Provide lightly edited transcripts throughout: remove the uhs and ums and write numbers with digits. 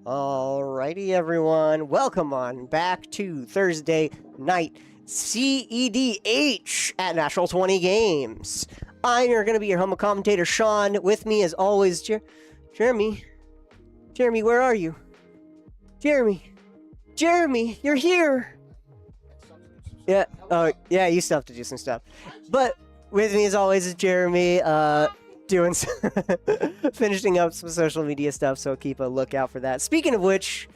Alrighty, everyone. Welcome on back to Thursday night CEDH at National 20 Games. I'm going to be your humble commentator, Sean. With me, as always, Jeremy. Jeremy, where are you? Jeremy, you're here. Yeah. Oh, yeah. You still have to do some stuff. But with me, as always, is Jeremy. Doing finishing up some social media stuff, so keep a lookout for that. Speaking of which,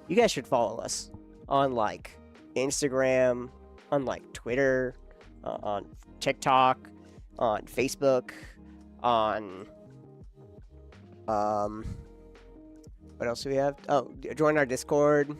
you guys should follow us on like Instagram, on like Twitter, on TikTok, on Facebook, on what else do we have? Oh, join our Discord.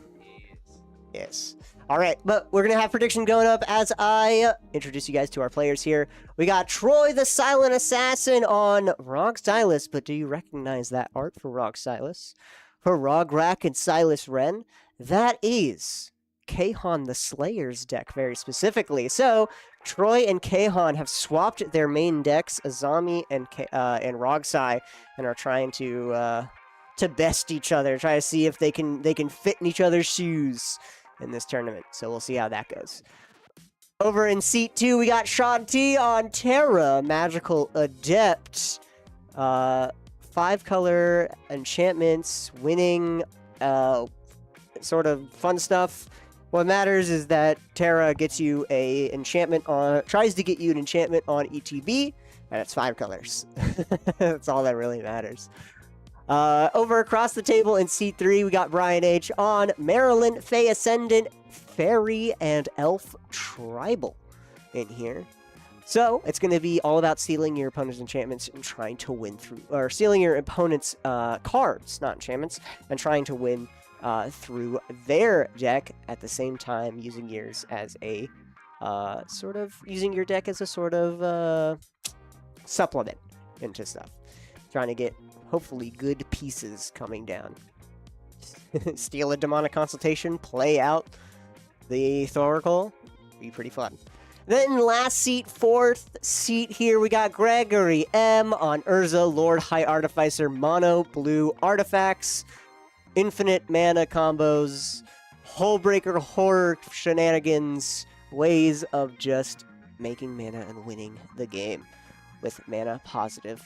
Yes. All right, but we're going to have prediction going up as I introduce you guys to our players here. We got Troy the Silent Assassin on Rog Silas, but do you recognize that art for Rog Silas? For Rog Rack and Silas Wren? That is Kahan the Slayer's deck, very specifically. So, Troy and Kahan have swapped their main decks, Azami and Rog Sai, and are trying to best each other, try to see if they can fit in each other's shoes in this tournament. So we'll see how that goes. Over in seat 2, we got Sean T on Terra, Magical Adept. 5-color enchantments, winning, sort of fun stuff. What matters is that Terra gets you a enchantment on, tries to get you an enchantment on ETB, and it's 5 colors. That's all that really matters. Over across the table in C3, we got Brian H. on Maryland, Fey Ascendant, Fairy, and Elf Tribal in here. So, it's going to be all about stealing your opponent's enchantments and trying to win through, or stealing your opponent's cards, not enchantments, and trying to win through their deck at the same time using yours as a, using your deck as a sort of supplement into stuff. Trying to get hopefully good pieces coming down. Steal a Demonic Consultation, play out the Thoracle, be pretty fun. Then last seat, 4th seat here, we got Gregory M on Urza, Lord High Artificer, Mono Blue Artifacts, infinite mana combos, Hullbreaker horror shenanigans, ways of just making mana and winning the game with mana positive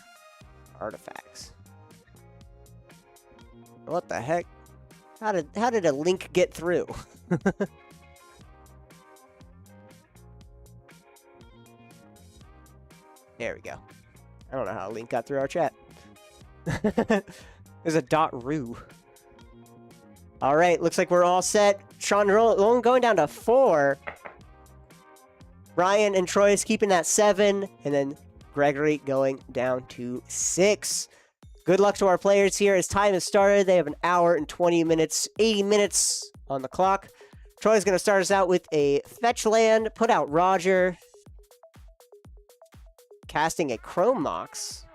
artifacts. What the heck? How did a link get through? There we go. I don't know how a link got through our chat. There's a dot roo. All right, looks like we're all set. Sean going down to 4. Ryan and Troy is keeping that 7, and then Gregory going down to 6. Good luck to our players here as time has started. They have an hour and 20 minutes, 80 minutes on the clock. Troy's going to start us out with a fetch land, put out Roger, casting a Chrome Mox,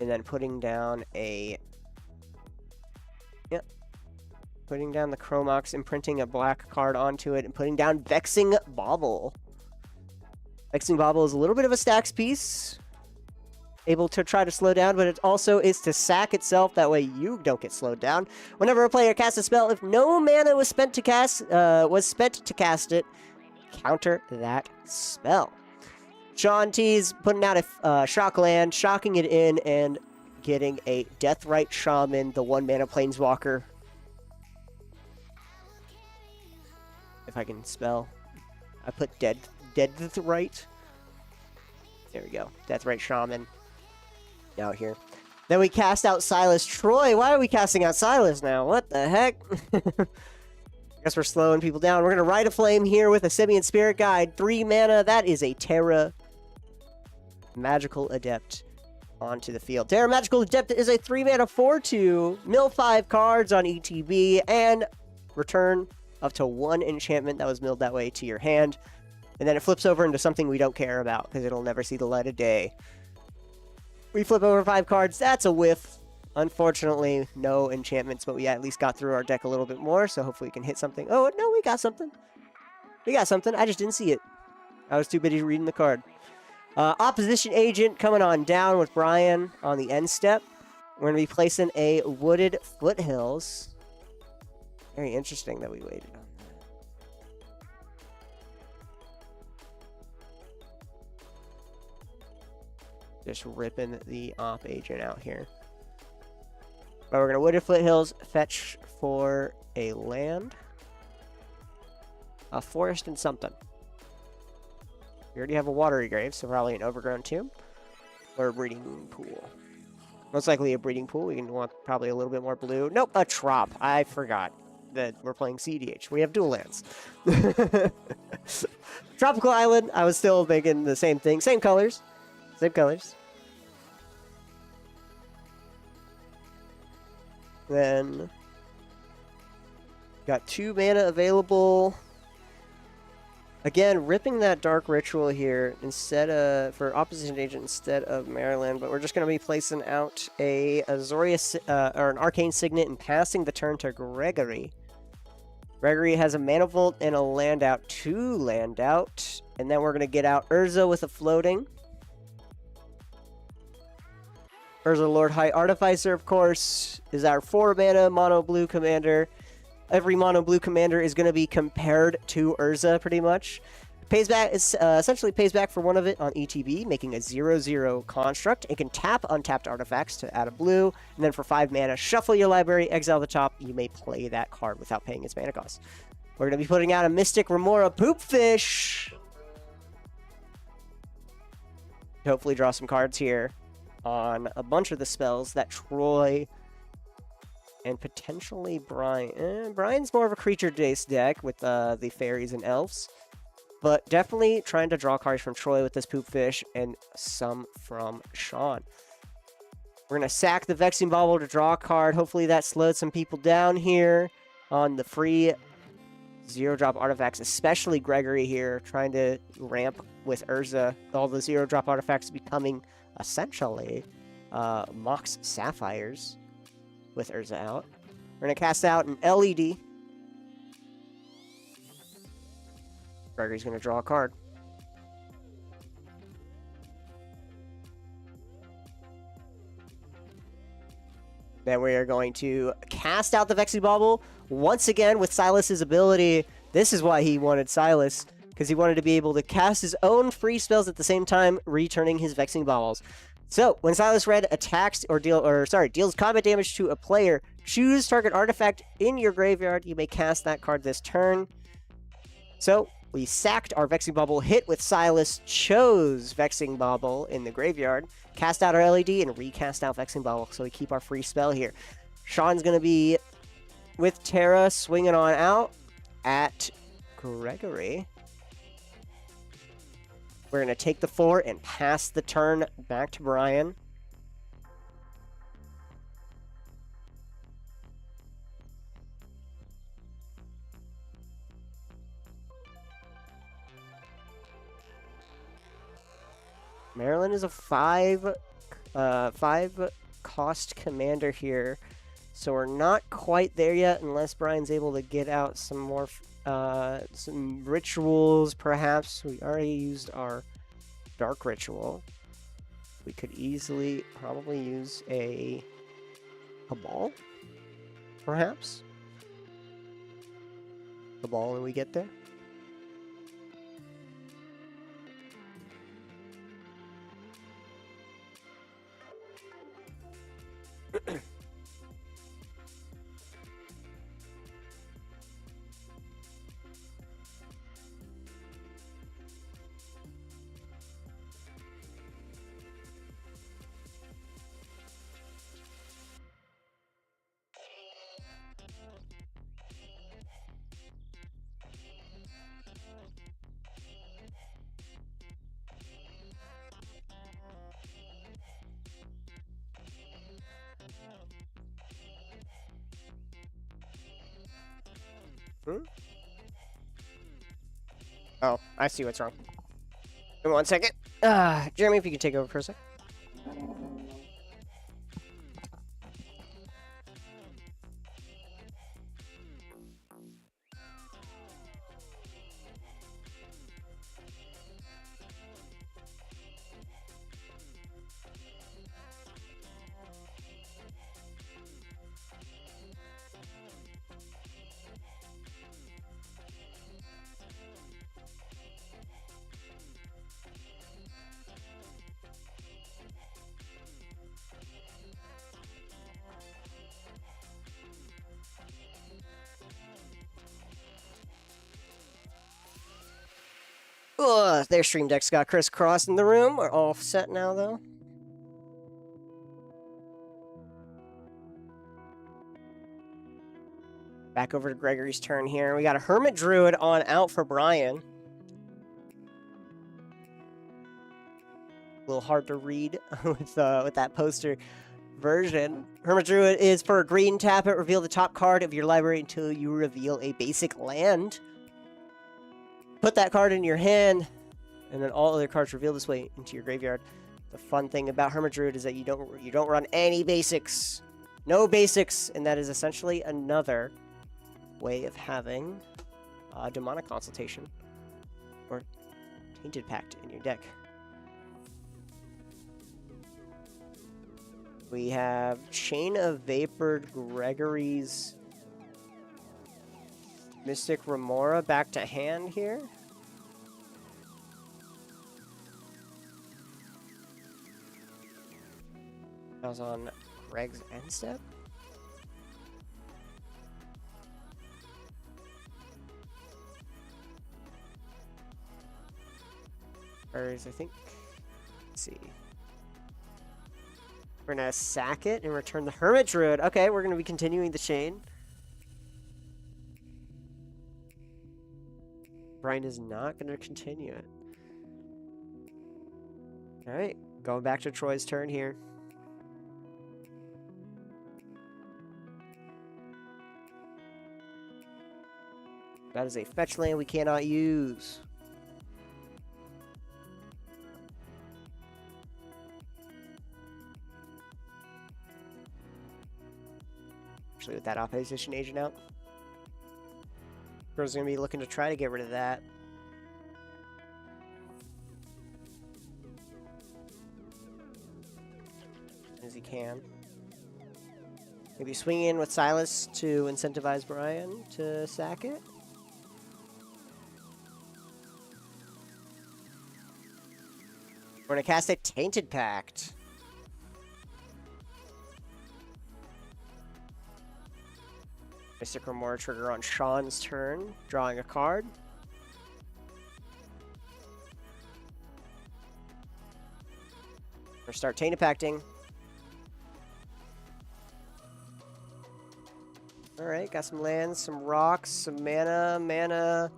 and then putting down a... Yep. Putting down the Chrome Mox, imprinting a black card onto it, and putting down Vexing Bauble. Vexing Bauble is a little bit of a stacks piece. Able to try to slow down, but it also is to sack itself. That way you don't get slowed down. Whenever a player casts a spell, if no mana was spent to cast it, counter that spell. Sean T's putting out a shock land, shocking it in, and getting a Deathrite Shaman, the 1-mana planeswalker. If I can spell. I put Deathrite. There we go. Deathrite Shaman. Out here. Then we cast out Silas. Troy, why are we casting out Silas now? What the heck? Guess we're slowing people down. We're going to Rite of Flame here with a Simian Spirit Guide. 3 mana. That is a Terra Magical Adept onto the field. Terra Magical Adept is a 3 mana 4/2. Mill 5 cards on ETB and return up to 1 enchantment that was milled that way to your hand. And then it flips over into something we don't care about because it'll never see the light of day. We flip over 5 cards. That's a whiff. Unfortunately, no enchantments, but we at least got through our deck a little bit more, so hopefully we can hit something. Oh, no, we got something. We got something. I just didn't see it. I was too busy reading the card. Opposition Agent coming on down with Brian on the end step. We're going to be placing a Wooded Foothills. Very interesting that we waited on. Just ripping the op agent out here. But we're going to Wooded Foothills, fetch for a land. A forest and something. We already have a watery grave, so probably an overgrown tomb. Or a breeding pool. Most likely a breeding pool. We can want probably a little bit more blue. Nope, a trop. I forgot that we're playing CEDH. We have dual lands. Tropical Island. I was still thinking the same thing. Same colors. Same colors. Then got 2 mana available. Again, ripping that Dark Ritual here instead of for Opposition Agent instead of Maryland, but we're just going to be placing out a Azorius or an Arcane Signet and passing the turn to Gregory. Gregory has a Mana Vault and a land out, 2 land out, and then we're going to get out Urza with a floating. Urza Lord High Artificer, of course, is our 4-mana mono blue commander. Every mono blue commander is going to be compared to Urza, pretty much. Pays back essentially pays back for 1 of it on ETB, making a 0/0 construct. It can tap untapped artifacts to add a blue, and then for 5 mana, shuffle your library, exile the top. You may play that card without paying its mana cost. We're going to be putting out a Mystic Remora Poopfish. Hopefully draw some cards here on a bunch of the spells that Troy and potentially Brian. Brian's more of a creature-based deck with the fairies and elves. But definitely trying to draw cards from Troy with this Poopfish and some from Sean. We're going to sack the Vexing Bauble to draw a card. Hopefully that slowed some people down here on the free 0-drop artifacts, especially Gregory here, trying to ramp with Urza. All the 0-drop artifacts becoming essentially Mox Sapphires with Urza out. We're going to cast out an LED. Gregory's going to draw a card. Then we are going to cast out the Vexing Bauble once again with Silas's ability. This is why he wanted Silas, because he wanted to be able to cast his own free spells at the same time, returning his Vexing Baubles. So, when Silas Red attacks or deals combat damage to a player, choose target artifact in your graveyard. You may cast that card this turn. So, We sacked our Vexing Bubble, hit with Silas, chose Vexing Bubble in the graveyard, cast out our LED, and recast out Vexing Bubble, so we keep our free spell here. Sean's going to be with Terra, swinging on out at Gregory. We're going to take the 4 and pass the turn back to Brian. Maryland is a 5 cost commander here, so we're not quite there yet unless Brian's able to get out some more some rituals. Perhaps we already used our dark ritual. We could easily probably use a ball, perhaps the ball when we get there. Oh, I see what's wrong. Give me 1 second. Jeremy, if you can take over for a sec. Their stream decks got crisscrossed in the room. We're all set now, though. Back over to Gregory's turn here. We got a Hermit Druid on out for Brian. A little hard to read with that poster version. Hermit Druid is for a green, tap it, reveal the top card of your library until you reveal a basic land. Put that card in your hand, and then all other cards reveal this way into your graveyard. The fun thing about Hermit Druid is that you don't run any basics. No basics, and that is essentially another way of having Demonic Consultation or Tainted Pact in your deck. We have Chain of Vapored Gregory's Mystic Remora back to hand here. That was on Greg's end step. Whereas I think, let's see. We're gonna sack it and return the Hermit Druid. Okay, we're gonna be continuing the chain. Brian is not gonna continue it. Alright, going back to Troy's turn here. That is a fetch land we cannot use. Actually, with that opposition agent out, Bro's going to be looking to try to get rid of that. As he can. Maybe swing in with Silas to incentivize Brian to sack it. We're going to cast a Tainted Pact. Mystic Remora trigger on Sean's turn, drawing a card. start Taint Impacting. Alright, got some lands, some rocks, some mana.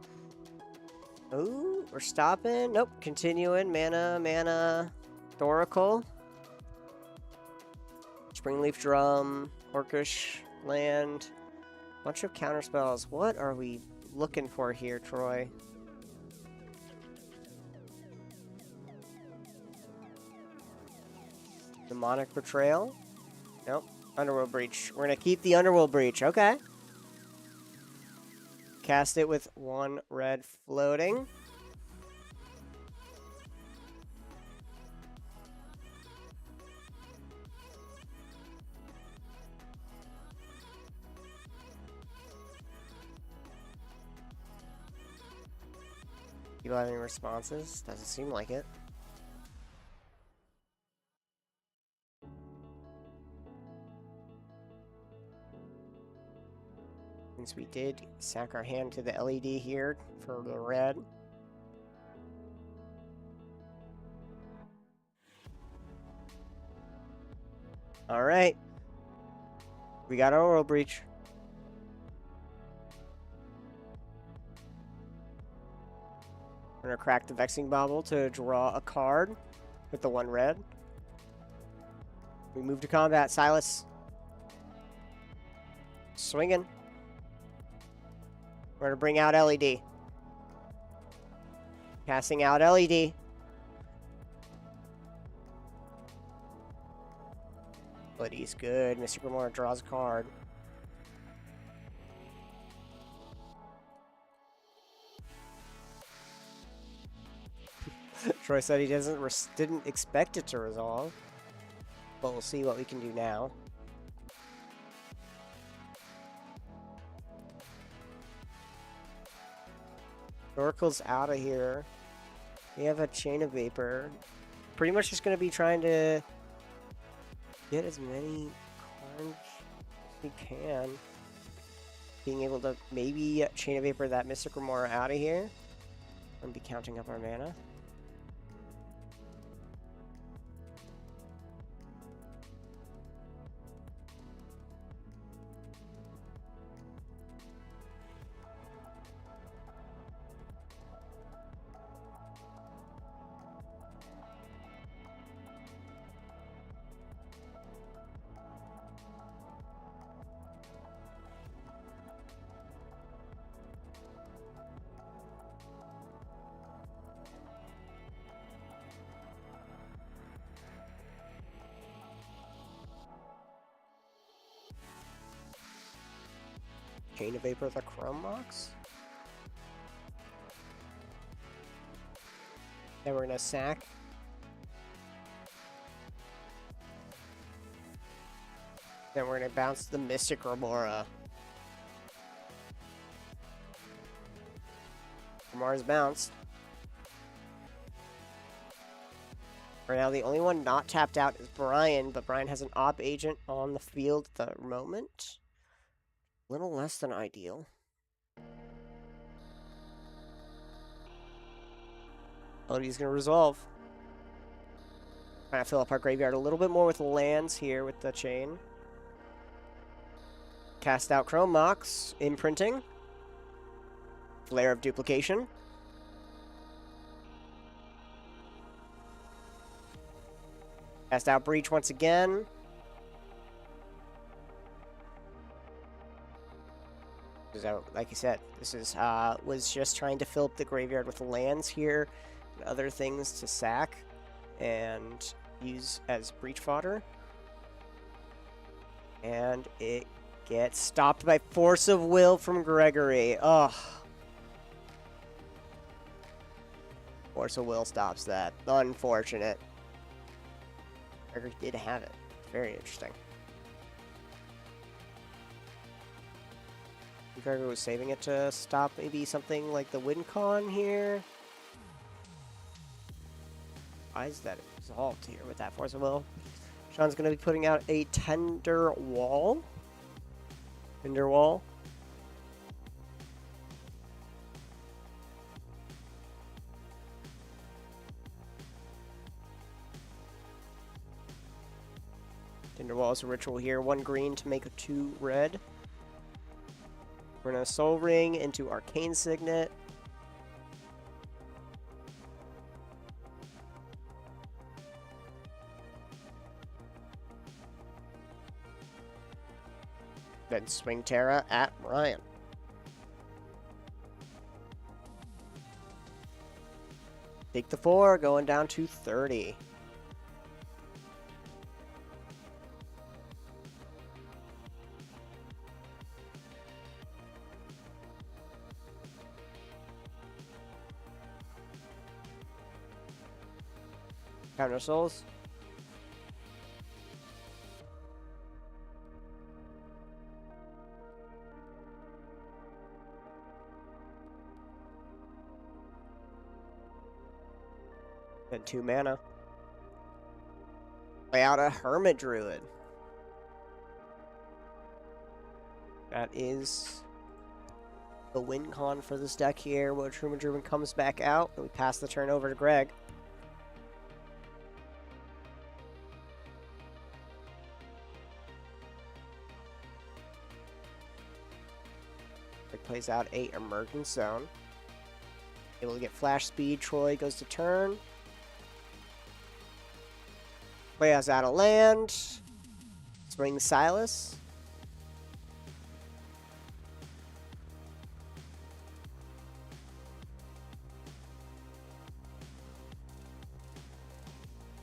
Ooh, we're stopping. Nope, continuing. Mana. Thoracle. Springleaf Drum. Orcish land. Bunch of counterspells. What are we looking for here, Troy? Demonic Betrayal? Nope. Underworld Breach. We're going to keep the Underworld Breach. Okay. Cast it with 1 red floating. People have any responses? Doesn't seem like it. Since we did sack our hand to the LED here for the red. Alright. We got our World Breach. We're going to crack the Vexing Bauble to draw a card with the 1 red. We move to combat. Silas. Swinging. We're going to bring out LED. Casting out LED. LED's good. Mr. Grimoire draws a card. Troy said he didn't expect it to resolve. But we'll see what we can do now. Oracle's out of here. We have a Chain of Vapor. Pretty much just going to be trying to get as many cards as we can. Being able to maybe Chain of Vapor that Mystic Grimoire out of here. And be counting up our mana. Chain of Vapor with a Chrome Mox. Then we're gonna sack. Then we're gonna bounce the Mystic Remora. Remora's bounced. Right now, the only one not tapped out is Brian, but Brian has an op agent on the field at the moment. Little less than ideal. LED's gonna resolve. Trying to fill up our graveyard a little bit more with lands here with the chain. Cast out Chrome Mox, imprinting. Flare of Duplication. Cast out Breach once again. Like I said, this is was just trying to fill up the graveyard with lands here and other things to sack and use as breach fodder. And it gets stopped by Force of Will from Gregory. Ugh. Force of Will stops that. Unfortunate. Gregory did have it. Very interesting. Gregory was saving it to stop maybe something like the WinCon here. Why is that resolved here with that Force of Will? Sean's going to be putting out a Tender Wall. Tender Wall. Cinderwall's a ritual here. 1 green to make a 2 red. We're going to Soul Ring into Arcane Signet. Then swing Terra at Brian. Take the 4, going down to 30. Counter souls. And 2 mana. Play out a Hermit Druid. That is the win con for this deck here. When Hermit Druid comes back out, and we pass the turn over to Greg. Greg plays out a Emergent Zone. Able to get flash speed. Troy goes to turn. Play us out of land. Swing Silas.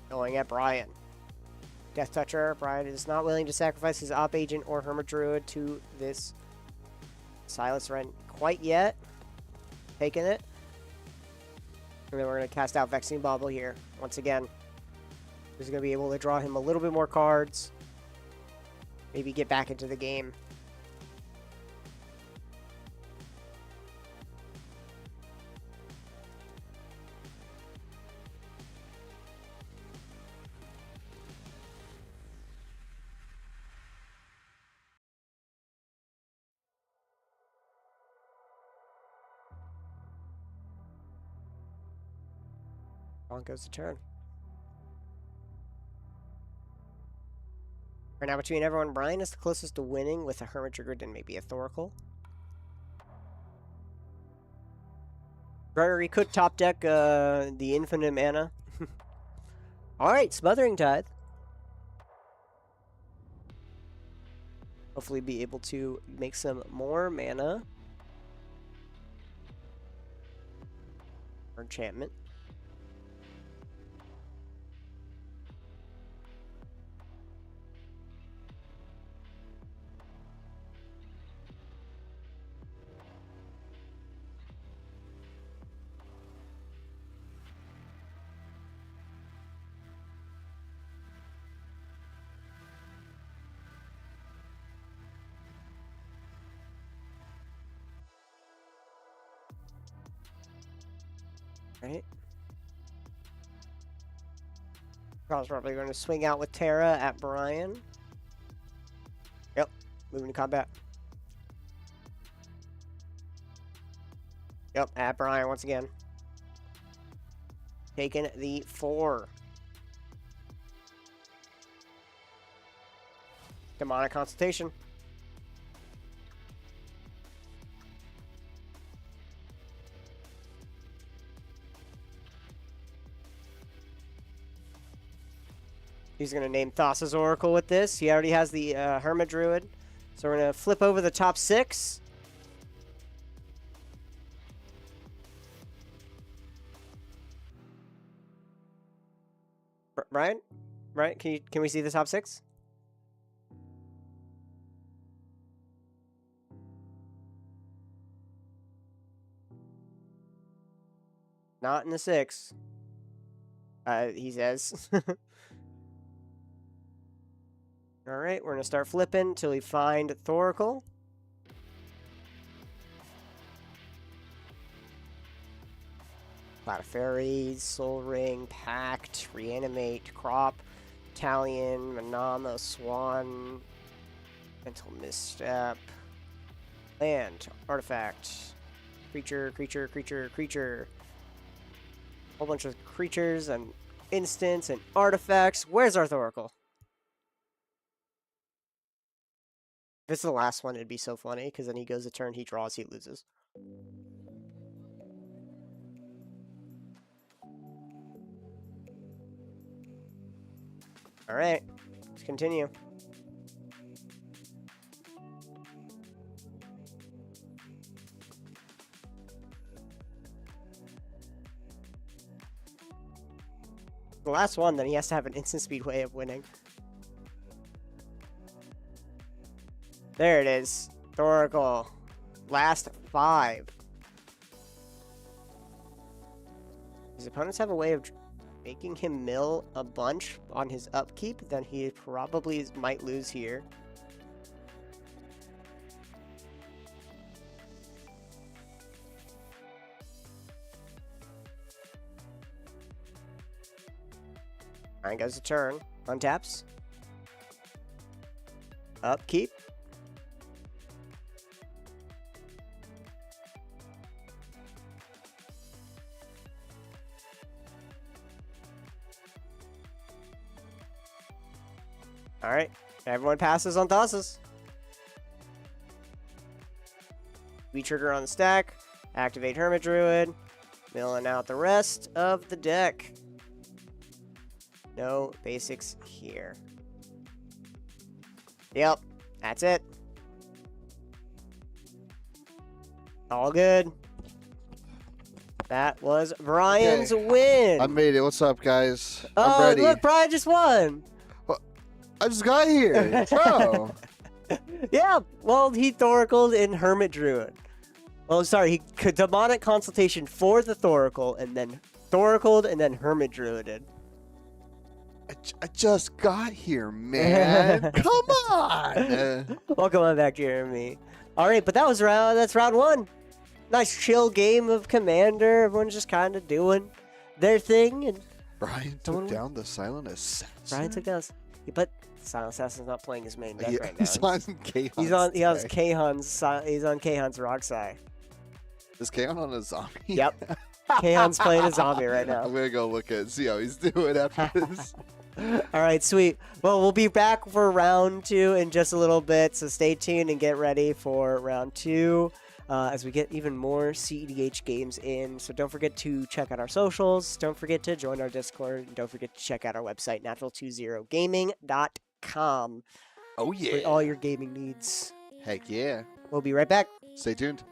Going at Brian. Death Toucher. Brian is not willing to sacrifice his Op Agent or Hermit Druid to this Silas Wren quite yet. Taking it. And then we're going to cast out Vexing Bauble here once again. He's going to be able to draw him a little bit more cards. Maybe get back into the game. On goes the turn. Right now, between everyone, Brian is the closest to winning with a Hermit Druid and maybe a Thoracle. Gregory could top deck the infinite mana. Alright, Smothering Tithe. Hopefully be able to make some more mana. Or enchantment. Right. Carl's probably going to swing out with Terra at Brian. Yep, moving to combat. Yep, at Brian once again. Taking the 4. Demonic Consultation. He's going to name Thassa's Oracle with this. He already has the Hermit Druid. So we're going to flip over the top 6. Brian? Brian, can we see the top 6? Not in the 6. He says. Alright, we're going to start flipping until we find Thoracle. Cloud of Fairies, Soul Ring, Pact, Reanimate, Crop, Talion, Manama, Swan, Mental Misstep, Land, Artifact, Creature, Creature, Creature, Creature. Whole bunch of creatures and instants and artifacts. Where's our Thoracle? If it's the last one, it'd be so funny, because then he goes a turn, he draws, he loses. All right, let's continue. The last one, then he has to have an instant speed way of winning. There it is. Thoracle. Last 5. His opponents have a way of making him mill a bunch on his upkeep, then he probably might lose here. Alright, goes a turn. Untaps. Upkeep. Alright, everyone passes on tosses. We trigger on the stack, activate Hermit Druid, milling out the rest of the deck. No basics here. Yep, that's it. All good. That was Brian's win. I made it. What's up, guys? Oh, I'm ready. look, Brian just won. I just got here. Bro. Yeah, well, he Thoracled in Hermit Druid. Oh, sorry, he could Demonic Consultation for the Thoracle, and then Thoracled, and then Hermit Druided. I just got here, man. Come on. Welcome on back, Jeremy. All right, but that's round 1. Nice chill game of Commander. Everyone's just kind of doing their thing, and Brian took down the Silent Assassin. Brian took down. But Silent Assassin's not playing his main deck right now. He's on Kahan's He's on Kahan's Roxai. Is Kahan on a zombie? Yep. Kahan's playing a zombie right now. I'm gonna go look at see how he's doing after this. All right, sweet. Well, we'll be back for round 2 in just a little bit, so stay tuned and get ready for round 2 as we get even more CEDH games in. So don't forget to check out our socials. Don't forget to join our Discord. And don't forget to check out our website, natural20gaming.com. Oh, yeah. For all your gaming needs. Heck yeah. We'll be right back. Stay tuned.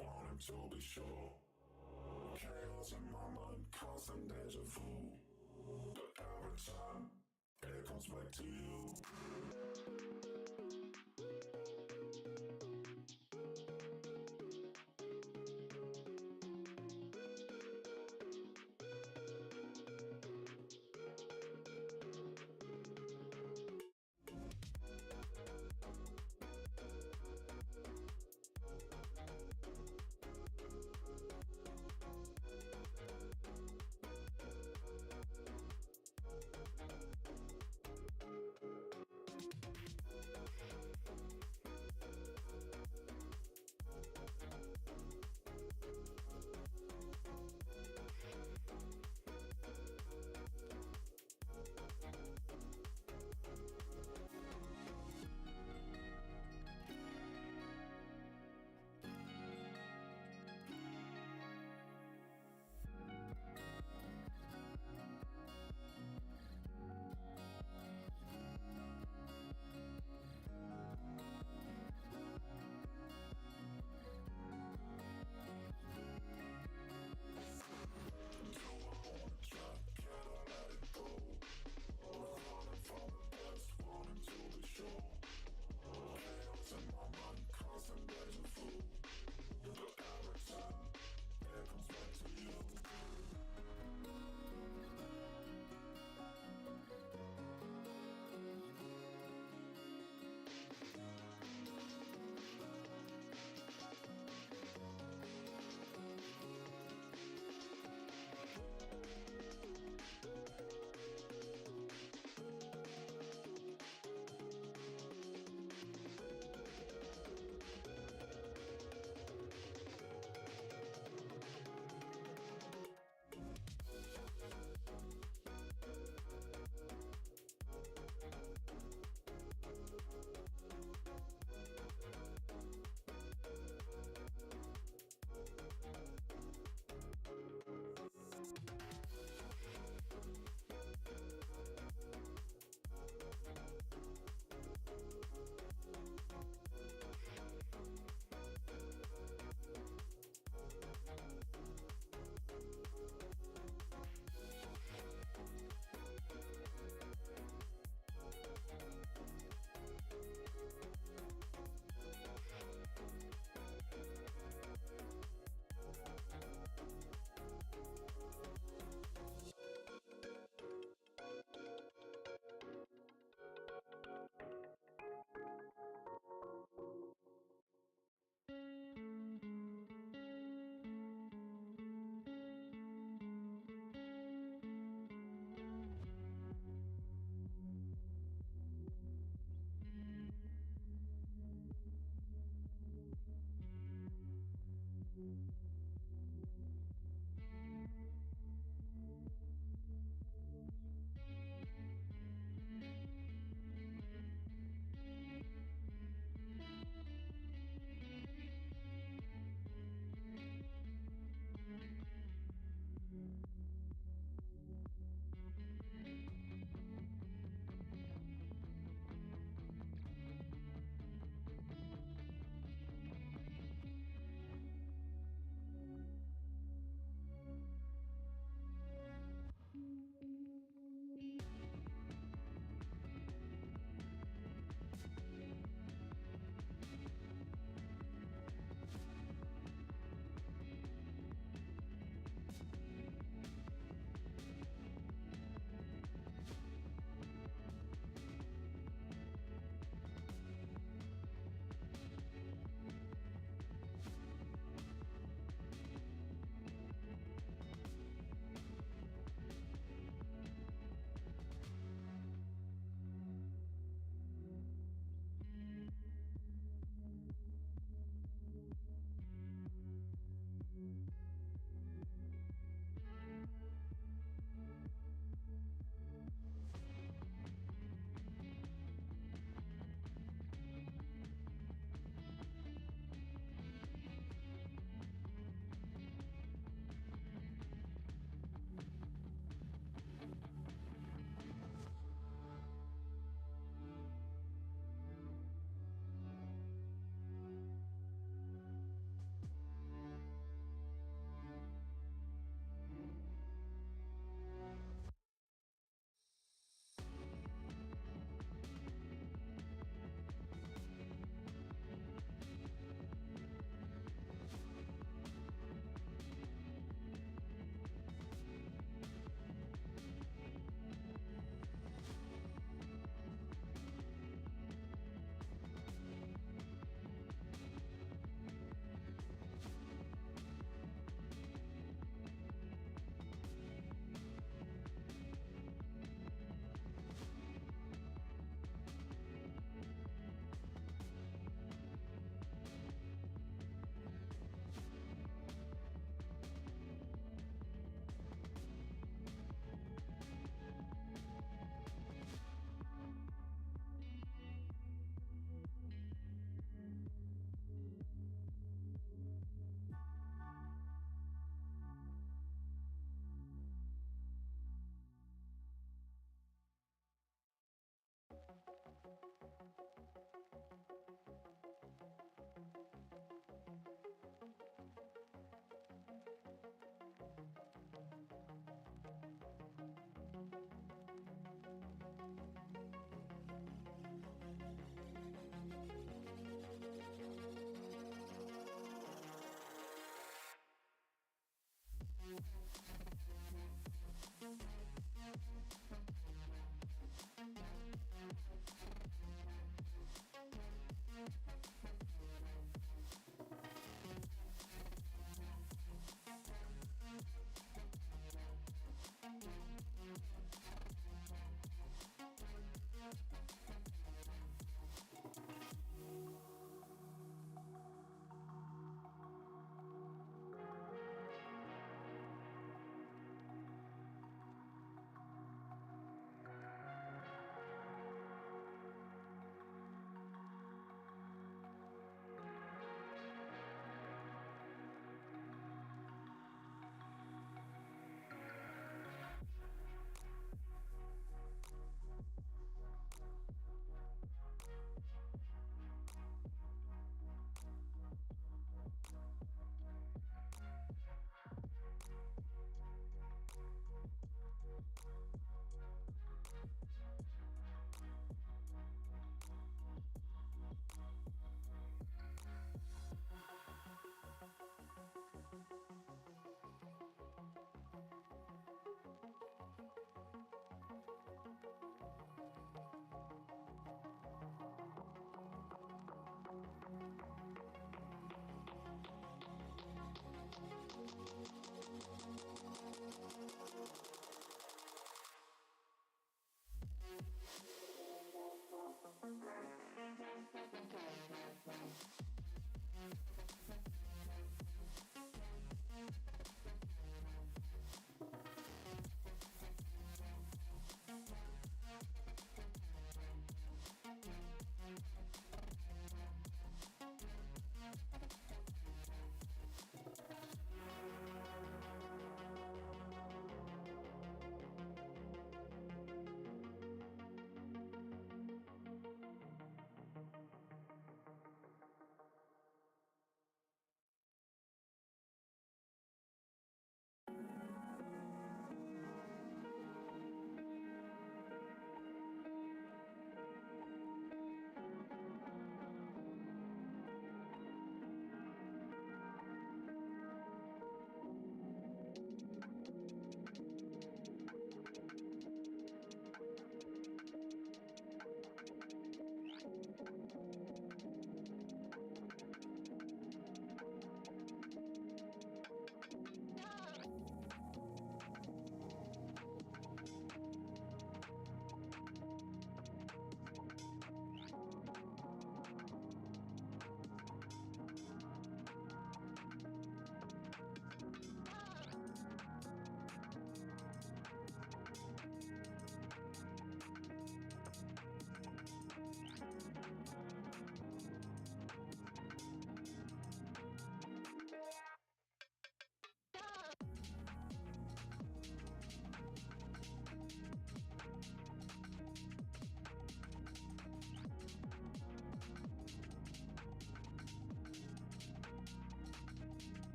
wanting to be sure. Chaos in my mind, constant deja vu. But every time, it comes back to you.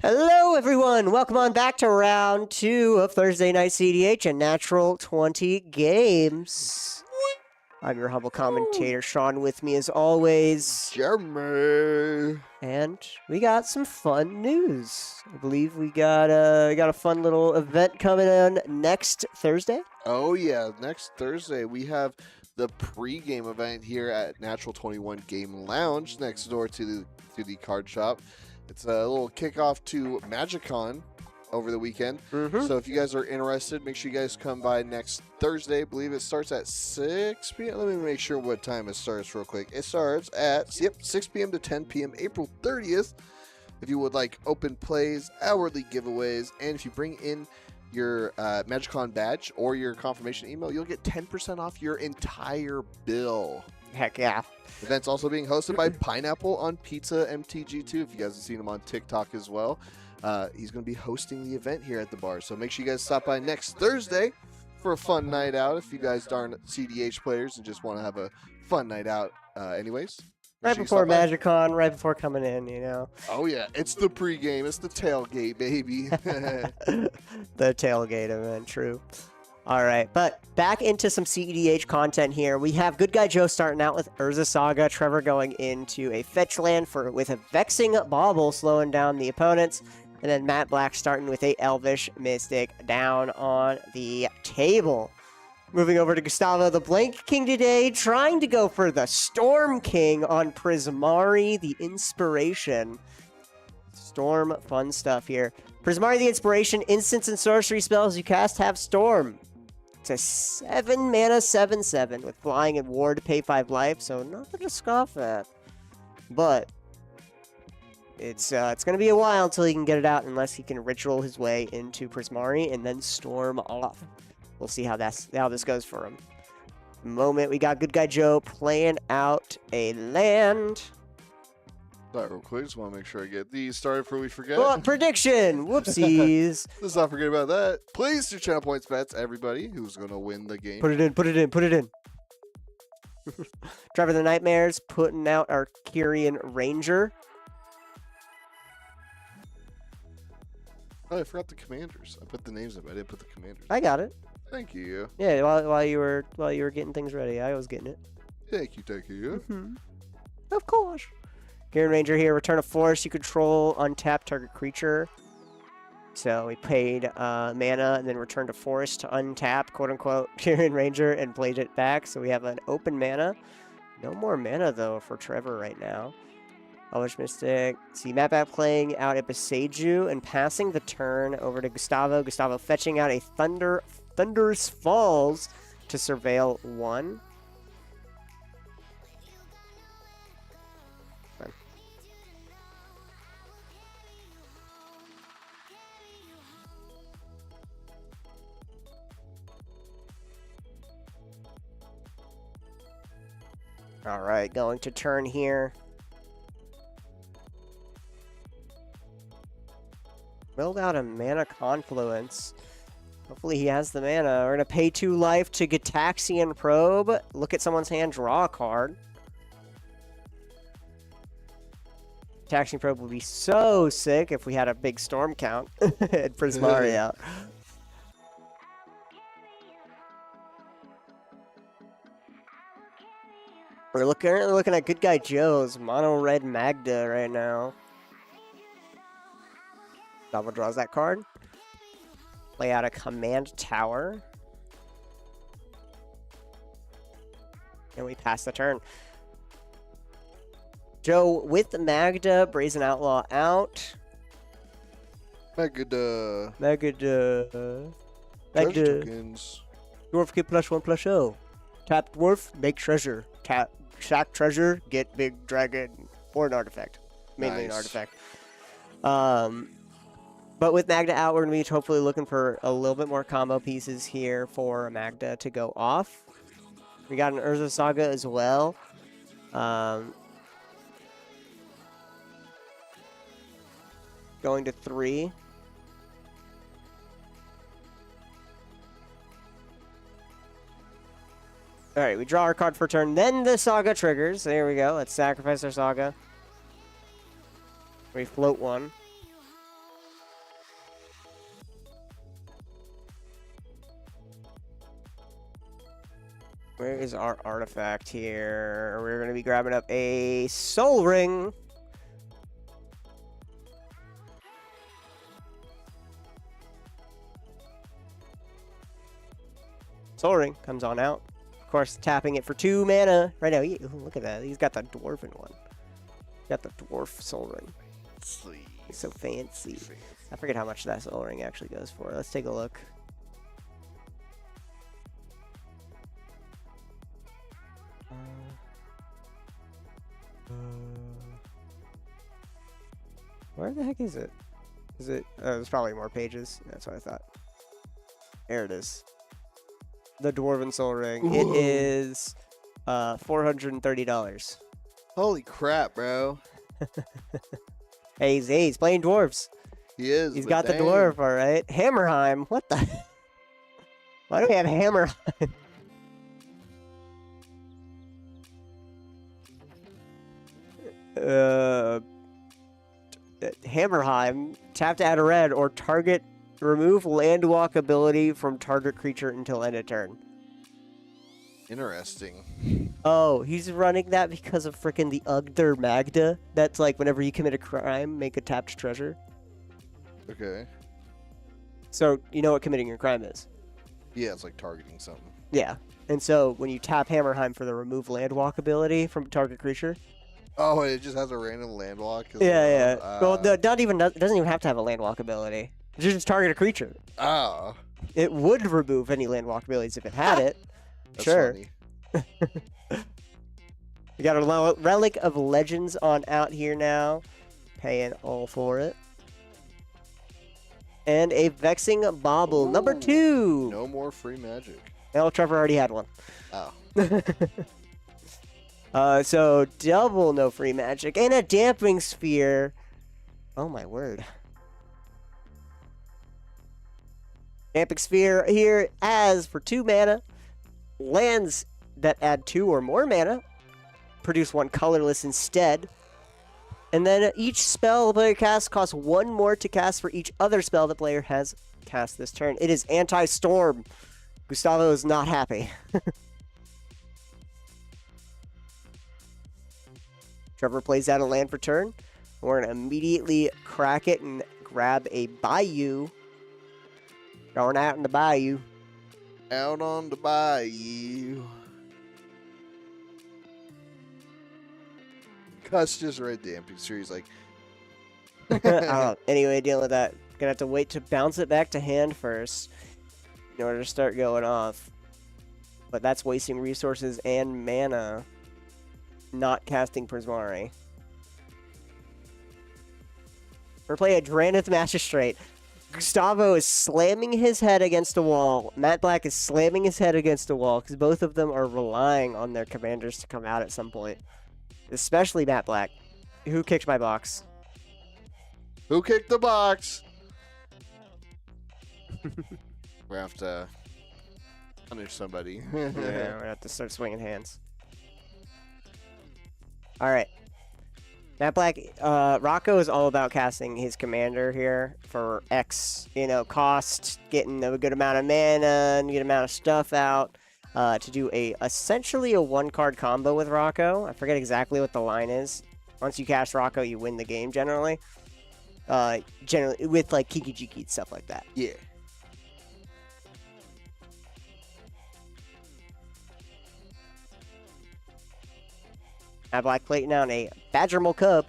Hello, everyone. Welcome on back to round 2 of Thursday Night CDH and Natural 20 Games. I'm your humble commentator, Sean, with me as always. Jeremy. And we got some fun news. I believe we got a fun little event coming on next Thursday. Oh yeah, next Thursday we have the pre-game event here at Natural 21 Game Lounge next door to the card shop. It's a little kickoff to MagicCon over the weekend. So if you guys are interested, make sure you guys come by next Thursday. I believe it starts at 6 p.m. Let me make sure what time it starts real quick. It starts at 6 p.m. to 10 p.m. April 30th. If you would like open plays, hourly giveaways, and if you bring in your MagicCon badge or your confirmation email, you'll get 10% off your entire bill. Heck yeah. The event's also being hosted by Pineapple on Pizza MTG2. If you guys have seen him on TikTok as well. He's going to be hosting the event here at the bar. So make sure you guys stop by next Thursday for a fun night out. If you guys aren't CDH players and just want to have a fun night out anyways. Right before MagicCon, right before coming in, you know. Oh, yeah. It's the pregame. It's the tailgate, baby. The tailgate event, true. All right, but back into some CEDH content here. We have Good Guy Joe starting out with Urza Saga, Trevor going into a fetch land with a Vexing Bauble slowing down the opponents, and then Matt Black starting with a Elvish Mystic down on the table. Moving over to Gustavo the Blank King today, trying to go for the Storm King on Prismari, the Inspiration. Storm, fun stuff here. Prismari the Inspiration, instants and sorcery spells you cast have Storm. It's a 7 mana 7/7 with flying and ward to pay 5 life, so nothing to scoff at. But It's gonna be a while until he can get it out, unless he can ritual his way into Prismari and then storm off. We'll see how this goes for him. The moment we got Good Guy Joe playing out a land. Sorry, real quick. Just want to make sure I get these started before we forget. Oh, prediction! Whoopsies! Let's not forget about that. Please do channel points bets, everybody. Who's going to win the game? Put it in, put it in, put it in. Trevor the Nightmares putting out our Kyrian Ranger. Oh, I forgot the commanders. I put the names up. I didn't put the commanders. I got it. Thank you. Yeah, while you were getting things ready, I was getting it. Thank you, thank you. Of course. Kyrian Ranger here. Return a force. You control untap target creature. So we paid mana and then returned a forest to untap, quote unquote, Kyrian Ranger and played it back. So we have an open mana. No more mana though for Trevor right now. Elvish Mystic. See Mapback playing out at Beseiju and passing the turn over to Gustavo. Gustavo fetching out a Thunderous Falls to surveil 1. All right, going to turn here. Build out a mana confluence. Hopefully he has the mana. We're going to pay 2 life to Gitaxian Probe. Look at someone's hand, draw a card. Gitaxian Probe would be so sick if we had a big storm count at Prismari out. We're currently looking at Good Guy Joe's mono red Magda right now. Double draws that card. Play out a command tower. And we pass the turn. Joe with Magda, Brazen Outlaw out. Magda. Magda. Treasure tokens. Dwarf get +1/+0. Tap dwarf, make treasure. Tap sack treasure, get big dragon or an artifact. Mainly an artifact. But with Magda out, we're going to be hopefully looking for a little bit more combo pieces here for Magda to go off. We got an Urza Saga as well. Going to 3. All right, we draw our card for turn. Then the Saga triggers. There we go. Let's sacrifice our Saga. We float 1. Where is our artifact here? We're going to be grabbing up a Soul Ring. Soul Ring comes on out. Of course, tapping it for 2 mana. Right now, look at that. He's got the Dwarven one. Got the Dwarf Soul Ring. He's so fancy. I forget how much that Soul Ring actually goes for. Let's take a look. Where the heck is it? Is it? There's probably more pages. That's what I thought. There it is. The Dwarven Soul Ring. Whoa. It is $430. Holy crap, bro. Hey, he's playing dwarves. He is. He's but got the dang. dwarf, all right. Hammerheim. What the? Why do we have Hammerheim? Hammerheim. Tap to add a red or target. Remove land walk ability from target creature until end of turn. Interesting. Oh, he's running that because of frickin' the Ugder Magda. That's like whenever you commit a crime, make a tapped treasure. Okay. So you know what committing your crime is. Yeah, it's like targeting something. Yeah. And so when you tap Hammerheim for the remove land walk ability from target creature. Oh, it just has a random land walk? Yeah. Well, it doesn't even have to have a land walk ability. Just target a creature. Ah. It would remove any land walk abilities if it had it. That's Sure. funny. We got a Relic of Legends on out here now. paying all for it. And a Vexing Bauble, number Ooh, 2. No more free magic. Well, Trevor already had one. Oh. So double no free magic and a Damping Sphere. Oh my word. Damping Sphere here as for 2 mana. Lands that add 2 or more mana produce 1 colorless instead. And then each spell the player casts costs 1 more to cast for each other spell the player has cast this turn. It is Anti-Storm. Gustavo is not happy. Trevor plays out a land for turn. We're going to immediately crack it and grab a Bayou. Going out in the Bayou. Out on the bayou. Cuss just read Damping Sphere. He's like, I don't know. Anyway, dealing with that. Gonna have to wait to bounce it back to hand first in order to start going off. But that's wasting resources and mana. Not casting Prismari. We're playing a Dranith Magistrate. Gustavo is slamming his head against a wall. Matt Black is slamming his head against a wall because both of them are relying on their commanders to come out at some point. Especially Matt Black. Who kicked my box? who kicked the box? We have to punish somebody. Yeah, we're gonna have to start swinging hands. Alright. Matt Black, Rocco is all about casting his commander here for X, cost, getting a good amount of mana and a good amount of stuff out to do essentially a 1-card combo with Rocco. I forget exactly what the line is. Once you cast Rocco, you win the game generally. Generally with like Kiki Jiki and stuff like that. Yeah. Matt Black playing down a Badgermole Cub.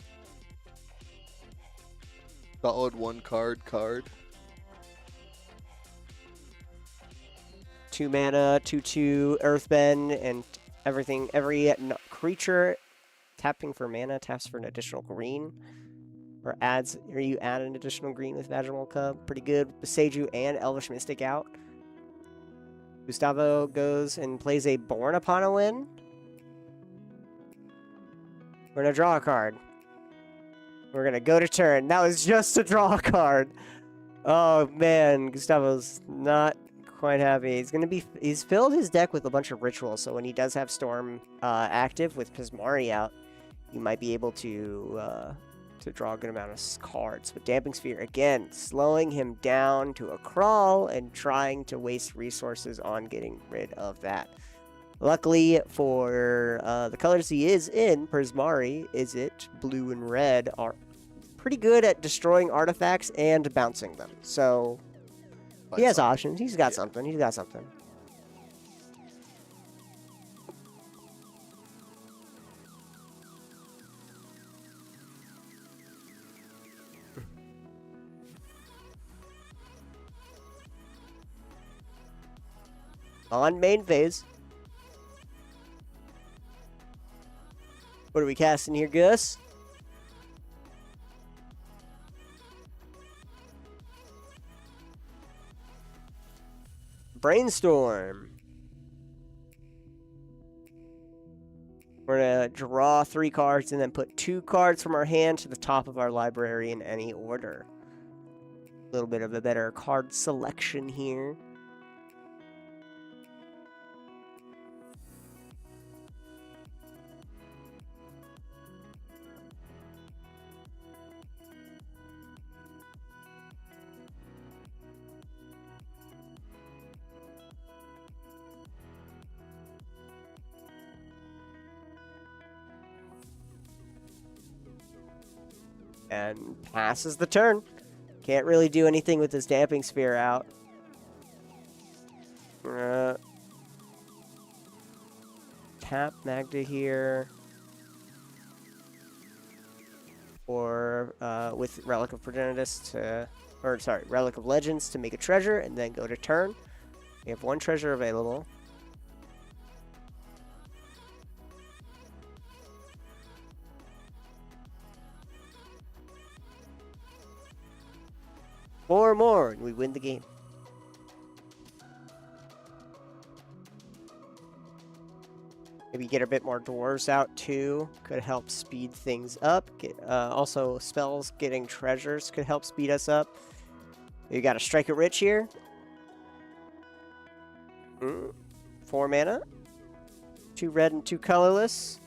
Solid 1-card card. 2 mana, 2/2 Earthbend, and everything. Every creature tapping for mana taps for an additional green, or you add an additional green with Badgermole Cub. Pretty good. Beseiju and Elvish Mystic out. Gustavo goes and plays a Born Upon a Wind. We're gonna draw a card. We're gonna go to turn. That was just to draw a card. Oh man, Gustavo's not quite happy. He's filled his deck with a bunch of rituals, so when he does have Storm active with Prismari out, you might be able to draw a good amount of cards. But Damping Sphere again, slowing him down to a crawl and trying to waste resources on getting rid of that. Luckily for the colors he is in, Prismari, blue and red, are pretty good at destroying artifacts and bouncing them. So he has options. He's got something. He's got something. On main phase. What are we casting here, Gus? Brainstorm. We're going to draw 3 cards and then put 2 cards from our hand to the top of our library in any order. A little bit of a better card selection here. And passes the turn. Can't really do anything with this Damping Sphere out. Tap Magda here. Or with Relic of Progenitus Relic of Legends to make a treasure and then go to turn. We have 1 treasure available. more, and we win the game. Maybe get a bit more dwarves out too. Could help speed things up. Also, spells getting treasures could help speed us up. You got to strike it rich here. 4 mana. 2 red and 2 colorless.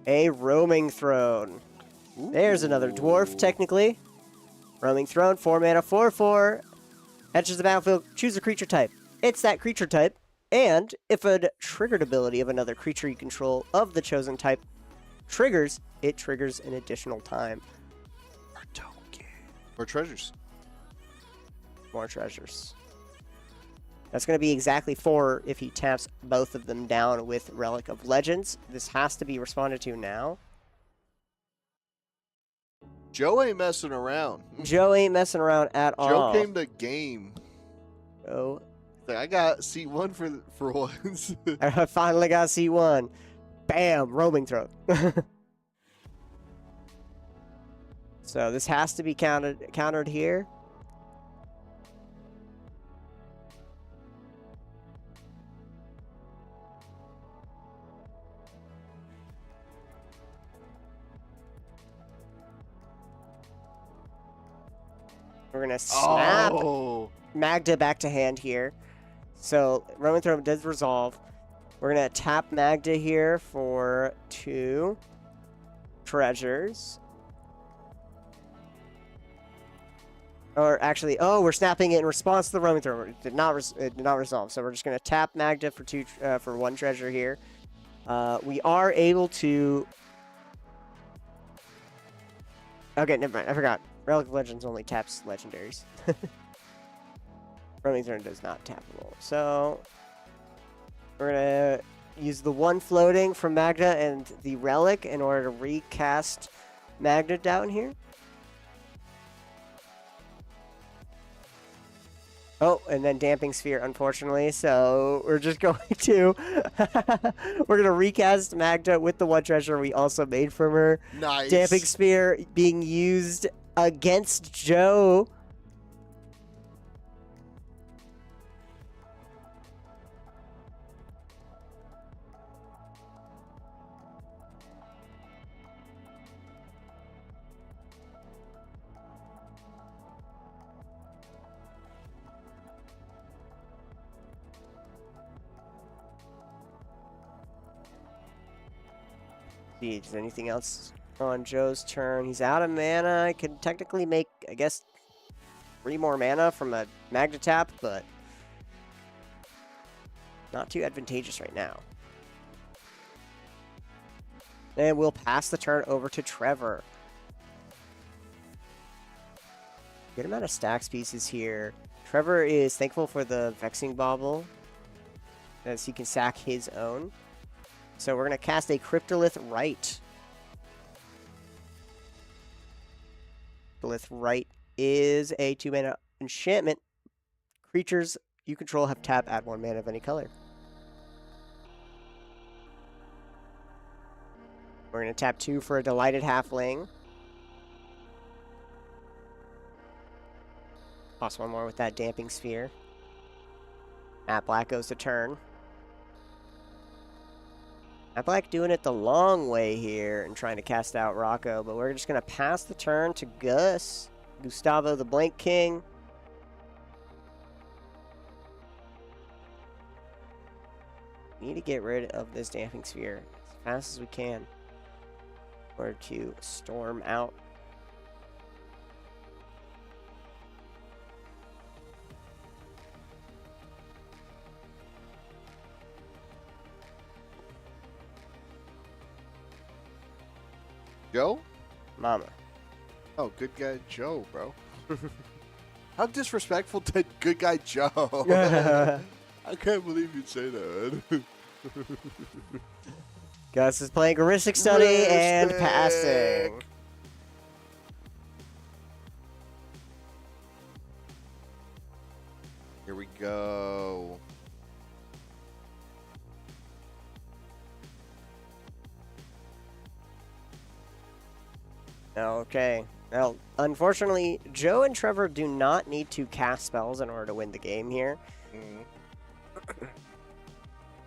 A roaming throne. Ooh. There's another dwarf, technically. Roaming throne, 4 mana, 4/4. Enters the battlefield, choose a creature type. It's that creature type. And if a triggered ability of another creature you control of the chosen type triggers, it triggers an additional time. Or treasures. More treasures. That's going to be exactly 4 if he taps both of them down with Relic of Legends. This has to be responded to now. Joe ain't messing around. Joe ain't messing around at all. Joe came to game. Oh, Like, I got C1 for once. I finally got C1. Bam, roaming throne. So this has to be countered here. We're gonna snap Magda back to hand here. So roaming throne does resolve. We're gonna tap Magda here for 2 treasures. Or actually, oh, we're snapping it in response to the roaming throne. It did not resolve. So we're just gonna tap Magda for 1 treasure here. We are able to. Okay, never mind. I forgot. Relic of Legends only taps legendaries. Roaming throne does not tappable. So we're gonna use the 1 floating from Magda and the relic in order to recast Magda down here. Oh, and then Damping Sphere, unfortunately. So we're just going to we're gonna recast Magda with the 1 treasure we also made from her. Nice. Damping Sphere being used against Joe. See, is there anything else on Joe's turn? He's out of mana. I can technically make, I guess, 3 more mana from a Magda tap, but not too advantageous right now. And we'll pass the turn over to Trevor. Good amount of stacks pieces here. Trevor is thankful for the Vexing Bauble, as he can sack his own. So we're going to cast a Cryptolith Rite. Cryptolith Rite is a 2 mana enchantment. Creatures you control have tap, add 1 mana of any color. We're going to tap 2 for a Delighted Halfling. Toss 1 more with that Damping Sphere. Matt Black goes to turn. Matt Black doing it the long way here and trying to cast out Rocco, but we're just going to pass the turn to Gustavo the Blank King. We need to get rid of this Damping Sphere as fast as we can in order to storm out. Joe? Mama. Oh, good guy Joe, bro. How disrespectful to good guy Joe. I can't believe you'd say that. Gus is playing Heuristic Study and passing. Here we go. Okay. Well, unfortunately, Joe and Trevor do not need to cast spells in order to win the game here.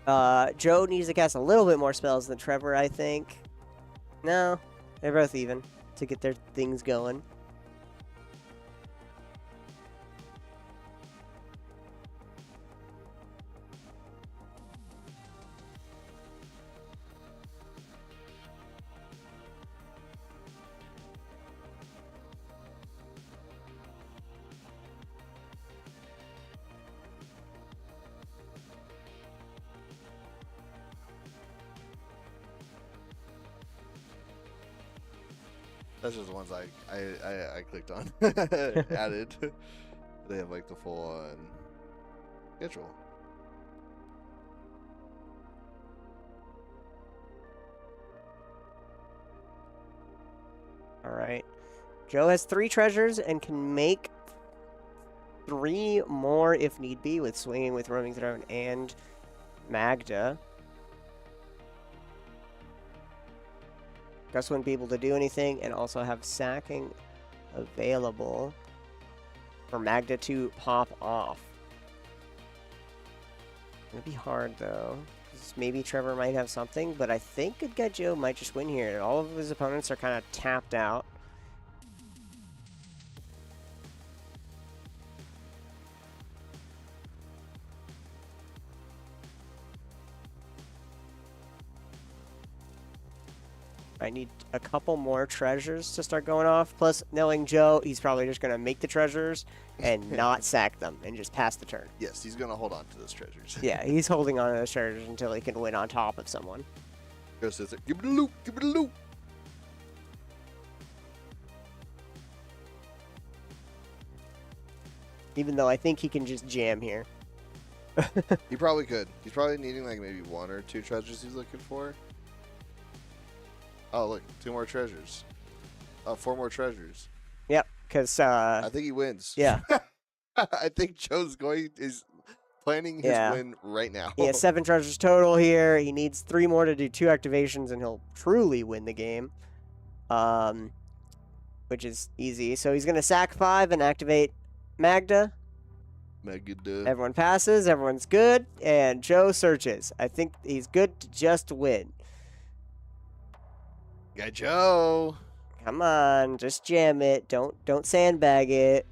Mm. Joe needs to cast a little bit more spells than Trevor, I think. No, they're both even to get their things going. That's just the ones I clicked on. Added. They have like the full on schedule. All right. Joe has 3 treasures and can make 3 more if need be with swinging with roaming throne and Magda. Gus wouldn't be able to do anything and also have sacking available for Magda to pop off. It'd be hard though. 'Cause maybe Trevor might have something, but I think Good Guy Joe might just win here. All of his opponents are kind of tapped out. I need a couple more treasures to start going off. Plus, knowing Joe, he's probably just going to make the treasures and not sack them and just pass the turn. Yes, he's gonna hold on to those treasures. Yeah, he's holding on to those treasures until he can win on top of someone. Go sits there. Give it a loop. Give it a loop. Even though I think he can just jam here. He probably could. He's probably needing like maybe 1 or 2 treasures he's looking for. Oh, look, 2 more treasures. 4 more treasures. Yep, because I think he wins. yeah, I think Joe's is planning his Yeah. win right now. he has 7 treasures total here. He needs 3 more to do 2 activations, and he'll truly win the game. Which is easy. So he's gonna sack 5 and activate Magda. Mega. Everyone passes. Everyone's good, and Joe searches. I think he's good to just win. Guy Joe. Come on, just jam it. Don't sandbag it.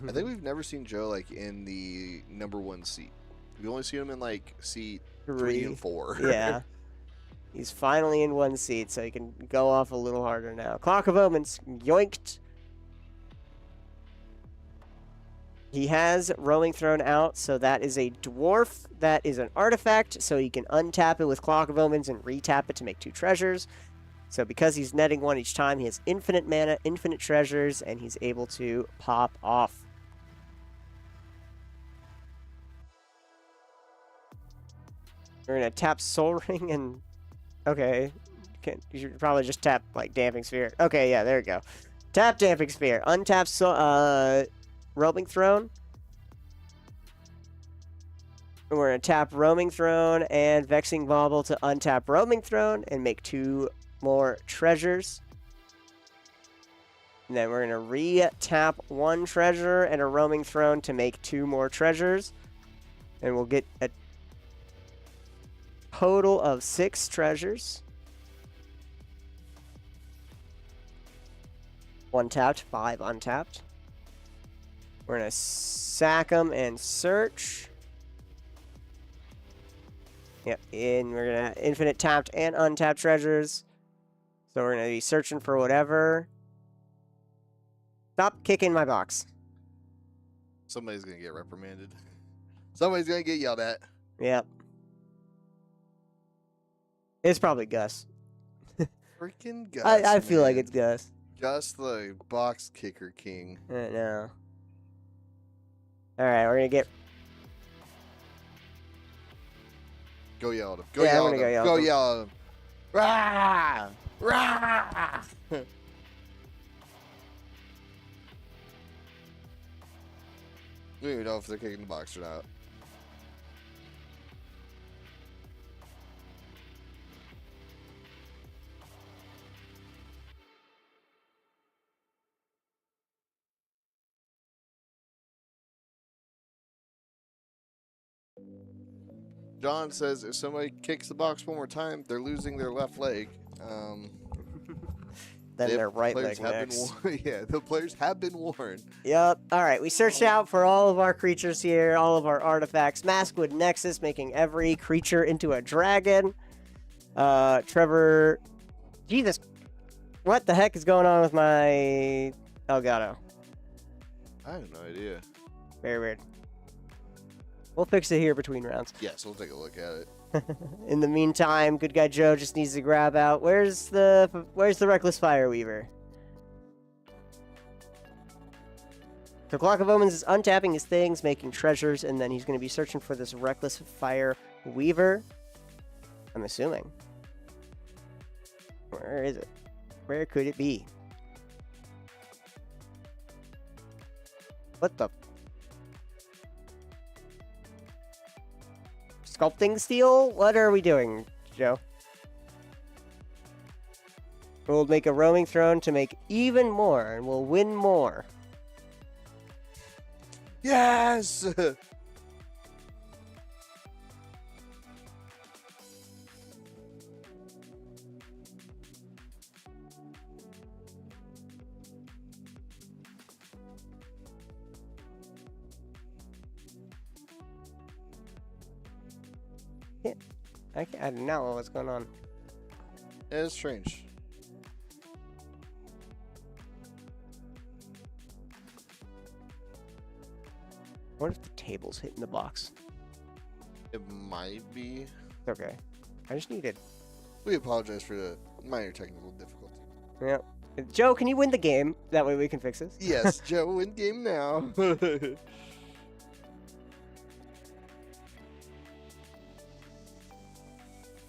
I think we've never seen Joe like in the number 1 seat. We've only seen him in like seat 3 and 4. Yeah. He's finally in 1 seat, so he can go off a little harder now. Clock of Omens, yoinked. He has Roaming Throne out, so that is a dwarf. That is an artifact, so he can untap it with Clock of Omens and retap it to make 2 treasures. So because he's netting 1 each time, he has infinite mana, infinite treasures, and he's able to pop off. We're going to tap Soul Ring and... Okay. You should probably just tap, like, Damping Sphere. Okay, yeah, there we go. Tap Damping Sphere. Untap Roaming Throne. And we're going to tap Roaming Throne and Vexing Bauble to untap Roaming Throne and make 2 more treasures. And then we're going to re-tap 1 treasure and a Roaming Throne to make 2 more treasures. And we'll get a total of 6 treasures. 1 tapped, 5 untapped. We're going to sack them and search. Yep, and we're going to infinite tapped and untapped treasures. So we're going to be searching for whatever. Stop kicking my box. Somebody's going to get reprimanded. Somebody's going to get yelled at. Yep. It's probably Gus. Freaking Gus. I feel like man. it's Gus. Gus the box kicker king. I know. Alright, we're going to get... Go yell at him. Go Yeah, I'm yell at gonna him. go yell Go at him. yell at him. Rah! Rah! We don't even know if they're kicking the box or not. John says if somebody kicks the box one more time, they're losing their left leg. Then their right players leg have next. been yeah, the players have been warned. Yep. All right, we searched out for all of our creatures here, all of our artifacts. Maskwood Nexus, making every creature into a dragon. Trevor, Jesus, what the heck is going on with my Elgato? I have no idea. Very weird. We'll fix it here between rounds. Yes, we'll take a look at it. In the meantime, good guy Joe just needs to grab out. Where's the Reckless Fire Weaver? So Clock of Omens is untapping his things, making treasures, and then he's going to be searching for this Reckless Fire Weaver. I'm assuming. Where is it? Where could it be? What the? Sculpting steel? What are we doing, Joe? We'll make a roaming throne to make even more, and we'll win more. Yes! I don't know what's going on. It's strange. What if the table's hitting the box? It might be. It's okay. I just needed. We apologize for the minor technical difficulty. Yeah. Joe, can you win the game? That way we can fix this. Yes, Joe, in game now.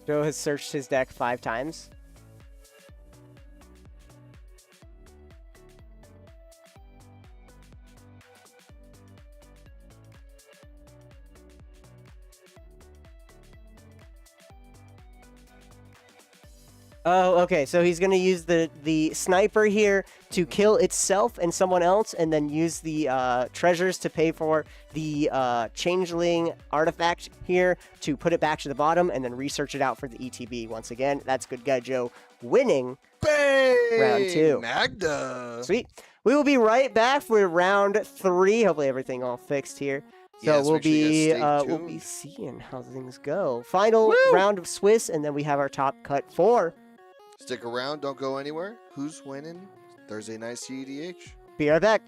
Joe has searched his deck 5 times. Oh, okay. So he's going to use the sniper here to kill itself and someone else, and then use the treasures to pay for the changeling artifact here to put it back to the bottom, and then research it out for the ETB once again. That's good guy Joe winning. Bang! Round 2. Magda. Sweet. We will be right back for round 3. Hopefully everything all fixed here. So Yes, we'll make sure you guys stay we'll be tuned. seeing how things go. Final Woo! round of Swiss, and then we have our top cut 4. Stick around, don't go anywhere. Who's winning Thursday night CEDH? Be right back.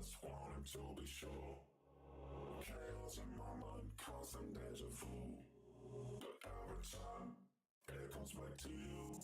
just wanting to be sure. Chaos in my mind, constant deja vu. But every time, it comes back to you.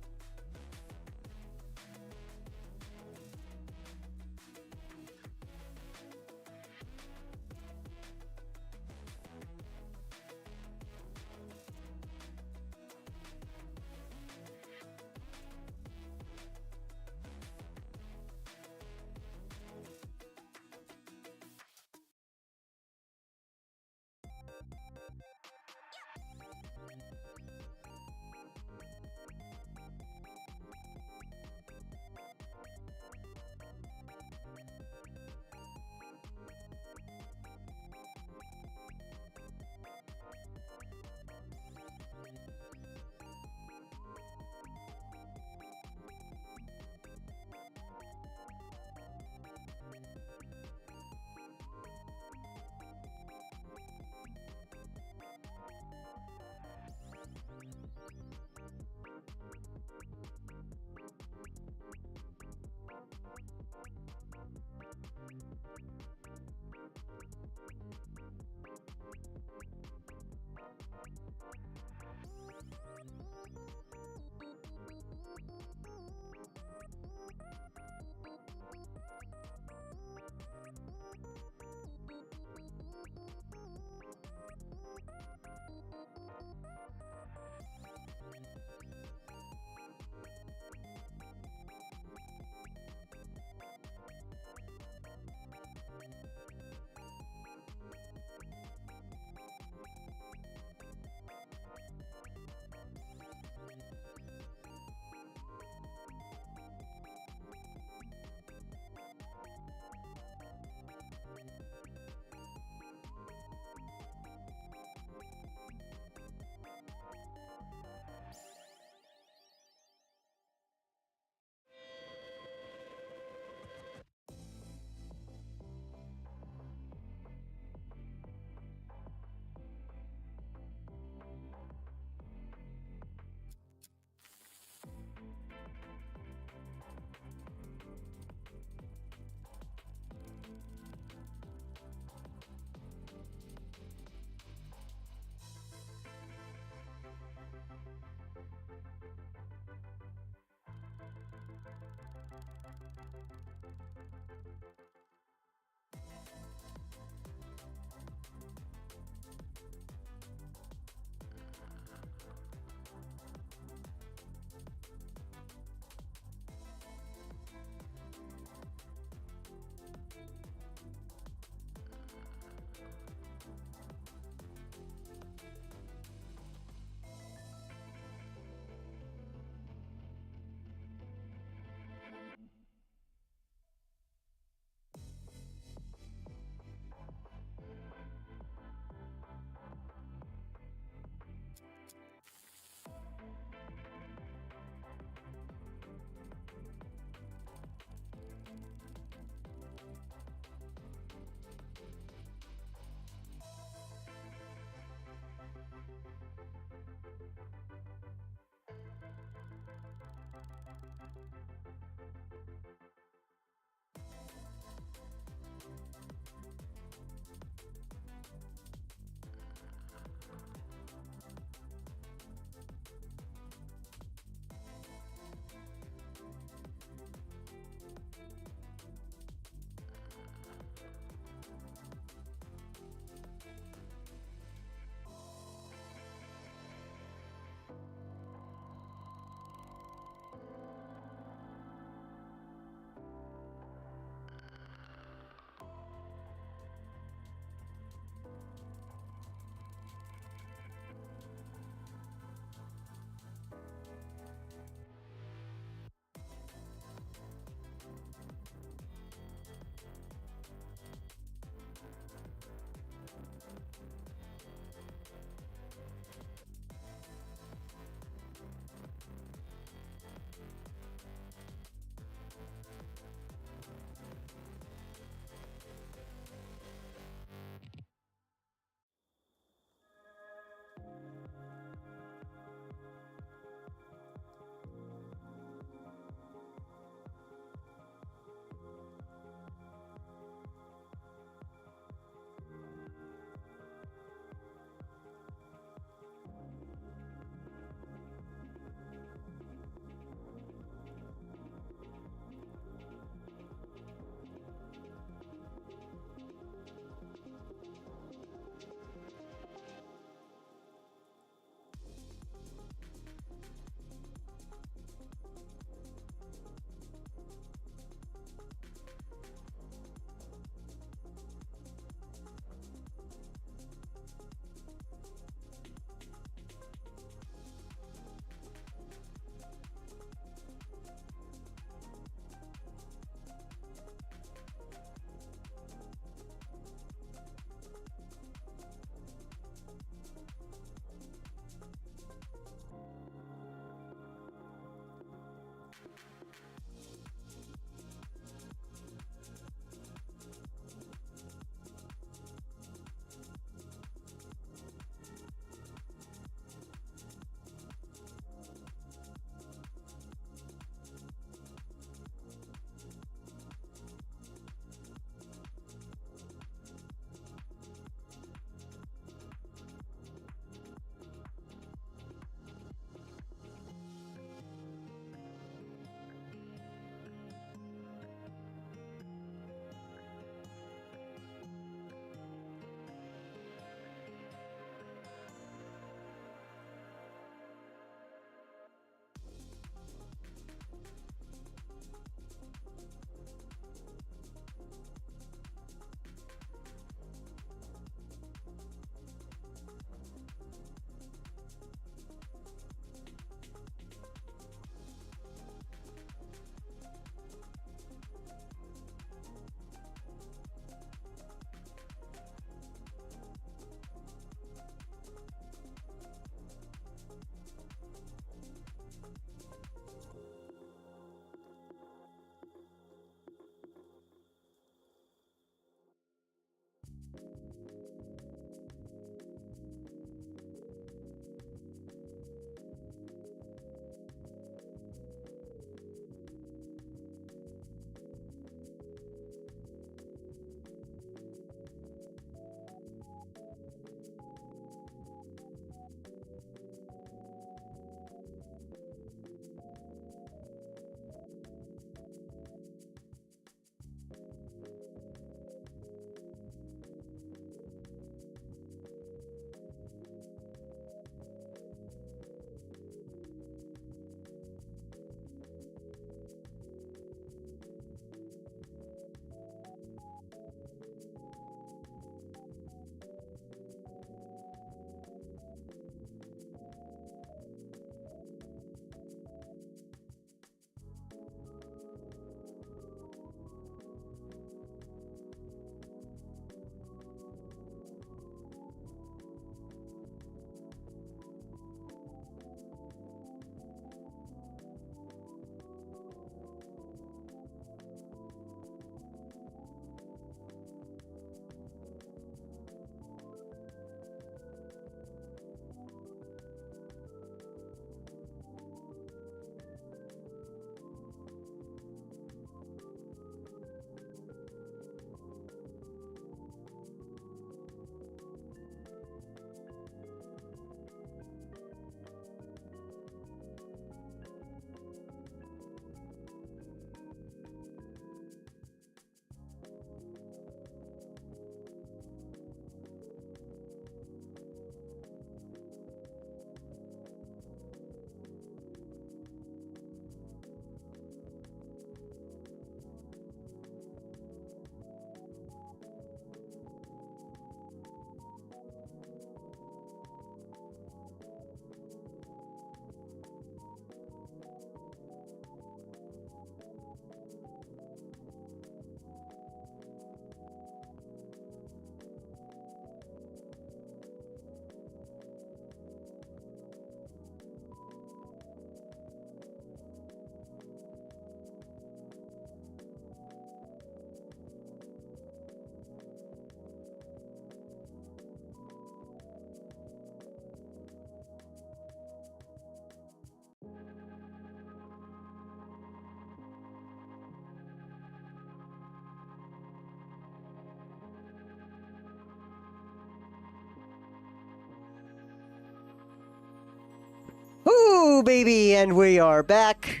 Ooh, baby, and we are back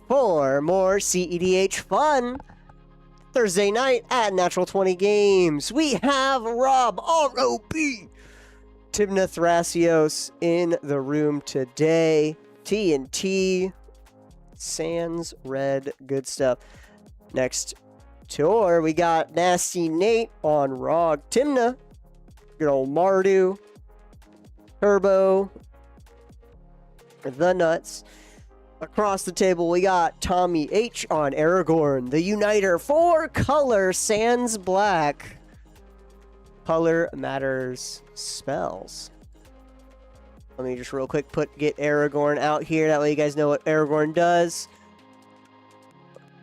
for more CEDH fun. Thursday night at Natural 20 Games. We have Rob, R.O.B., Timna Thrasios in the room today. TNT, Sans, Red, good stuff. Next tour, we got Nasty Nate on Rog. Timna, good old Mardu, Turbo, the Nuts. Across the table, we got Tommy H on Aragorn, the Uniter, 4-color Sans Black. Color matters spells. Let me just real quick get Aragorn out here. That way you guys know what Aragorn does.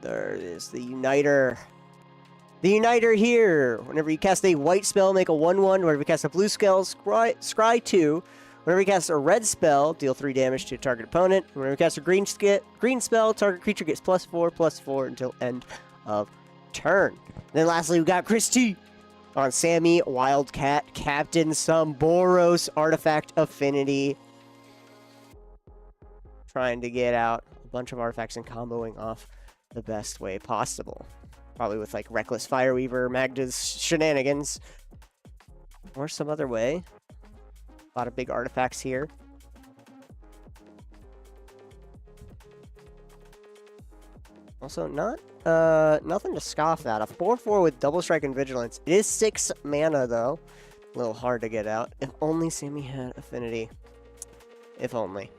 There it is, the Uniter. The Uniter here. Whenever you cast a white spell, make a 1/1. Whenever you cast a blue spell, scry 2. Whenever you cast a red spell, deal 3 damage to a target opponent. Whenever you cast a green spell, target creature gets +4/+4 until end of turn. And then lastly, we got Chris T on Sammy Wildcat, Captain some Boros Artifact Affinity. Trying to get out a bunch of artifacts and comboing off the best way possible. Probably with like Reckless Fireweaver, Magda's shenanigans, or some other way. A lot of big artifacts here. Also, nothing to scoff at. A 4/4 with double strike and vigilance. It is 6 mana though. A little hard to get out. If only Sammy had affinity. If only.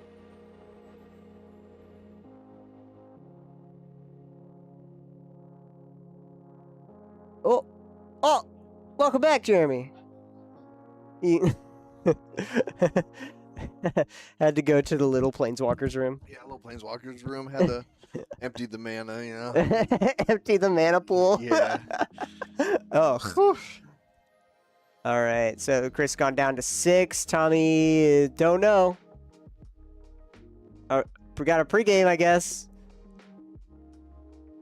Oh! Welcome back, Jeremy. Had to go to the little Planeswalker's room. Yeah, little Planeswalker's room. Had to empty the mana, you know. Empty the mana pool. Yeah. Oh. All right. So Chris gone down to 6. Tommy, don't know. We got a pregame, I guess.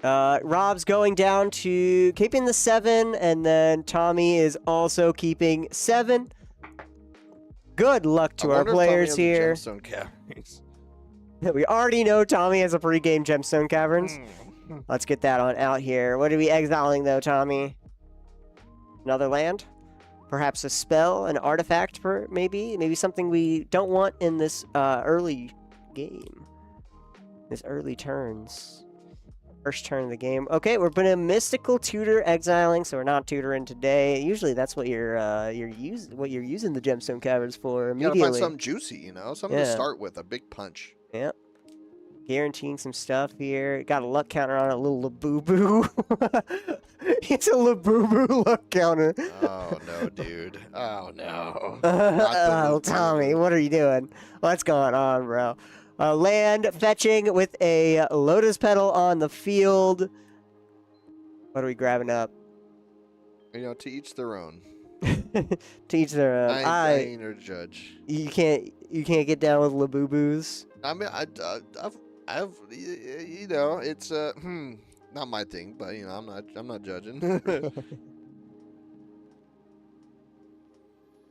Rob's going down to keeping the 7, and then Tommy is also keeping 7. Good luck to our players here. Gemstone Caverns. We already know Tommy has a pregame Gemstone Caverns. Let's get that on out here. What are we exiling, though, Tommy? Another land? Perhaps a spell, an artifact, maybe? Maybe something we don't want in this early game. This early turns. First turn of the game. Okay, we're putting a Mystical Tutor exiling, so we're not tutoring today. Usually that's what you're using the Gemstone Caverns for immediately. You gotta find something juicy, you know? Something to start with, a big punch. Yep. Guaranteeing some stuff here. Got a luck counter on it, a little Labubu. It's a Labubu luck counter. Oh, no, dude. Oh, no. Oh, Tommy, what are you doing? What's going on, bro? Land fetching with a Lotus Petal on the field. What are we grabbing up? You know, to each their own. To each their own. I ain't no judge. You can't get down with Labubus. I mean, I've, you know, it's not my thing, but you know, I'm not judging.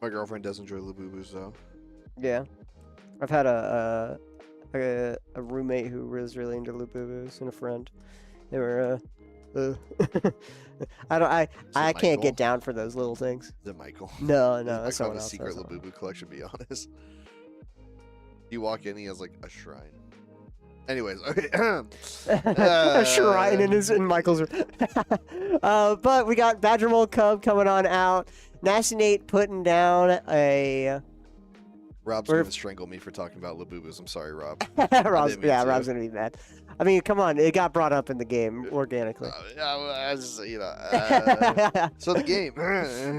My girlfriend does enjoy Labubus though. Yeah, I've had a roommate who was really into Labubus and a friend. They were I can't get down for those little things. Is it Michael? No, Michael that's someone has else. a secret Labubu collection. Be honest. You walk in, he has like a shrine. Anyways, okay. A shrine in Michael's room. But we got Badger Mold Cub coming on out. Nasty Nate putting down a. Rob's gonna strangle me for talking about Labubus. I'm sorry, Rob. Rob's gonna be mad. I mean, come on, it got brought up in the game organically. You know, so the game.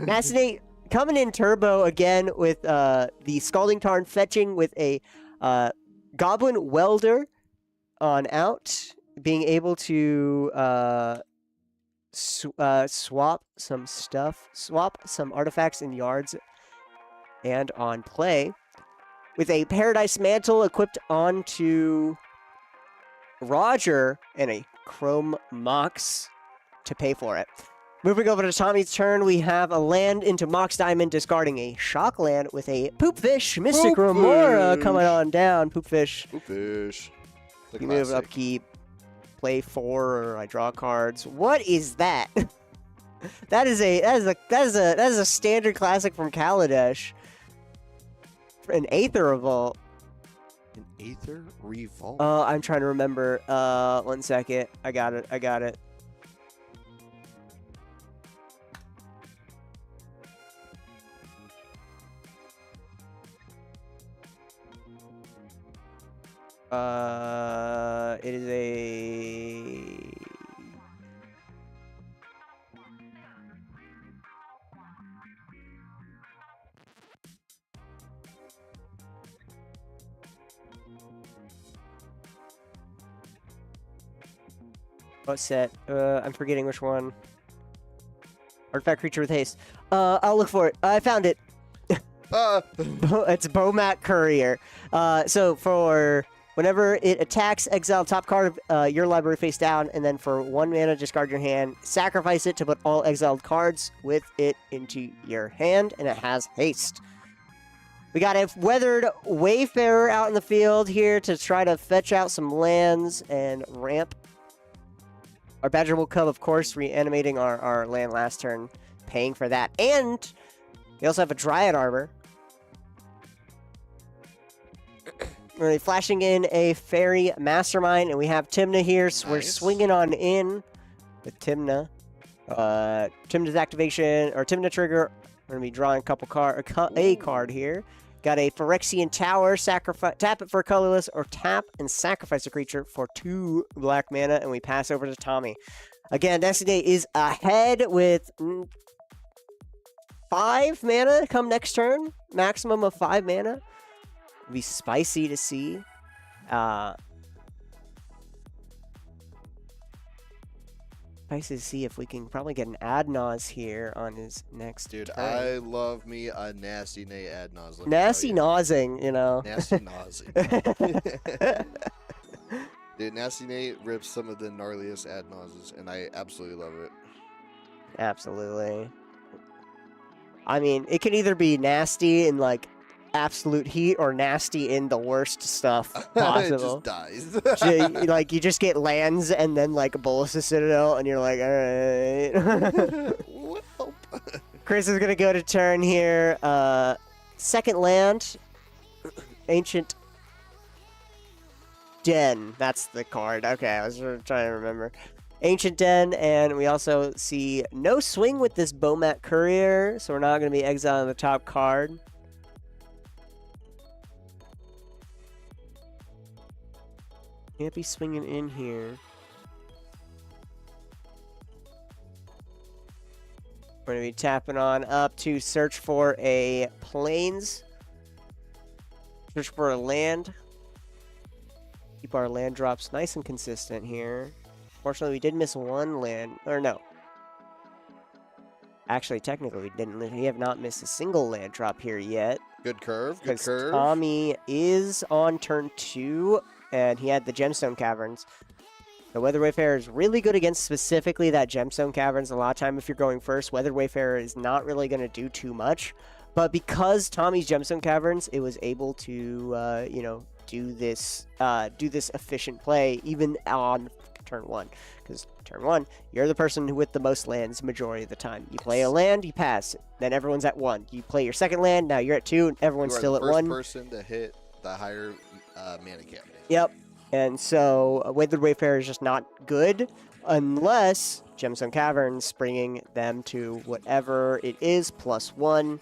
Nasty Nate coming in turbo again with the Scalding Tarn fetching with a Goblin Welder on out, being able to swap some stuff, swap some artifacts in yards and on play, with a Paradise Mantle equipped onto Roger and a Chrome Mox to pay for it. Moving over to Tommy's turn, we have a land into Mox Diamond, discarding a shock land with a Poop Fish, Mystic Poop Remora Fish. coming on down. Poop Fish. Poop Fish. The You move classic. upkeep, play 4, or I draw cards. What is that? that is a standard classic from Kaladesh. An Aether Revolt. An Aether Revolt. I'm trying to remember. 1 second. I got it. It is a... What set? I'm forgetting which one. Artifact creature with haste. I'll look for it. I found it. It's Bomat Courier. So for whenever it attacks, exile top card of your library face down, and then for 1 mana, discard your hand, sacrifice it to put all exiled cards with it into your hand, and it has haste. We got a Weathered Wayfarer out in the field here to try to fetch out some lands and ramp. Our Badger will come, of course, reanimating our land last turn, paying for that. And we also have a Dryad Arbor. We're flashing in a Fairy Mastermind, and we have Tymna here, so we're swinging on in with Tymna. Tymna's activation, or Tymna trigger, we're going to be drawing a card here. Got a Phyrexian Tower, tap it for a colorless, or tap and sacrifice a creature for 2 black mana, and we pass over to Tommy. Again, Destiny is ahead with 5 mana come next turn, maximum of 5 mana. It'll be spicy to see. Spicy to see if we can probably get an Adnaz here on his next Dude, turn. I love me a nasty Nate Adnaz. Nasty Nazing, you know. Nasty Nazi. Dude, Nasty Nate rips some of the gnarliest Adnazes, and I absolutely love it. Absolutely. I mean, it can either be nasty in like absolute heat or nasty in the worst stuff possible. It just dies. Like you just get lands and then like a Bolus of Citadel, and you're like, all right. Well. Chris is gonna go to turn here. Second land, Ancient Den. That's the card. Okay, I was trying to remember. Ancient Den, and we also see no swing with this Bomat Courier, so we're not going to be exiling the top card. Can't be swinging in here. We're going to be tapping on up to search for a plains. Search for a land. Keep our land drops nice and consistent here. Fortunately, we did miss 1 land. Or no. Actually, technically, we didn't. We have not missed a single land drop here yet. Good curve. Good Because curve. Tommy is on turn 2, and he had the Gemstone Caverns. The Weathered Wayfarer is really good against specifically that Gemstone Caverns. A lot of time if you're going first, Weathered Wayfarer is not really going to do too much. But because Tommy's Gemstone Caverns, it was able to, you know, do this efficient play even on turn 1. Because turn 1, you're the person with the most lands majority of the time. You play a land, you pass. Then everyone's at 1. You play your second land, now you're at 2, and everyone's You are still the at 1. first person to hit the higher mana cap. Yep. And so Weathered Wayfarer is just not good unless Gemstone Caverns bringing them to whatever it is, +1,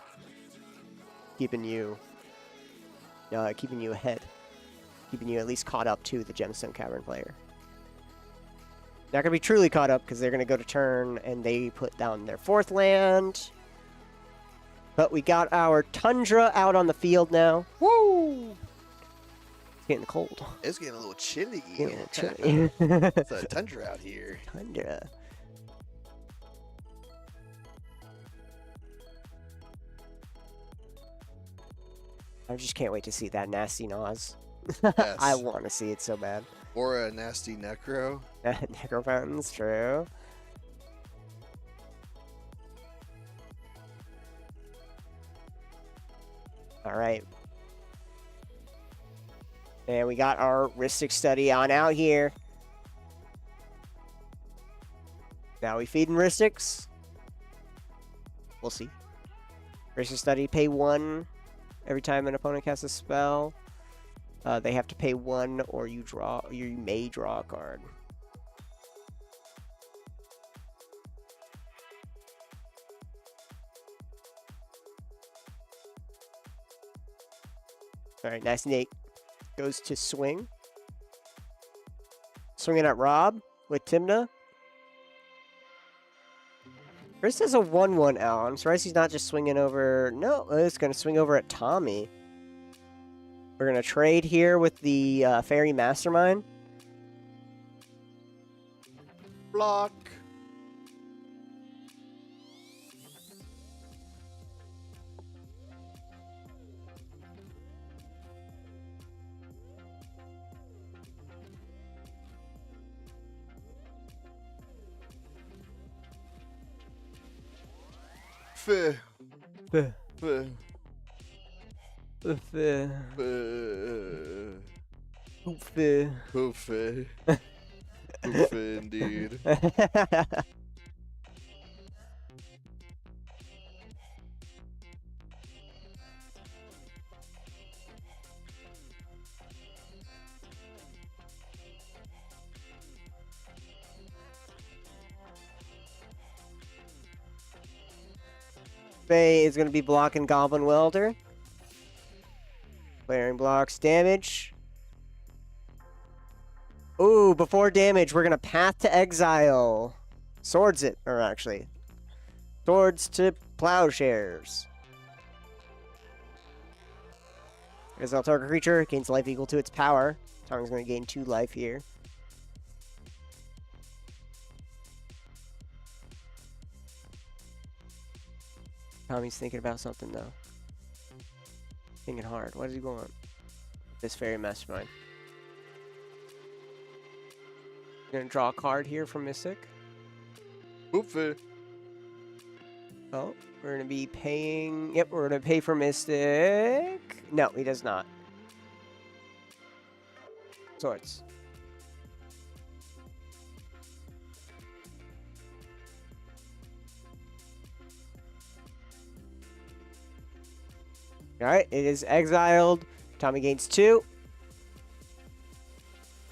keeping you ahead, keeping you at least caught up to the Gemstone Cavern player. Not going to be truly caught up because they're going to go to turn and they put down their 4th land. But we got our Tundra out on the field now. Woo! It's getting cold. It's getting a little chilly. Getting a little chilly. It's a tundra out here. Tundra. I just can't wait to see that nasty Nas. Yes. I want to see it so bad. Or a nasty necro. Necro Fountain's true. All right. And we got our Ristic study on out here. Now we feeding Ristics. We'll see. Ristic study, pay 1 every time an opponent casts a spell. They have to pay 1 or you may draw a card. Alright, nice Nate. Goes to swing. Swinging at Rob with Timna. Chris has a 1/1 out. I'm surprised he's not just swinging over. No, it's going to swing over at Tommy. We're going to trade here with the Fairy Mastermind. Block. Feh. Feh. Feh. Feh. Feh. Feh. Poofy. Poofy indeed. Faye is going to be blocking Goblin Welder. Clearing blocks damage. Ooh, before damage, we're going to Path to Exile. Swords it, or actually, Swords to Plowshares. Exile target creature gains life equal to its power. Tommy's going to gain 2 life here. Tommy's thinking about something, though. Thinking hard. What does he want? This Fairy Mastermind. Gonna draw a card here from Mystic. Poofy. Oh, we're gonna be paying... Yep, we're gonna pay for Mystic. No, he does not. Swords. Alright, it is exiled. Tommy gains 2.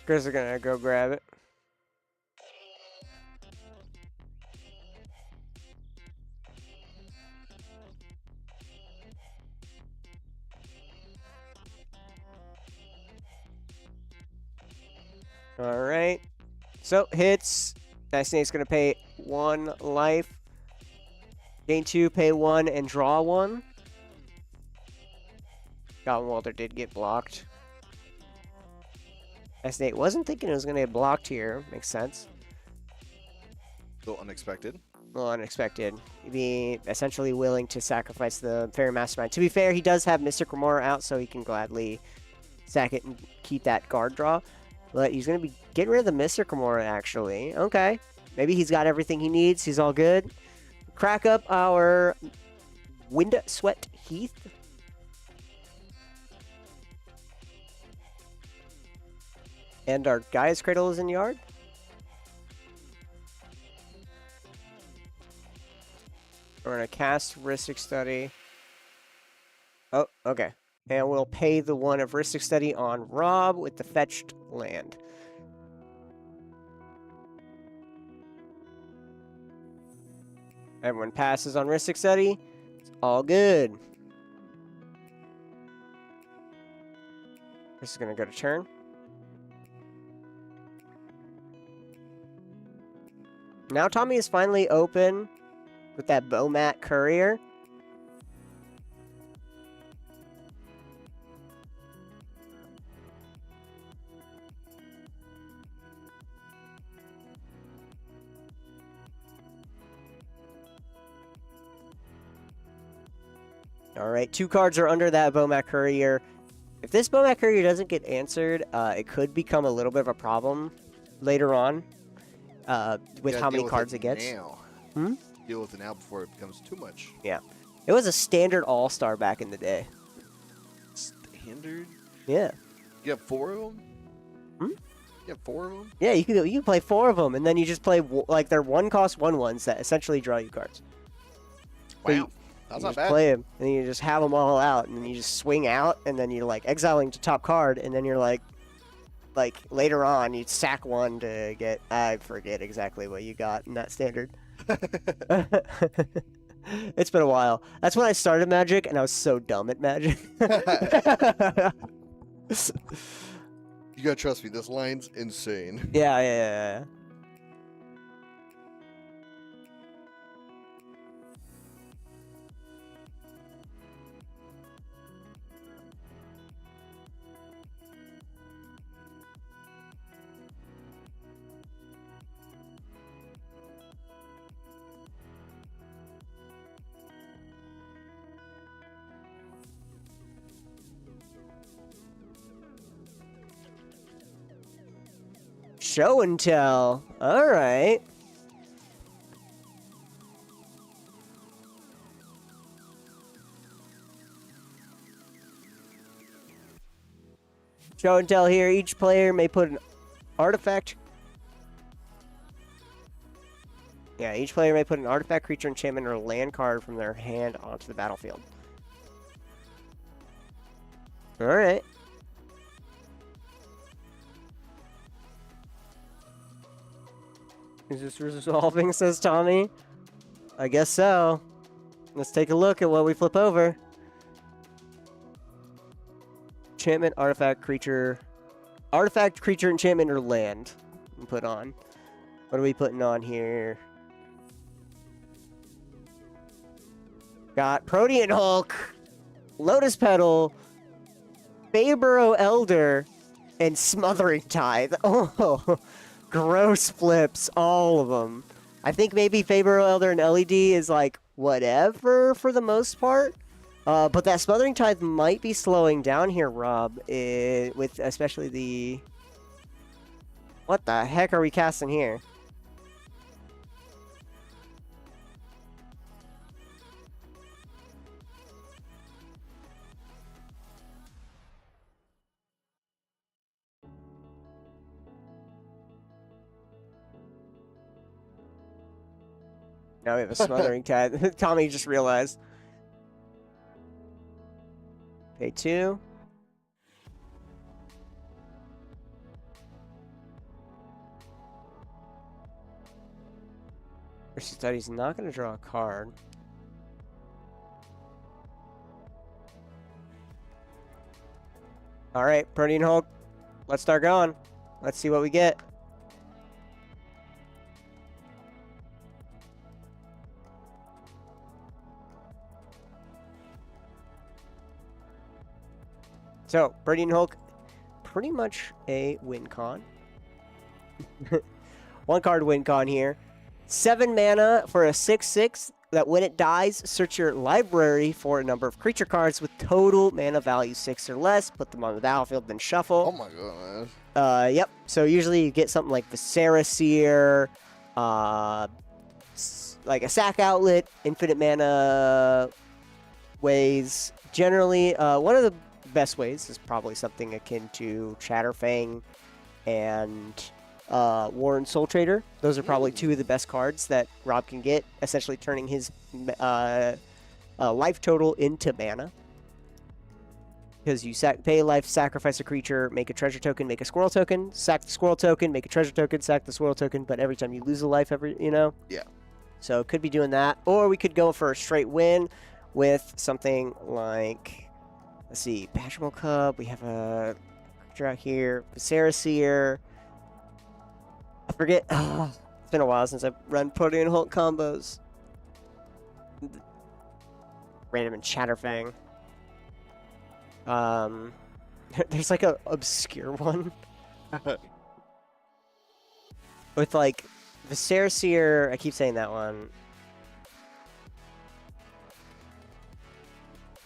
Chris are gonna go grab it. Alright. So, hits. That snake's gonna pay 1 life. Gain 2, pay 1, and draw 1. Goblin Welder did get blocked. S8 wasn't thinking it was going to get blocked here. Makes sense. A little unexpected. A little unexpected. He'd be essentially willing to sacrifice the Fairy Mastermind. To be fair, he does have Mystic Remora out, so he can gladly sack it and keep that guard draw. But he's going to be getting rid of the Mystic Remora, actually. Okay. Maybe he's got everything he needs. He's all good. Crack up our Wind Sweat Heath. And our Gaia's Cradle is in yard. We're going to cast Ristic Study. Oh, okay. And we'll pay the 1 of Ristic Study on Rob with the fetched land. Everyone passes on Ristic Study. It's all good. This is going to go to turn. Now Tommy is finally open with that Bomat Courier. Alright, 2 cards are under that Bomat Courier. If this Bomat Courier doesn't get answered, it could become a little bit of a problem later on. With how many cards it gets. Now. Deal with it now before it becomes too much. Yeah. It was a standard all-star back in the day. Standard? Yeah. You have 4 of them? Hmm? You have 4 of them? Yeah, you can play 4 of them, and then you just play like they're 1-cost 1/1s that essentially draw you cards. So Wow. That's you not just bad. play them, and then you just have them all out, and then you just swing out, and then you're like exiling to top card, and then you're like later on you sack one to get, I forget exactly what you got in that standard. It's been a while. That's when I started Magic, and I was so dumb at Magic. You gotta trust me, this line's insane. Yeah. Show and tell. All right. Show and tell here. Each player may put an artifact. Yeah, each player may put an artifact, creature, enchantment, or land card from their hand onto the battlefield. All right. Is this resolving, says Tommy? I guess so. Let's take a look at what we flip over. Enchantment, artifact, creature, enchantment, or land. And put on. What are we putting on here? Got Protean Hulk, Lotus Petal, Fayborough Elder, and Smothering Tithe. Oh, gross flips, all of them. I think maybe Fayborough Elder and LED is like whatever for the most part. But that Smothering Tithe might be slowing down here, Rob, with especially the... What the heck are we casting here? Now we have a Smothering Tithe. Tommy just realized. Pay 2. Mercy Study's not going to draw a card. Alright, Protean Hulk. Let's start going. Let's see what we get. So, Protean Hulk, pretty much a win con. 1 card win con here. 7 mana for a 6/6 that when it dies, search your library for a number of creature cards with total mana value 6 or less. Put them on the battlefield, then shuffle. Oh my god. Yep. So usually you get something like the Seer, like a sack outlet, infinite mana ways. Generally, one of the best ways is probably something akin to Chatterfang and Warren Soul Trader. Those are probably 2 of the best cards that Rob can get, essentially turning his life total into mana. Because you pay life, sacrifice a creature, make a treasure token, make a squirrel token, sack the squirrel token, make a treasure token, sack the squirrel token, but every time you lose a life, Yeah. So could be doing that. Or we could go for a straight win with something like, let's see, Passional Cub. We have a creature out here, Seer. I forget. Oh, it's been a while since I've run Protean Hulk combos. Random and Chatterfang. There's like a obscure one with like the Seer. I keep saying that one.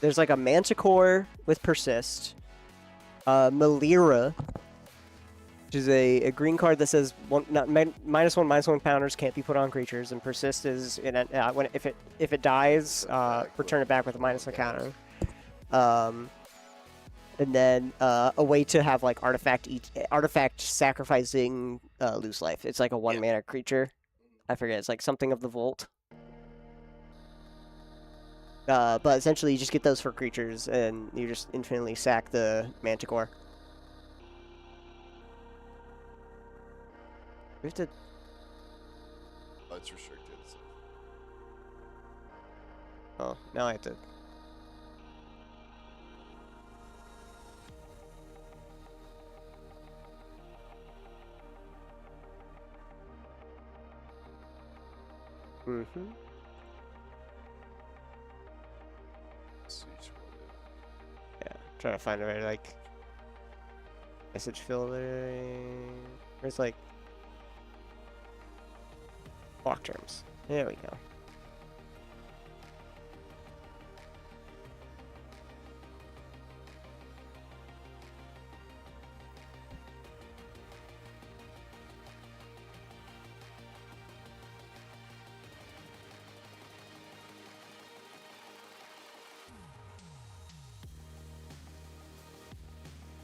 There's like a Manticore with Persist, Melira, which is a green card that says -1/-1 counters can't be put on creatures, and Persist is if it dies, return it back with a -1 counter. and then a way to have like artifact sacrificing lose life. It's like a 1 mana creature. I forget. It's like something of the Vault. But essentially, you just get those for creatures, and you just infinitely sack the Manticore. We have to. Oh, it's restricted. So. Oh, now I have to. Mm-hmm. Yeah, trying to find a way to, like, message filter. Where's like block terms? There we go.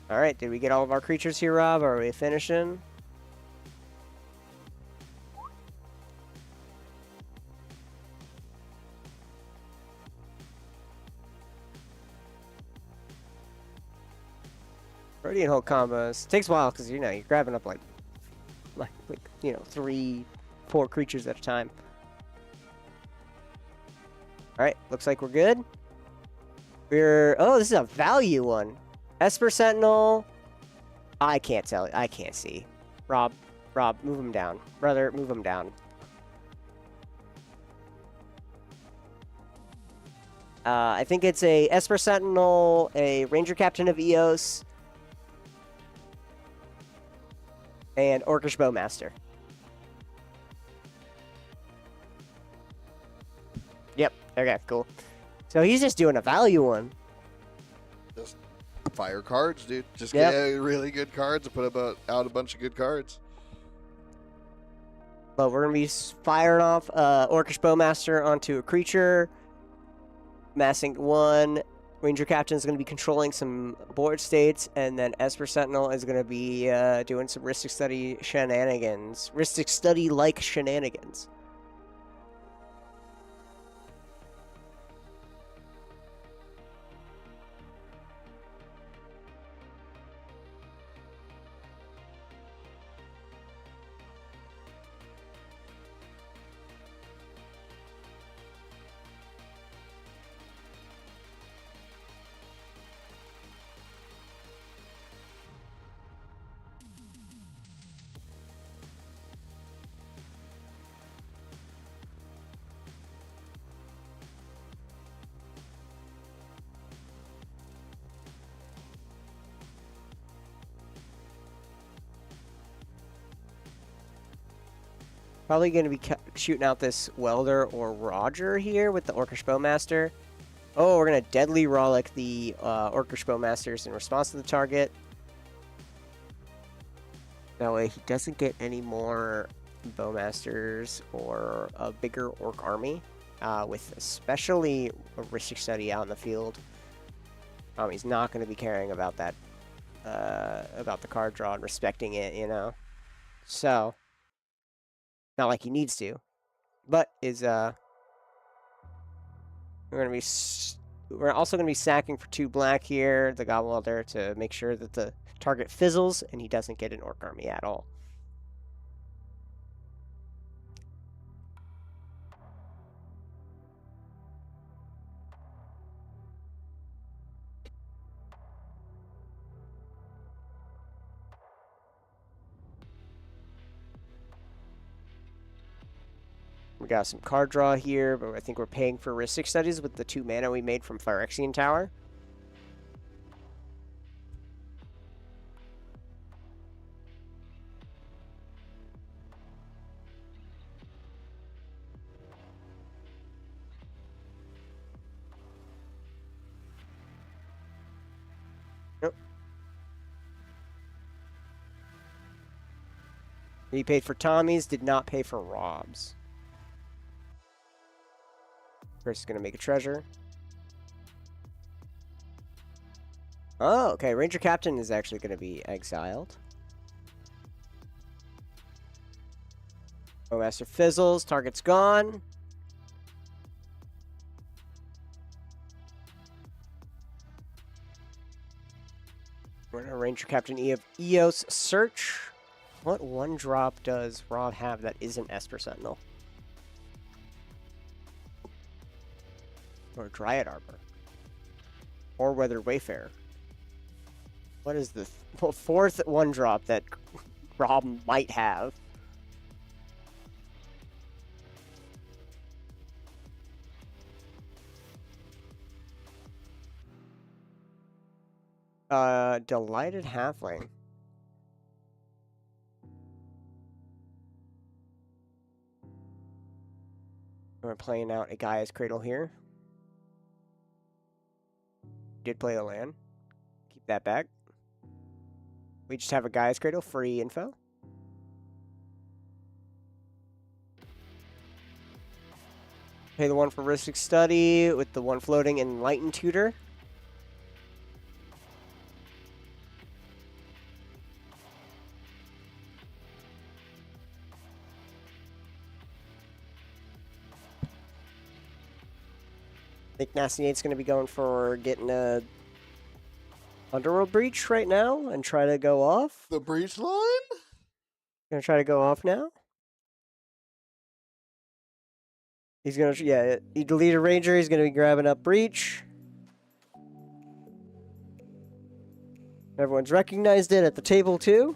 All right, did we get all of our creatures here, Rob? Are we finishing? Radiant Hulk combos. Takes a while because, you know, you're grabbing up like 3, 4 creatures at a time. All right, looks like we're good. Oh, this is a value one. Esper Sentinel. I can't tell. I can't see. Rob, move him down. Brother, move him down. I think it's a Esper Sentinel, a Ranger Captain of Eos, and Orcish Bowmaster. Yep. Okay, cool. So he's just doing a value one. Just fire cards, dude. Just Yep. get really good cards and put out a bunch of good cards. But we're going to be firing off Orcish Bowmaster onto a creature. Massing 1. Ranger Captain is going to be controlling some board states. And then Esper Sentinel is going to be doing some Rhystic Study shenanigans. Rhystic Study-like shenanigans. Probably going to be shooting out this Welder or Roger here with the Orcish Bowmaster. Oh, we're going to Deadly Rollick the Orcish Bowmasters in response to the target. That way he doesn't get any more Bowmasters or a bigger Orc army, with especially a Rhystic Study out in the field. He's not going to be caring about that, about the card draw and respecting it, you know. So, not like he needs to, but is we're also gonna be sacking for 2 black here, the Goblin Welder, to make sure that the target fizzles and he doesn't get an Orc army at all. We got some card draw here, but I think we're paying for Rhystic Studies with the 2 mana we made from Phyrexian Tower. Nope. He paid for Tommy's, did not pay for Rob's. First is going to make a treasure. Oh, okay. Ranger Captain is actually going to be exiled. Master fizzles. Target's gone. We're going to Ranger Captain Eos Search. What one drop does Rob have that isn't Esper Sentinel? Or Dryad Arbor? Or Weathered Wayfarer? What is the fourth one drop that Rob might have? Delighted Halfling. We're playing out a Gaia's Cradle here. Did play the land. Keep that back. We just have a Gaia's Cradle, free info. Pay the one for Ristic Study with the one floating Enlightened Tutor. I think Nasty Nate's going to be going for getting a Underworld Breach right now and try to go off. The breach line? Gonna try to go off now. He's gonna, yeah, he deleted Ranger. He's gonna be grabbing up Breach. Everyone's recognized it at the table too.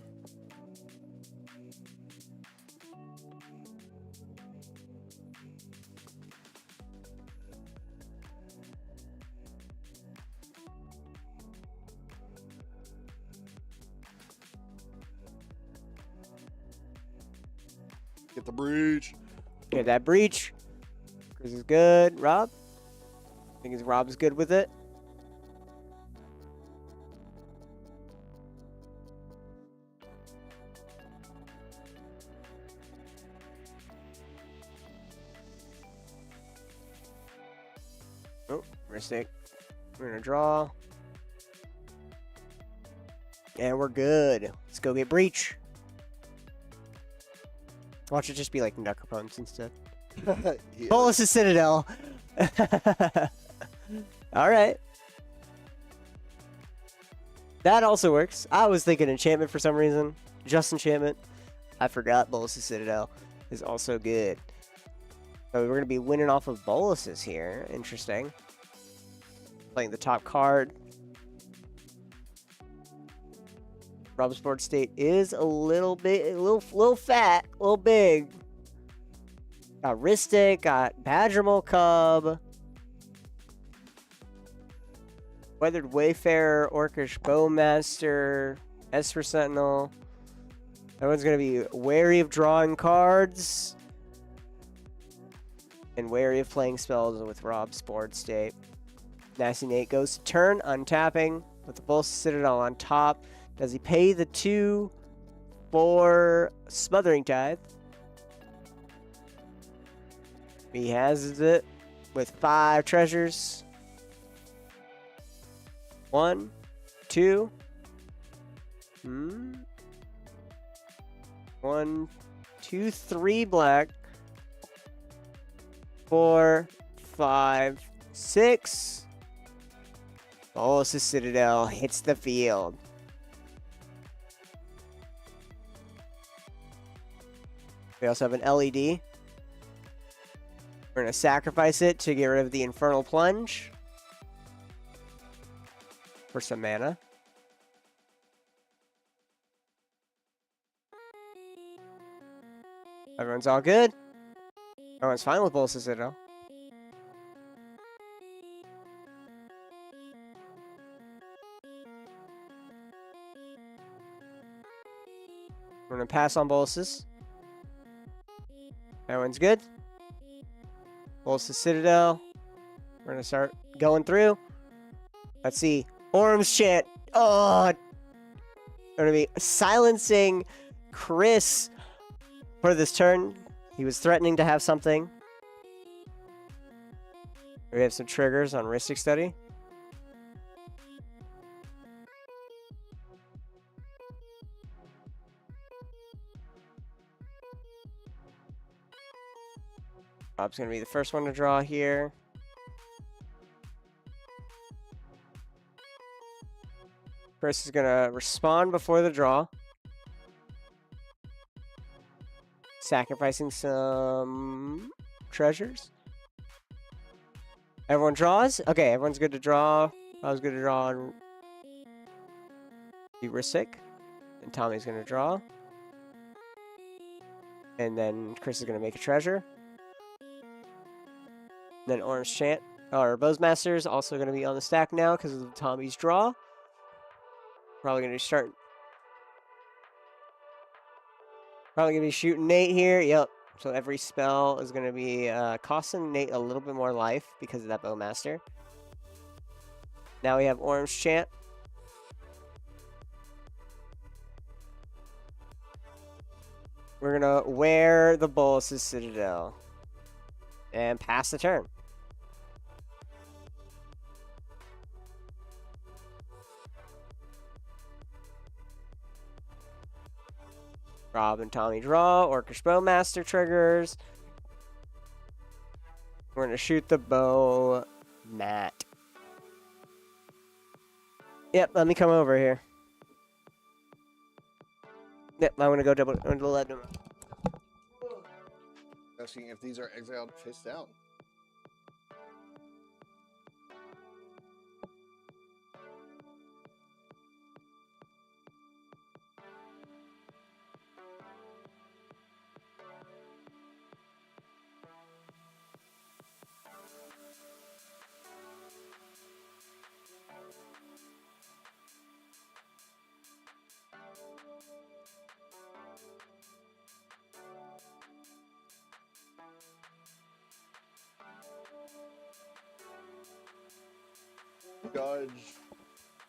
Get the breach. Get that Breach. Chris is good. Rob? I think Rob's good with it. Oh, Ristic. We're gonna draw. And we're good. Let's go get Breach. Watch it just be like Necropons instead. Yeah. Bolus's Citadel. Alright. That also works. I was thinking enchantment for some reason. Just enchantment. I forgot Bolus's Citadel is also good. So we're going to be winning off of Bolus's here. Interesting. Playing the top card. Rob's board state is a little bit, a little fat, a little big. Got Ristic, got Badgermole Cub, Weathered Wayfarer, Orcish Bowmaster, Esper Sentinel. Everyone's going to be wary of drawing cards and wary of playing spells with Rob's board state. Nasty Nate goes to turn, untapping with the Bolus's Citadel on top. Does he pay the 2 for Smothering Tithe? He has it with 5 treasures. 1, 2. 1, 2, 3 black. 4, 5, 6. Bolus's Citadel hits the field. We also have an LED. We're going to sacrifice it to get rid of the Infernal Plunge for some mana. Everyone's all good. Everyone's fine with Bolus's Citadel. We're going to pass on Bolus's. Everyone's good. Bolus's Citadel. We're going to start going through. Let's see. Orm's Chant. Oh! We're going to be silencing Chris for this turn. He was threatening to have something. We have some triggers on Ristic Study. Bob's gonna be the first one to draw here. Chris is gonna respond before the draw. Sacrificing some treasures. Everyone draws? Okay, everyone's good to draw. I was good to draw on the Risik. And Tommy's gonna draw. And then Chris is gonna make a treasure. Then Orange Chant, or Bowsmaster's also gonna be on the stack now because of Tommy's draw. Probably gonna start. Probably gonna be shooting Nate here. Yep. So every spell is gonna be costing Nate a little bit more life because of that Bowmaster. Now we have Orange Chant. We're gonna wear the Bolus's Citadel and pass the turn. Rob and Tommy draw. Orcish Bowmaster triggers. We're gonna shoot the bow, Matt. Yep, let me come over here. Yep, I'm gonna go double into let him. Asking if these are exiled face down. Dodge.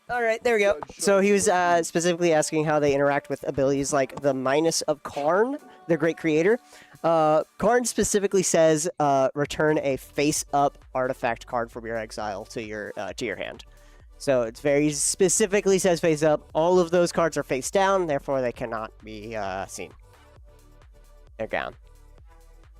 All right, there we go. So he was specifically asking how they interact with abilities like the Minus of Karn, the Great Creator. Karn specifically says return a face-up artifact card from your exile to your hand. So it's very specifically says face-up. All of those cards are face down, therefore they cannot be seen. They're down.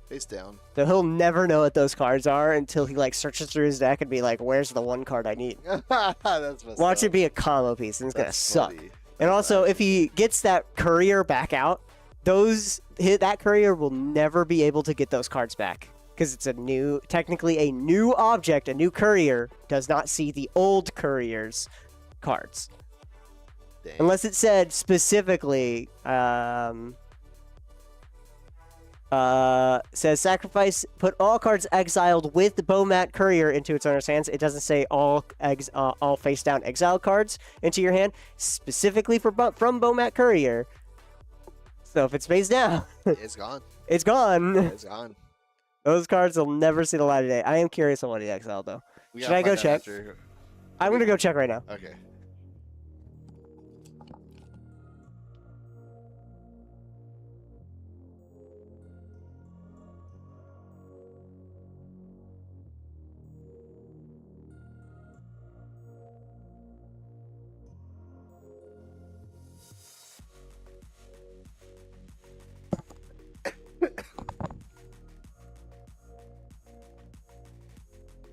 Face down. So he'll never know what those cards are until he like searches through his deck and be like, "Where's the one card I need?" That's Watch it be a combo piece, and it's gonna suck. Funny. And also, if he gets that courier back out, that courier will never be able to get those cards back because it's technically a new object. A new courier does not see the old courier's cards, Dang. unless it said specifically. Says sacrifice, put all cards exiled with the Bowmat Courier into its owner's hands. It doesn't say all face down exiled cards into your hand, specifically from Bowmat Courier. So if it's face down, It's gone. it's gone. It's gone. Those cards will never see the light of day. I am curious on what he exiled though. We Should gotta I go find out check? after- I'm gonna go check right now. Okay.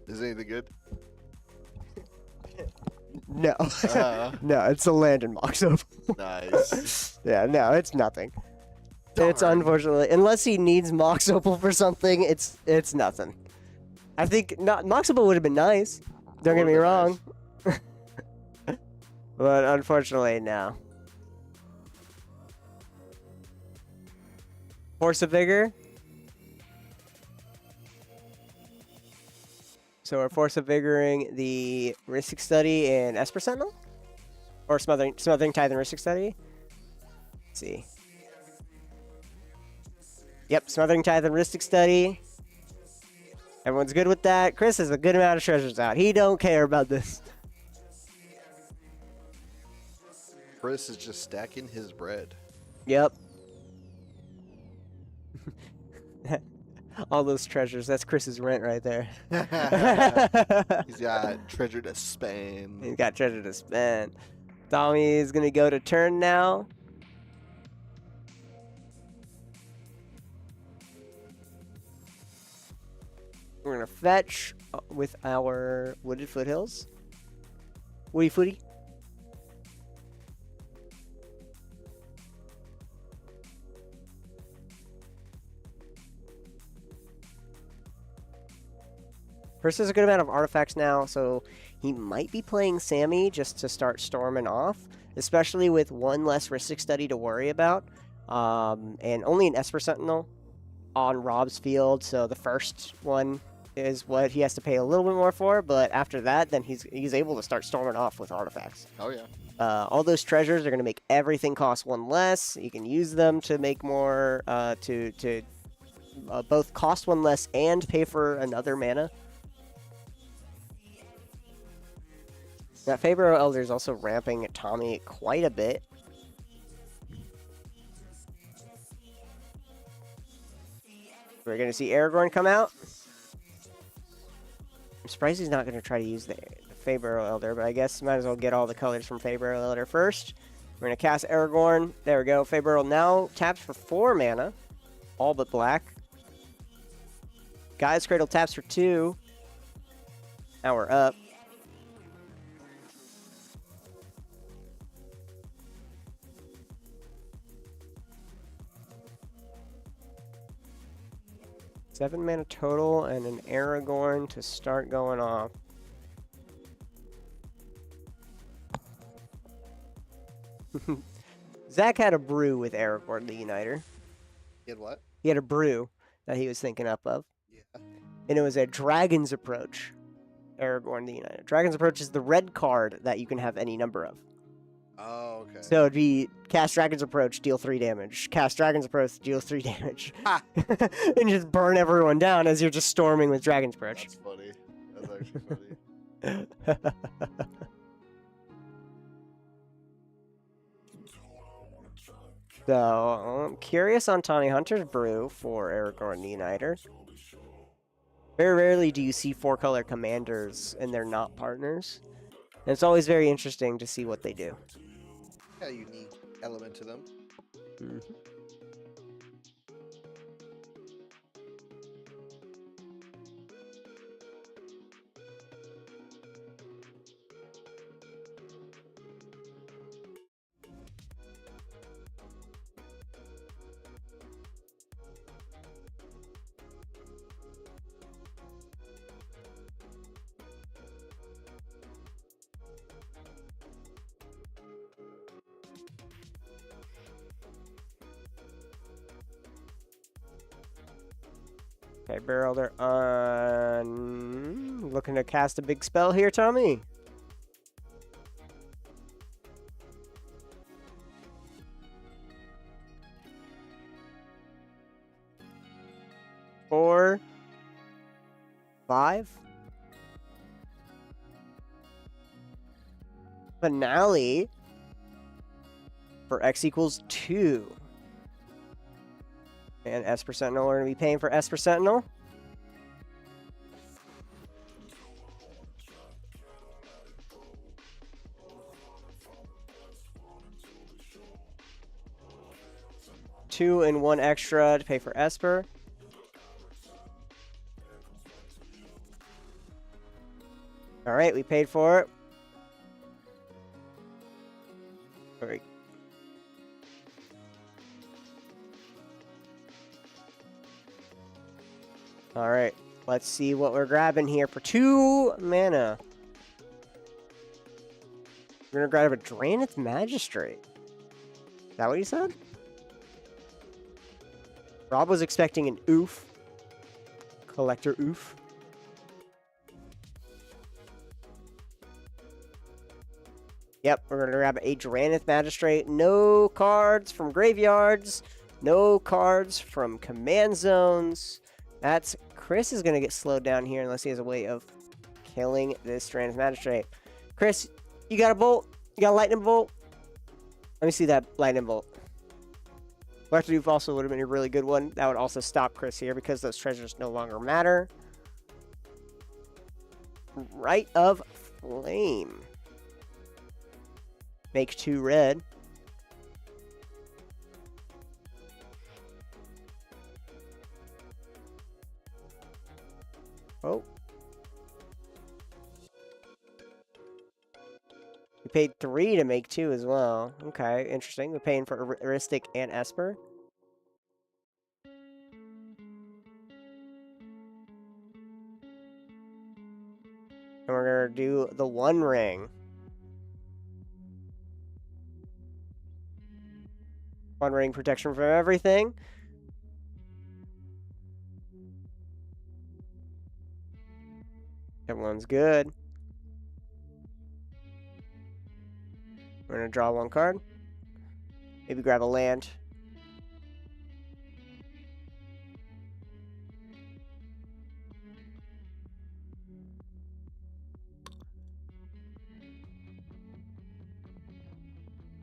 Is anything good? No, no, it's a land in Mox Opal. Nice. Yeah, no, it's nothing. It's Darn. unfortunately, unless he needs Mox Opal for something, it's nothing. I think Mox Opal would have been nice. Don't get me wrong. But unfortunately, no. Force of Vigor. So we're Force of Vigoring the Ristic Study and Esper Sentinel? Or Smothering Tithe and Ristic Study? Let's see. Yep, Smothering Tithe and Ristic Study. Everyone's good with that. Chris has a good amount of treasures out. He don't care about this. Chris is just stacking his bread. Yep. All those treasures. That's Chris's rent right there. He's got treasure to spend. He's got treasure to spend. Tommy is going to go to turn now. We're gonna fetch with our Wooded Foothills. Woody Footy. Chris has a good amount of artifacts now, so he might be playing Sammy just to start storming off, especially with one less Rhystic Study to worry about, and only an Esper Sentinel on Rob's field, so the first one is what he has to pay a little bit more for, but after that, then he's able to start storming off with artifacts. Oh, yeah. All those treasures are going to make everything cost one less. You can use them to make more, to both cost one less and pay for another mana. That Faber Elder is also ramping Tommy quite a bit. We're going to see Aragorn come out. I'm surprised he's not going to try to use the Faber Elder, but I guess might as well get all the colors from Faber Elder first. We're going to cast Aragorn. There we go. Faber now taps for 4 mana, all but black. Guy's Cradle taps for 2. Now we're up. Seven mana total and an Aragorn to start going off. Zach had a brew with Aragorn the Uniter. He had what? He had a brew that he was thinking up of. Yeah. And it was a Dragon's Approach. Aragorn the Uniter. Dragon's Approach is the red card that you can have any number of. Oh, okay. So it'd be cast Dragon's Approach, deal 3 damage. Cast Dragon's Approach, deal 3 damage. Ha! And just burn everyone down as you're just storming with Dragon's Approach. That's funny. That's actually funny. So, I'm curious on Tawny Hunter's brew for Aragorn the Uniter. Very rarely do you see 4-color commanders and they're not partners. And it's always very interesting to see what they do. Got a unique element to them. Mm-hmm. Okay, Bear Elder on... Looking to cast a big spell here, Tommy. Four. 5. Finale. For X equals 2. And Esper Sentinel, we're going to be paying for Esper Sentinel. Two and 1 extra to pay for Esper. All right, we paid for it. All right. All right, let's see what we're grabbing here for 2 mana. We're gonna grab a Drannith Magistrate. Is that what you said? Rob was expecting an oof. Collector oof. Yep, we're gonna grab a Drannith Magistrate. No cards from graveyards. No cards from command zones. That's Chris is going to get slowed down here unless he has a way of killing this Drannith Magistrate. Chris, you got a bolt? You got a lightning bolt? Let me see that lightning bolt. Collector Doof also would have been a really good one. That would also stop Chris here because those treasures no longer matter. Rite of Flame. Make 2 red. We paid 3 to make 2 as well. Okay, interesting. We're paying for Aristic and Esper. And we're gonna do the 1 ring. 1 ring protection from everything. Everyone's good. We're gonna draw 1 card. Maybe grab a land.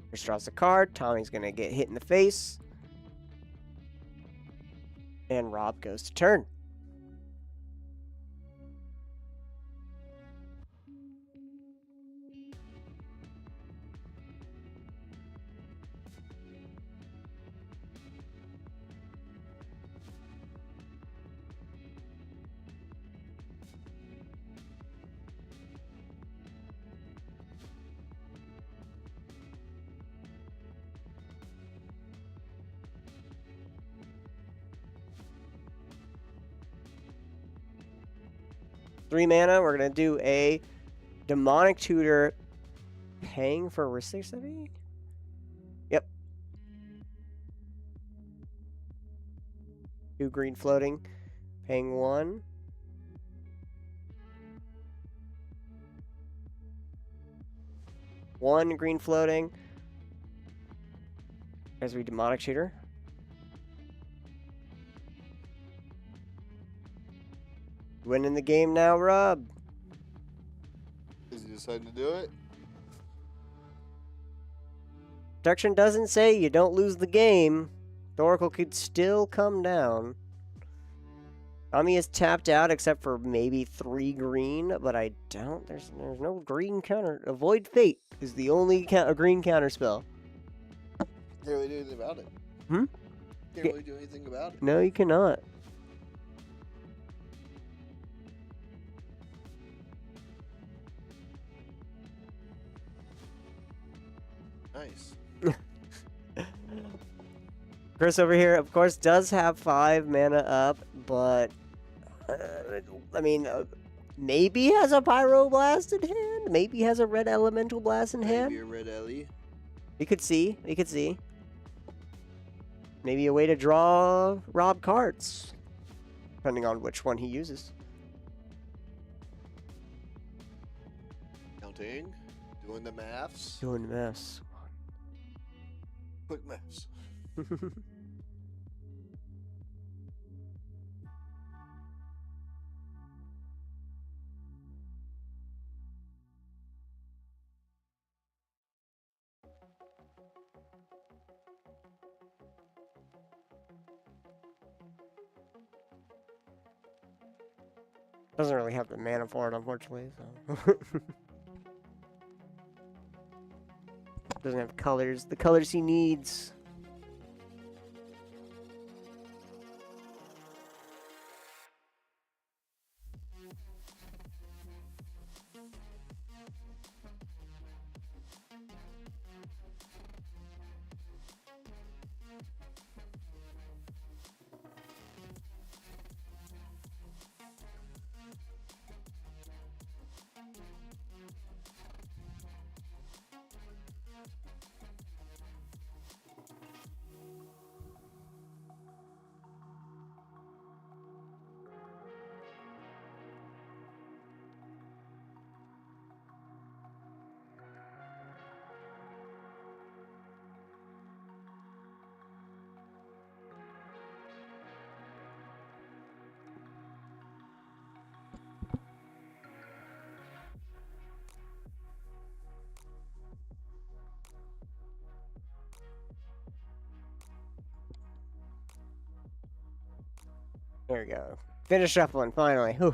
Chris draws a card. Tommy's gonna get hit in the face. And Rob goes to turn. Three mana. We're gonna do a Demonic Tutor, paying for Aristic City. Yep. 2 green floating, paying 1. One green floating. As we Demonic Tutor. Winning the game now, Rob. Is he deciding to do it? Protection doesn't say you don't lose the game. The Oracle could still come down. Ami is tapped out except for maybe 3 green, but I don't. There's no green counter. Avoid Fate is the only green counter spell. Can't really do anything about it. Hmm? Can't really do anything about it. No, you cannot. Nice. Chris over here, of course, does have 5 mana up, but I mean, maybe has a Pyroblast in hand. Maybe has a Red Elemental Blast in hand. Maybe a red Ellie. We could see. We could see. Maybe a way to draw Rob cards, depending on which one he uses. Counting. Doing the maths. Doing the mess. Quick maths. Doesn't really have the mana for it, unfortunately. So. Doesn't have colors. The colors he needs. There we go. Finish shuffling, finally. Whew.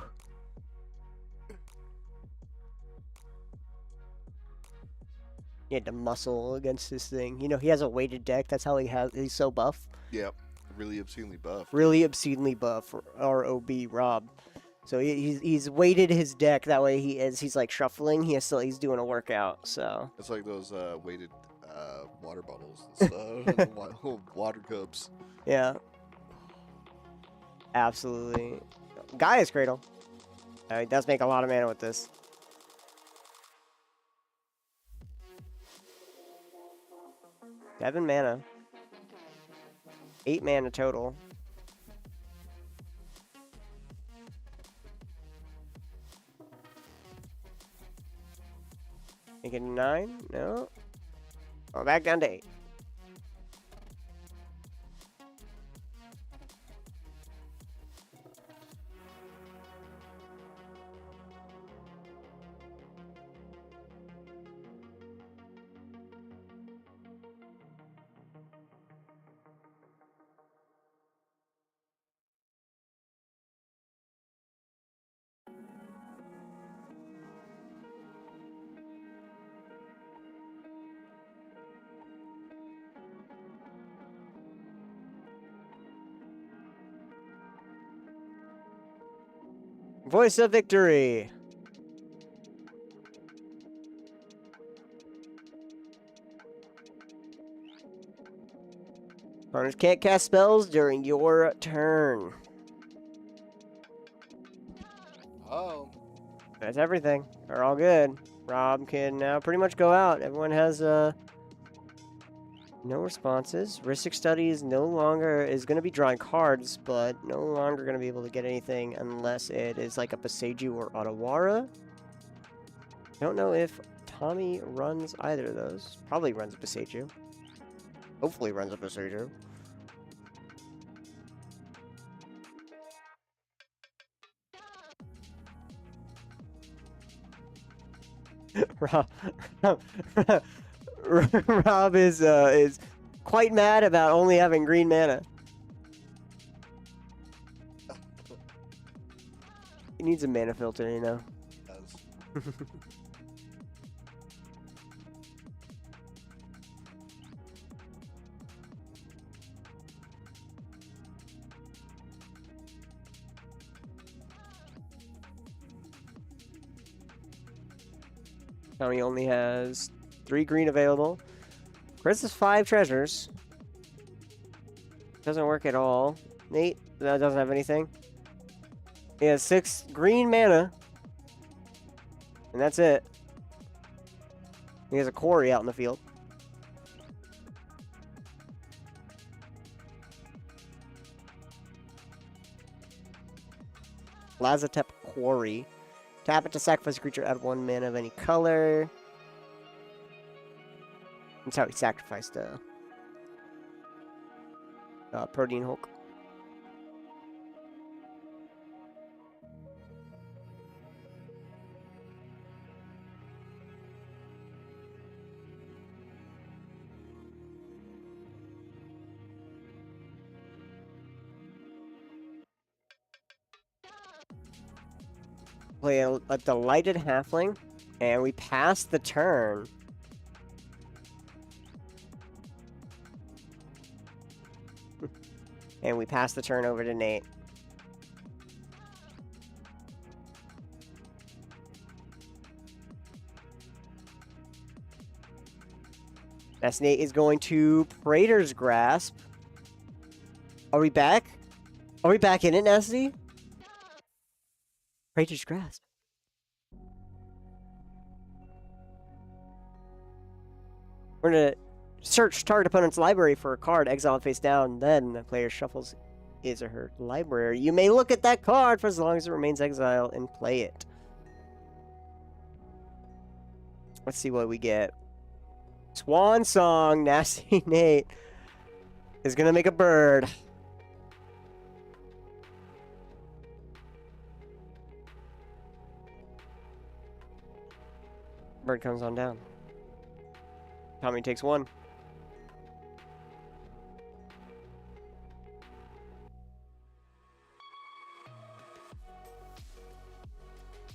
He had to muscle against this thing. You know, he has a weighted deck. That's how he's so buff. Yep. Really obscenely buff. Really obscenely buff. ROB Rob. So he's weighted his deck that way. He's like shuffling. He's doing a workout. So It's like those weighted water bottles and stuff, water cups. yeah, absolutely. Gaia's Cradle. He does make a lot of mana with this. Seven mana. 8 mana total. Make it 9? No. Oh, back down to 8. Voice of Victory. Opponents can't cast spells during your turn. Oh. That's everything. They're all good. Rob can now pretty much go out. Everyone has no responses. Ristic Studies no longer is going to be drawing cards, but no longer going to be able to get anything unless it is like a Paseju or Otawara. Don't know if Tommy runs either of those. Probably runs a Paseju. Hopefully runs a Paseju. Rob is quite mad about only having green mana. He needs a mana filter, you know. Yes. Tommy only has 3 green available. Chris has 5 treasures. Doesn't work at all. Nate doesn't have anything. He has 6 green mana. And that's it. He has a quarry out in the field. Lazatep Quarry. Tap it to sacrifice a creature, add 1 mana of any color. That's how he sacrificed Protein Hulk. Play a Delighted Halfling, and we pass the turn. And we pass the turn over to Nate. That's Nate is going to Praetor's Grasp. Are we back? Are we back in it, Nasty? Praetor's Grasp. We're going to search target opponent's library for a card, exile it face down, then the player shuffles his or her library. You may look at that card for as long as it remains exiled and play it. Let's see what we get. Swan Song, Nasty Nate is going to make a bird. Bird comes on down. Tommy takes 1.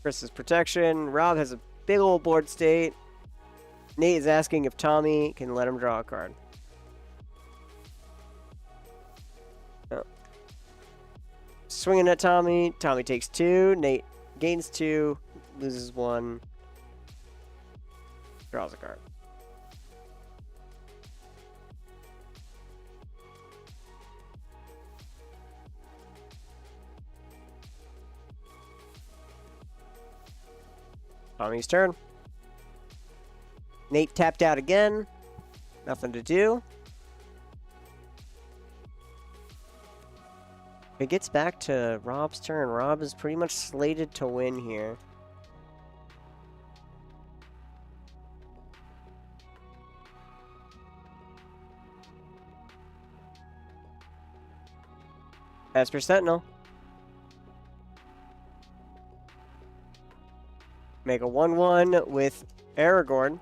Chris's protection. Rob has a big old board state. Nate is asking if Tommy can let him draw a card. Oh. Swinging at Tommy. Tommy takes 2. Nate gains 2. Loses 1. Draws a card. Tommy's turn. Nate tapped out again. Nothing to do. If it gets back to Rob's turn, Rob is pretty much slated to win here. Esper Sentinel. Make a 1/1 with Aragorn.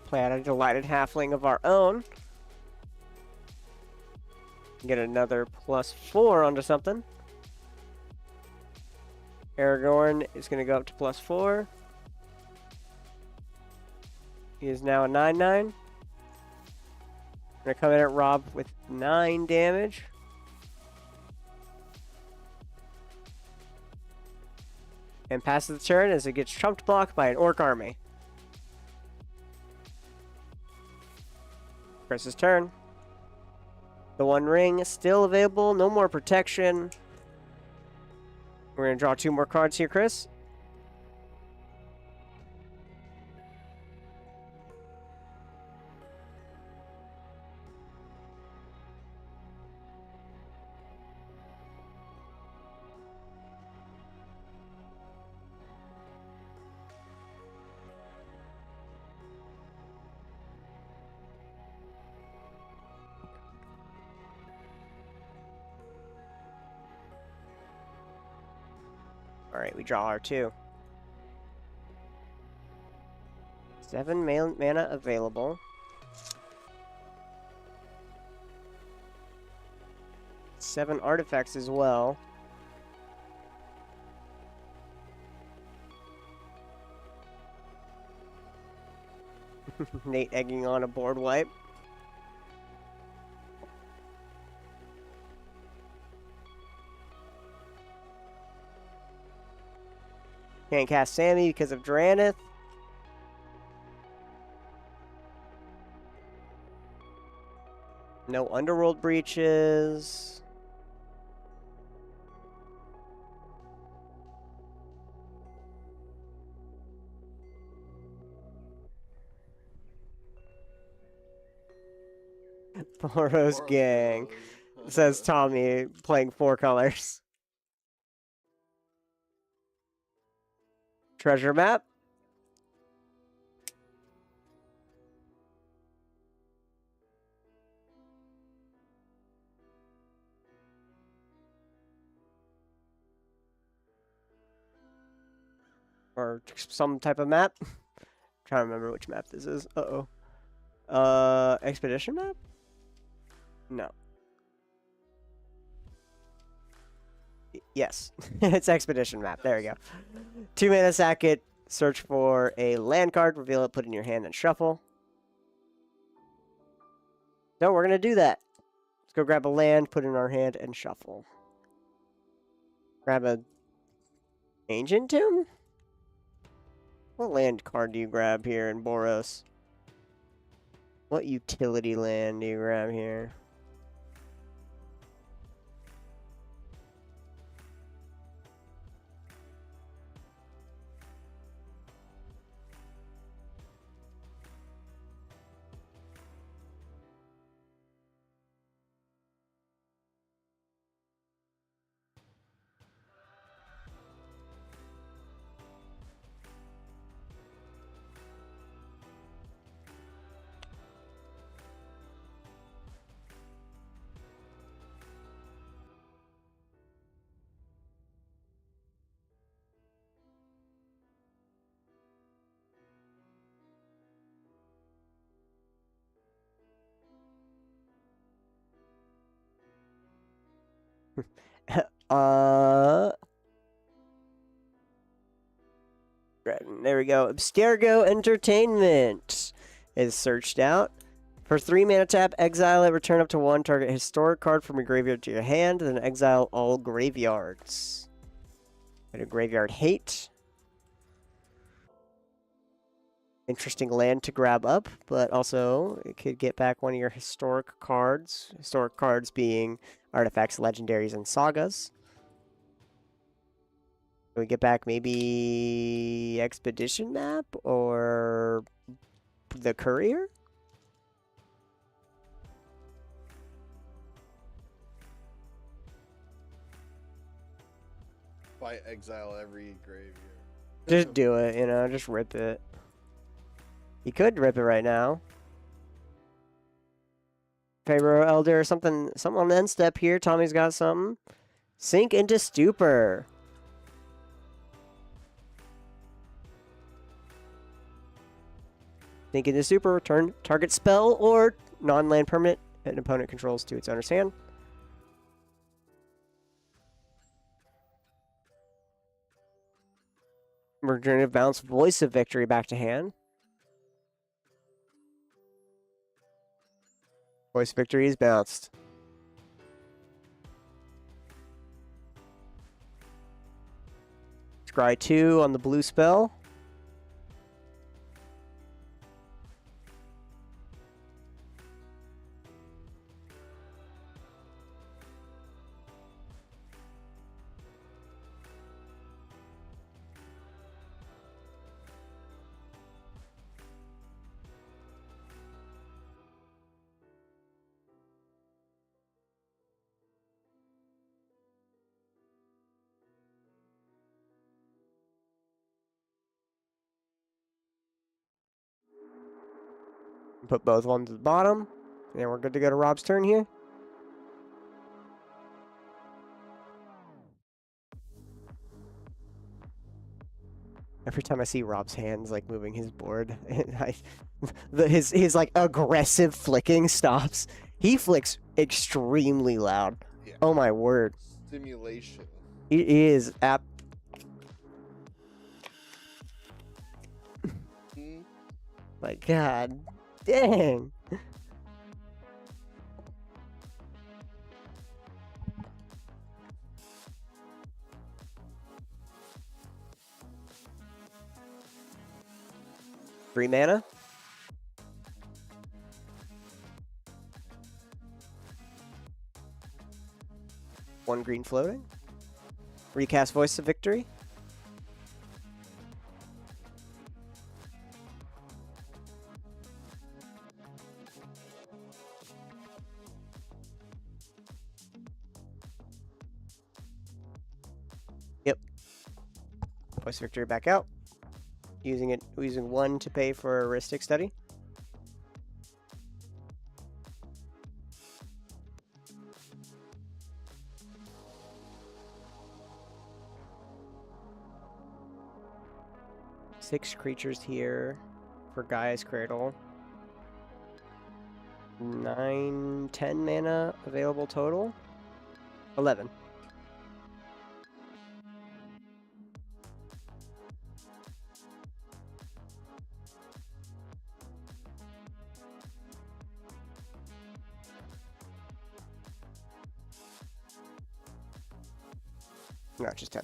Play out a delighted halfling of our own. Get another +4 onto something. Aragorn is going to go up to +4. He is now a 9/9. Going to come in at Rob with 9 damage. And passes the turn as it gets trumped blocked by an orc army. Chris's turn. The 1 ring is still available. No more protection. We're going to draw 2 more cards here, Chris. Alright, we draw our 2. 7 mana available. Seven artifacts as well. Nate egging on a board wipe. Can't cast Sammy because of Dranith. No Underworld breaches. Boros gang, says Tommy, playing 4 colors. Treasure map. Or some type of map. Trying to remember which map this is. Uh-oh. Expedition map? No. Yes. It's expedition map. There we go. 2 mana, sack it. Search for a land card. Reveal it. Put it in your hand and shuffle. So we're going to do that. Let's go grab a land. Put it in our hand and shuffle. Grab a Ancient Tomb? What land card do you grab here in Boros? What utility land do you grab here? There we go. Abstergo Entertainment is searched out. For 3 mana tap, exile it, return up to 1 target historic card from your graveyard to your hand, then exile all graveyards. Get a graveyard hate. Interesting land to grab up, but also it could get back one of your historic cards. Historic cards being artifacts, legendaries, and sagas. Can we get back maybe Expedition Map or the Courier? By exile every graveyard. Just do it, you know, just rip it. You could rip it right now. Pharaoh Elder, something on the end step here. Tommy's got something. Sink into Stupor. Sink into Stupor, return target spell or non-land permanent an opponent controls to its owner's hand. Regenerative bounce, Voice of Victory back to hand. Voice of Victory is bounced. Scry 2 on the blue spell. Put both ones at the bottom. And we're good to go to Rob's turn here. Every time I see Rob's hands like moving his board, his like aggressive flicking stops. He flicks extremely loud. Yeah. Oh my word. Stimulation. It is my god. Dang. Three mana. One green floating. Recast Voice of Victory. Yep. Voice of Victory back out. Using 1 to pay for a heuristic study. Six creatures here for Gaia's Cradle. 9, 10 mana available total. 11. No, just 10.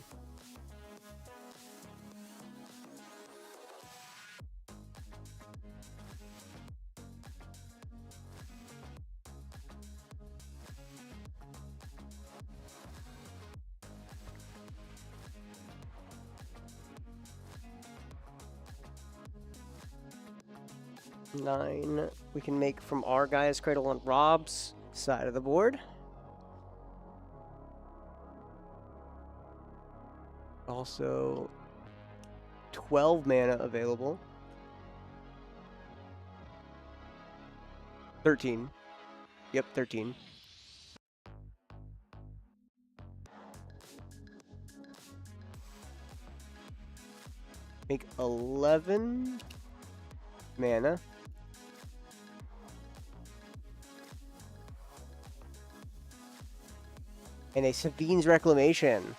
Nine we can make from our Gaia's Cradle on Rob's side of the board. Also, 12 mana available. 13. Yep, 13. Make 11 mana. And a Sabine's Reclamation.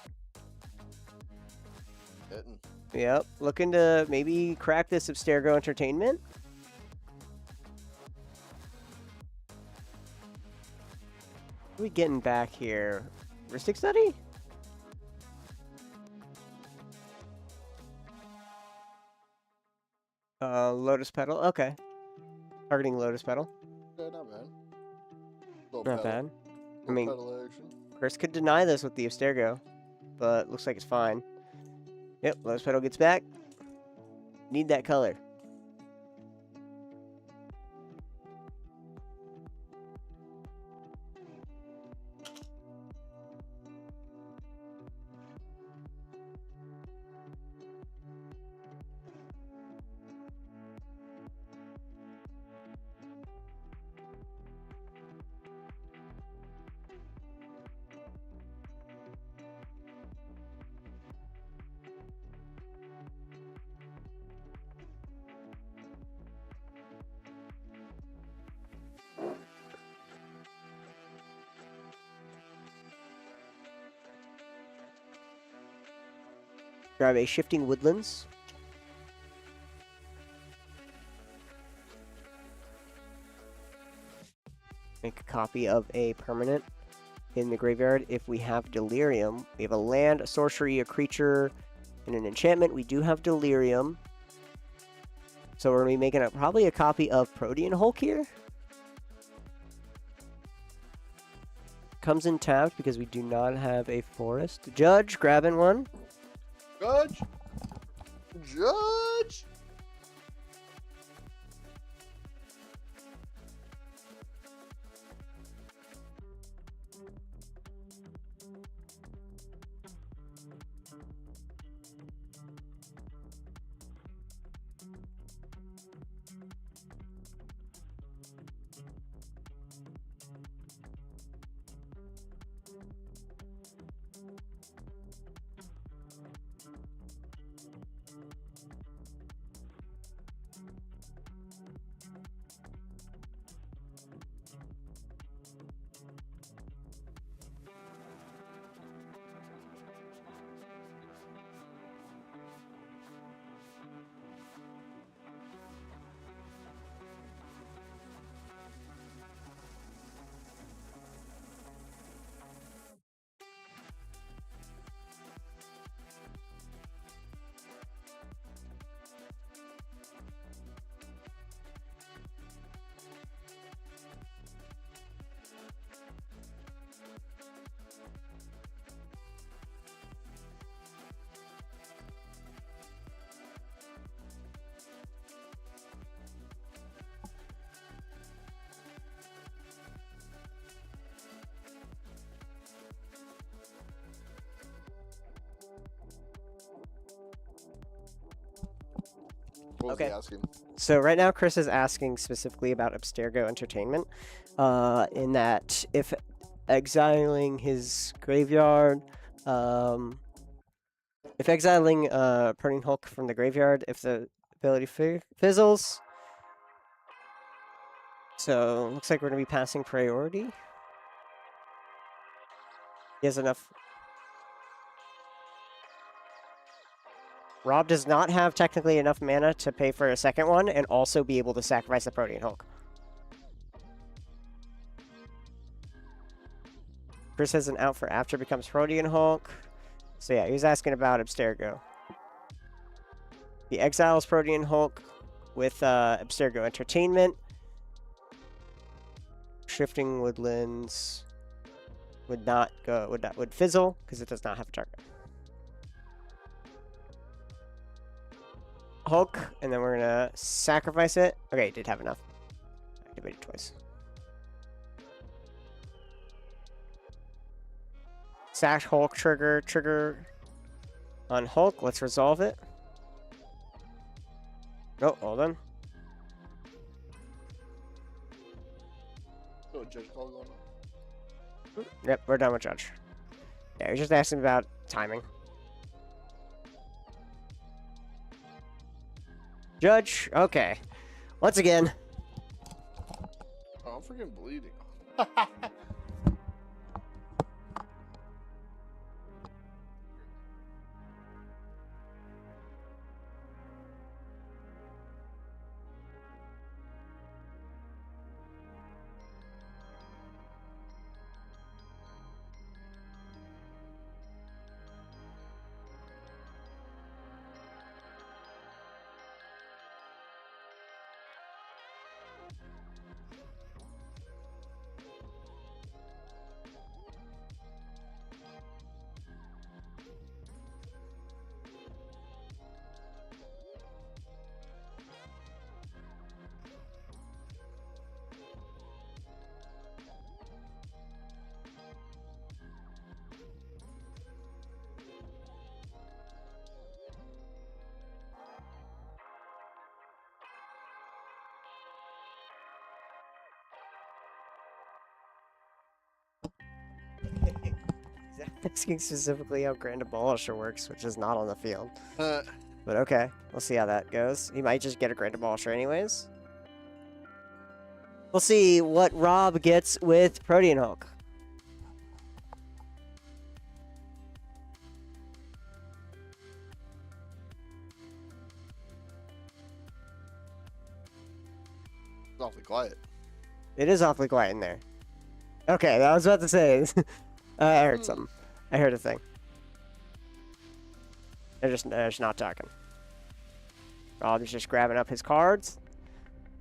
Hitting. Yep. Looking to maybe crack this Abstergo Entertainment. What are we getting back here? Heuristic Study? Lotus Petal. Okay. Targeting Lotus Petal. Yeah, not bad. Little Not pedal. bad. Little mean- pedal action. Chris could deny this with the Abstergo, but looks like it's fine. Yep, Lotus Petal gets back. Need that color. Grab a Shifting Woodlands. Make a copy of a permanent in the graveyard. If we have Delirium, we have a land, a sorcery, a creature, and an enchantment. We do have Delirium. So we're going to be making probably a copy of Protean Hulk here. Comes in tapped because we do not have a forest. Judge, grabbing one. Judge! Judge! What was he Okay. asking? So right now, Chris is asking specifically about Abstergo Entertainment, in that if exiling his graveyard, if exiling Burning Hulk from the graveyard, if the ability fizzles. So looks like we're gonna be passing priority. He has enough. Rob does not have technically enough mana to pay for a second one and also be able to sacrifice the Protean Hulk. Chris has an out for after becomes Protean Hulk. So yeah, he was asking about Abstergo. He exiles Protean Hulk with Abstergo Entertainment. Shifting Woodlands would not go, would fizzle because it does not have a target. Hulk, and then we're gonna sacrifice it. Okay, it did have enough. Activated twice. Sack Hulk trigger on Hulk. Let's resolve it. Oh, hold on. Oh, judge call going on. Yep, we're done with Judge. Yeah, he's just asking about timing. Judge, okay. Once again. Oh, I'm freaking bleeding. Asking specifically how Grand Abolisher works, which is not on the field. Uh, But okay, we'll see how that goes. He might just get a Grand Abolisher anyways. We'll see what Rob gets with Protean Hulk. it's awfully quiet. It is awfully quiet in there. Okay, I was about to say. I heard something. I heard a thing. They're just not talking. Rob's just grabbing up his cards.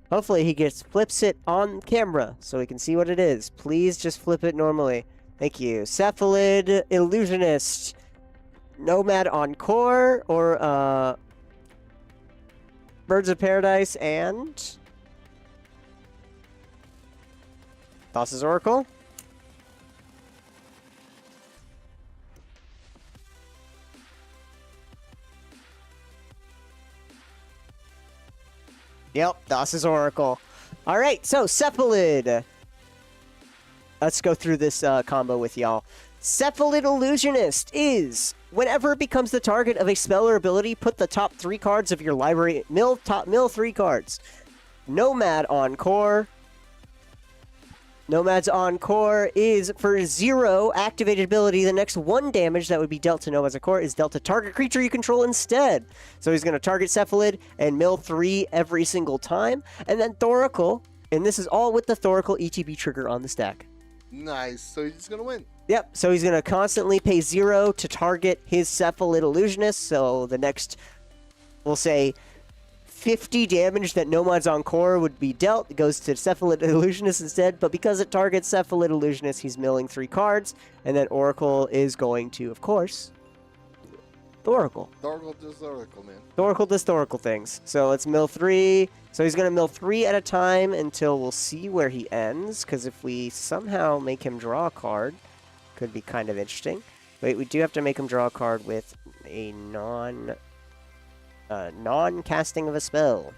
Hopefully he flips it on camera so we can see what it is. Please just flip it normally. Thank you. Cephalid, Illusionist, Nomad Encore, or Birds of Paradise, and Thassa's Oracle. Yep, Thassa's Oracle. All right, so Cephalid. Let's go through this combo with y'all. Cephalid Illusionist is, whenever it becomes the target of a spell or ability, put the top 3 cards of your library, mill 3 cards. Nomad Encore. Nomad's Encore is for 0 activated ability. The next 1 damage that would be dealt to Nomad's Encore is dealt to target creature you control instead. So he's going to target Cephalid and mill 3 every single time. And then Thoracle, and this is all with the Thoracle ETB trigger on the stack. Nice. So he's just going to win. Yep, so he's going to constantly pay 0 to target his Cephalid Illusionist. So the next, we'll say, 50 damage that Nomad's Encore would be dealt goes to Cephalid Illusionist instead, but because it targets Cephalid Illusionist, he's milling 3 cards, and then Oracle is going to, of course, Thoracle. Thoracle does Thoracle, man. Thoracle does Thoracle things. So let's mill 3. So he's going to mill 3 at a time until we'll see where he ends, because if we somehow make him draw a card, could be kind of interesting. Wait, we do have to make him draw a card with a non-casting of a spell.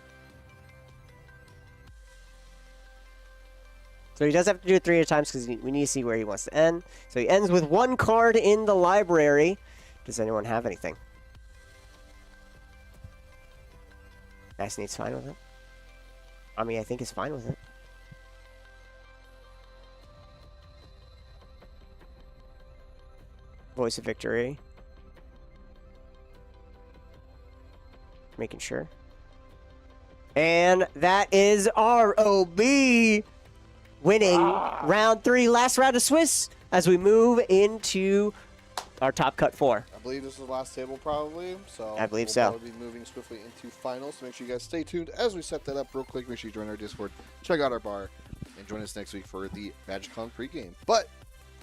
So he does have to do it 3 at a time because we need to see where he wants to end. So he ends with 1 card in the library. Does anyone have anything? Nice fine with it. I mean, I think he's fine with it. Voice of Victory. Making sure. And that is ROB winning round 3, last round of Swiss, as we move into our top cut 4. I believe this is the last table, probably. So I believe we'll so. Probably be moving swiftly into finals. So make sure you guys stay tuned as we set that up real quick. Make sure you join our Discord, check out our bar, and join us next week for the MagicCon pregame. But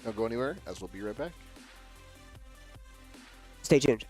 don't go anywhere, as we'll be right back. Stay tuned.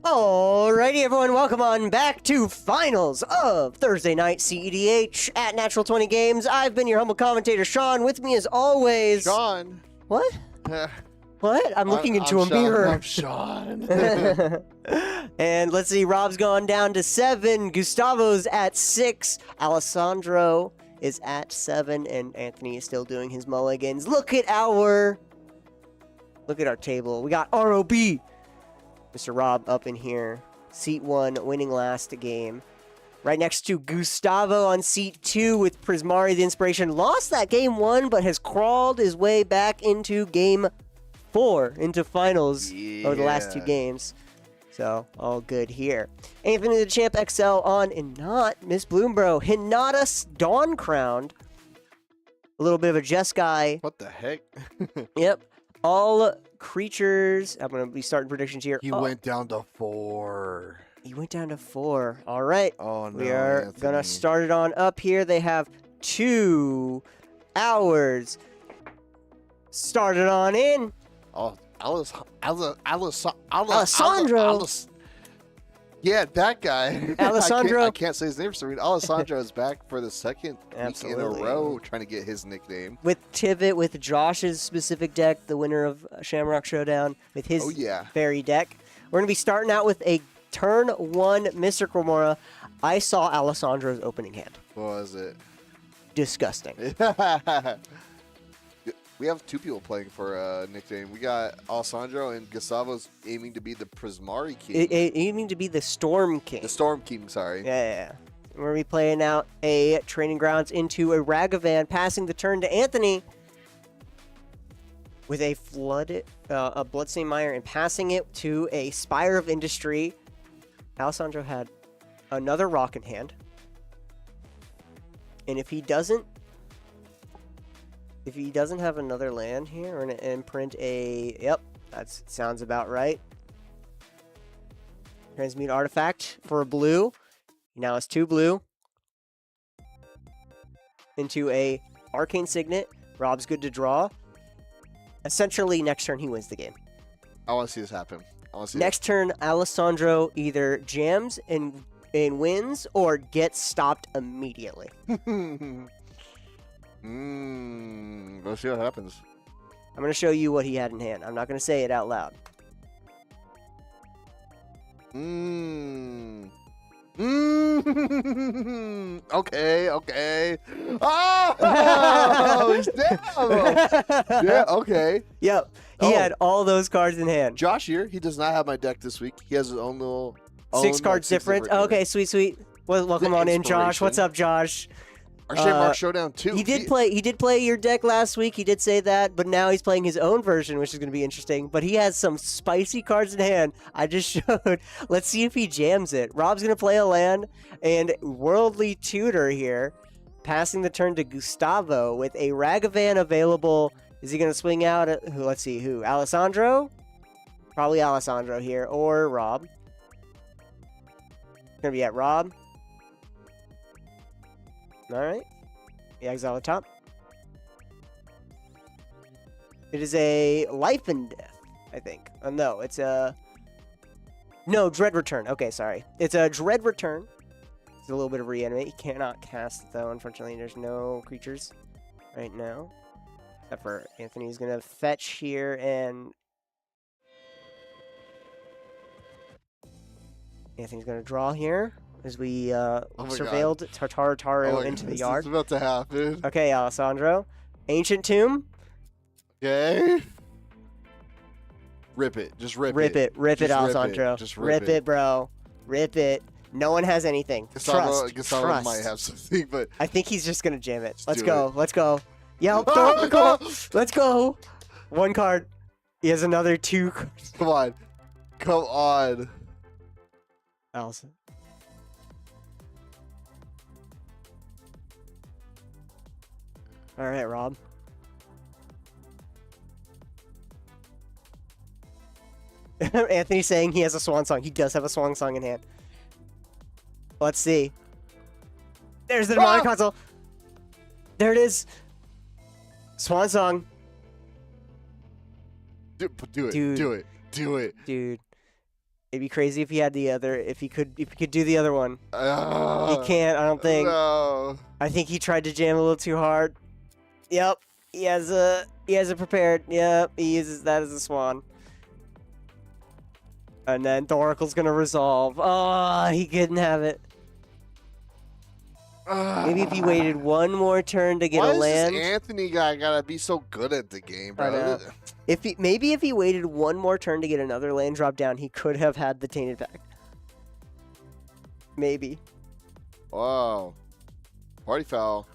Alrighty, everyone, welcome on back to finals of Thursday night CEDH at Natural 20 Games. I've been your humble commentator, Sean. With me as always. Sean. What? What? I'm looking into a Sean. mirror. I'm Sean. And let's see, Rob's gone down to 7. Gustavo's at 6. Alessandro is at 7, and Anthony is still doing his mulligans. Look at our table. We got ROB. Mr. Rob up in here. Seat 1, winning last game. Right next to Gustavo on seat 2 with Prismari the Inspiration. Lost that game 1, but has crawled his way back into game 4, into finals over the last 2 games. So, all good here. Anthony the Champ XL on, and not Miss Bloombro. Hinata Dawn Crowned. A little bit of a Jeskai. What the heck? Yep. All creatures. I'm going to be starting predictions here. He went down to 4. He went down to 4. All right. Oh, no. We are going to start it on up here. They have 2 hours. Start it on in. Oh, Alessandro. Yeah, that guy. Alessandro. I can't say his name for some reason. Alessandro is back for the second week in a Absolutely. row trying to get his nickname. With Tivit, with Josh's specific deck, the winner of Shamrock Showdown, with his fairy deck. We're going to be starting out with a turn 1 Mr. Cromora. I saw Alessandro's opening hand. What was it? Disgusting. We have 2 people playing for a nickname. We got Alessandro and Gustavo's aiming to be the Prismari King. Aiming to be the Storm King. The Storm King, sorry. Yeah. We're going to be playing out a Training Grounds into a Ragavan, passing the turn to Anthony with a Bloodstained Mire, and passing it to a Spire of Industry. Alessandro had another rock in hand. And if he doesn't have another land here, we're going to imprint a... Yep, that sounds about right. Transmute Artifact for a blue. Now it's 2 blue. Into a Arcane Signet. Rob's good to draw. Essentially, next turn he wins the game. I want to see this happen. Next turn, Alessandro either jams and wins or gets stopped immediately. Let's see what happens. I'm going to show you what he had in hand. I'm not going to say it out loud. Okay. Oh, he's down. Yeah, okay. Yep. He had all those cards in hand. Josh here, he does not have my deck this week. He has his own little... 6 cards different. Okay, sweet. Well, welcome on in, Josh. What's up, Josh? Our Shamrock Showdown 2. He did play your deck last week. He did say that, but now he's playing his own version, which is going to be interesting. But he has some spicy cards in hand. I just showed. Let's see if he jams it. Rob's going to play a land, and Worldly Tutor here, passing the turn to Gustavo with a Ragavan available. Is he going to swing out at, let's see, who? Alessandro? Probably Alessandro here, or Rob. Going to be at Rob. All right. The exile at top. It is a Life and Death, I think. No, it's a... No, Dread Return. Okay, sorry. It's a Dread Return. It's a little bit of reanimate. He cannot cast, though. Unfortunately, there's no creatures right now. Except for Anthony's going to fetch here, and... Anthony's going to draw here. As we surveilled Tartaru into the yard. This is about to happen. Okay, Alessandro. Ancient Tomb. Okay. Rip it. Just rip it. Rip it, Alessandro. Just rip it, bro. Rip it. No one has anything. Gustavo might have something, but... I think he's just going to jam it. Let's go. Yep, throw up the call. Let's go. 1 card. He has another 2 cards. Come on. Allison. All right, Rob. Anthony's saying he has a swan song. He does have a swan song in hand. Let's see. There's the demonic console. There it is. Swan song. Do it. Dude. Do it. Dude. It'd be crazy if he had the other. If he could do the other one. He Uh, can't. I don't think. No. I think he tried to jam a little too hard. Yep. He has it prepared. Yep. He uses that as a swan. And then the Oracle's gonna resolve. Oh, he couldn't have it. Maybe if he waited one more turn to get Why a land. Why is this Anthony guy gotta be so good at the game, I know. bro? Maybe if he waited one more turn to get another land drop down, he could have had the Tainted Pact. Maybe. Wow. Party foul.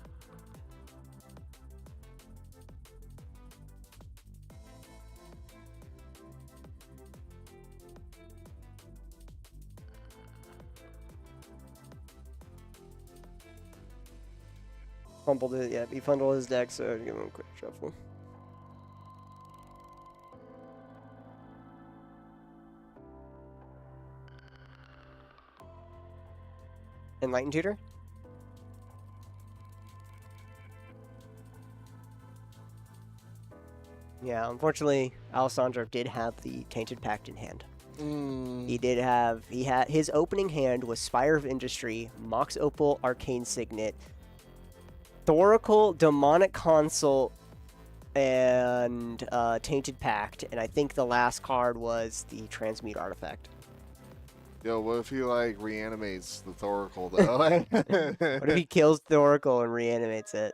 Fumbled it, yeah, he fumbled his deck, so I'd give him a quick shuffle. Enlightened Tutor? Yeah, unfortunately, Alessandro did have the Tainted Pact in hand. He had his opening hand was Spire of Industry, Mox Opal, Arcane Signet, Thoracle, Demonic Consult, and Tainted Pact, and I think the last card was the Transmute Artifact. Yo, what if he like reanimates the Thoracle though? What if he kills Thoracle and reanimates it?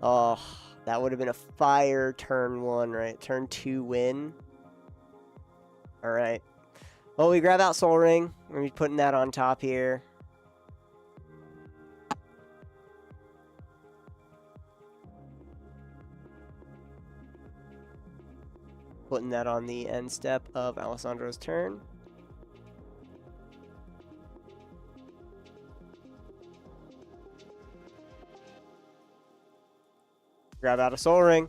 Oh, that would have been a fire turn 1, right? Turn 2 win. All right. Well, we grab out Soul Ring. We're gonna be putting that on top here. Putting that on the end step of Alessandro's turn. Grab out a Soul Ring.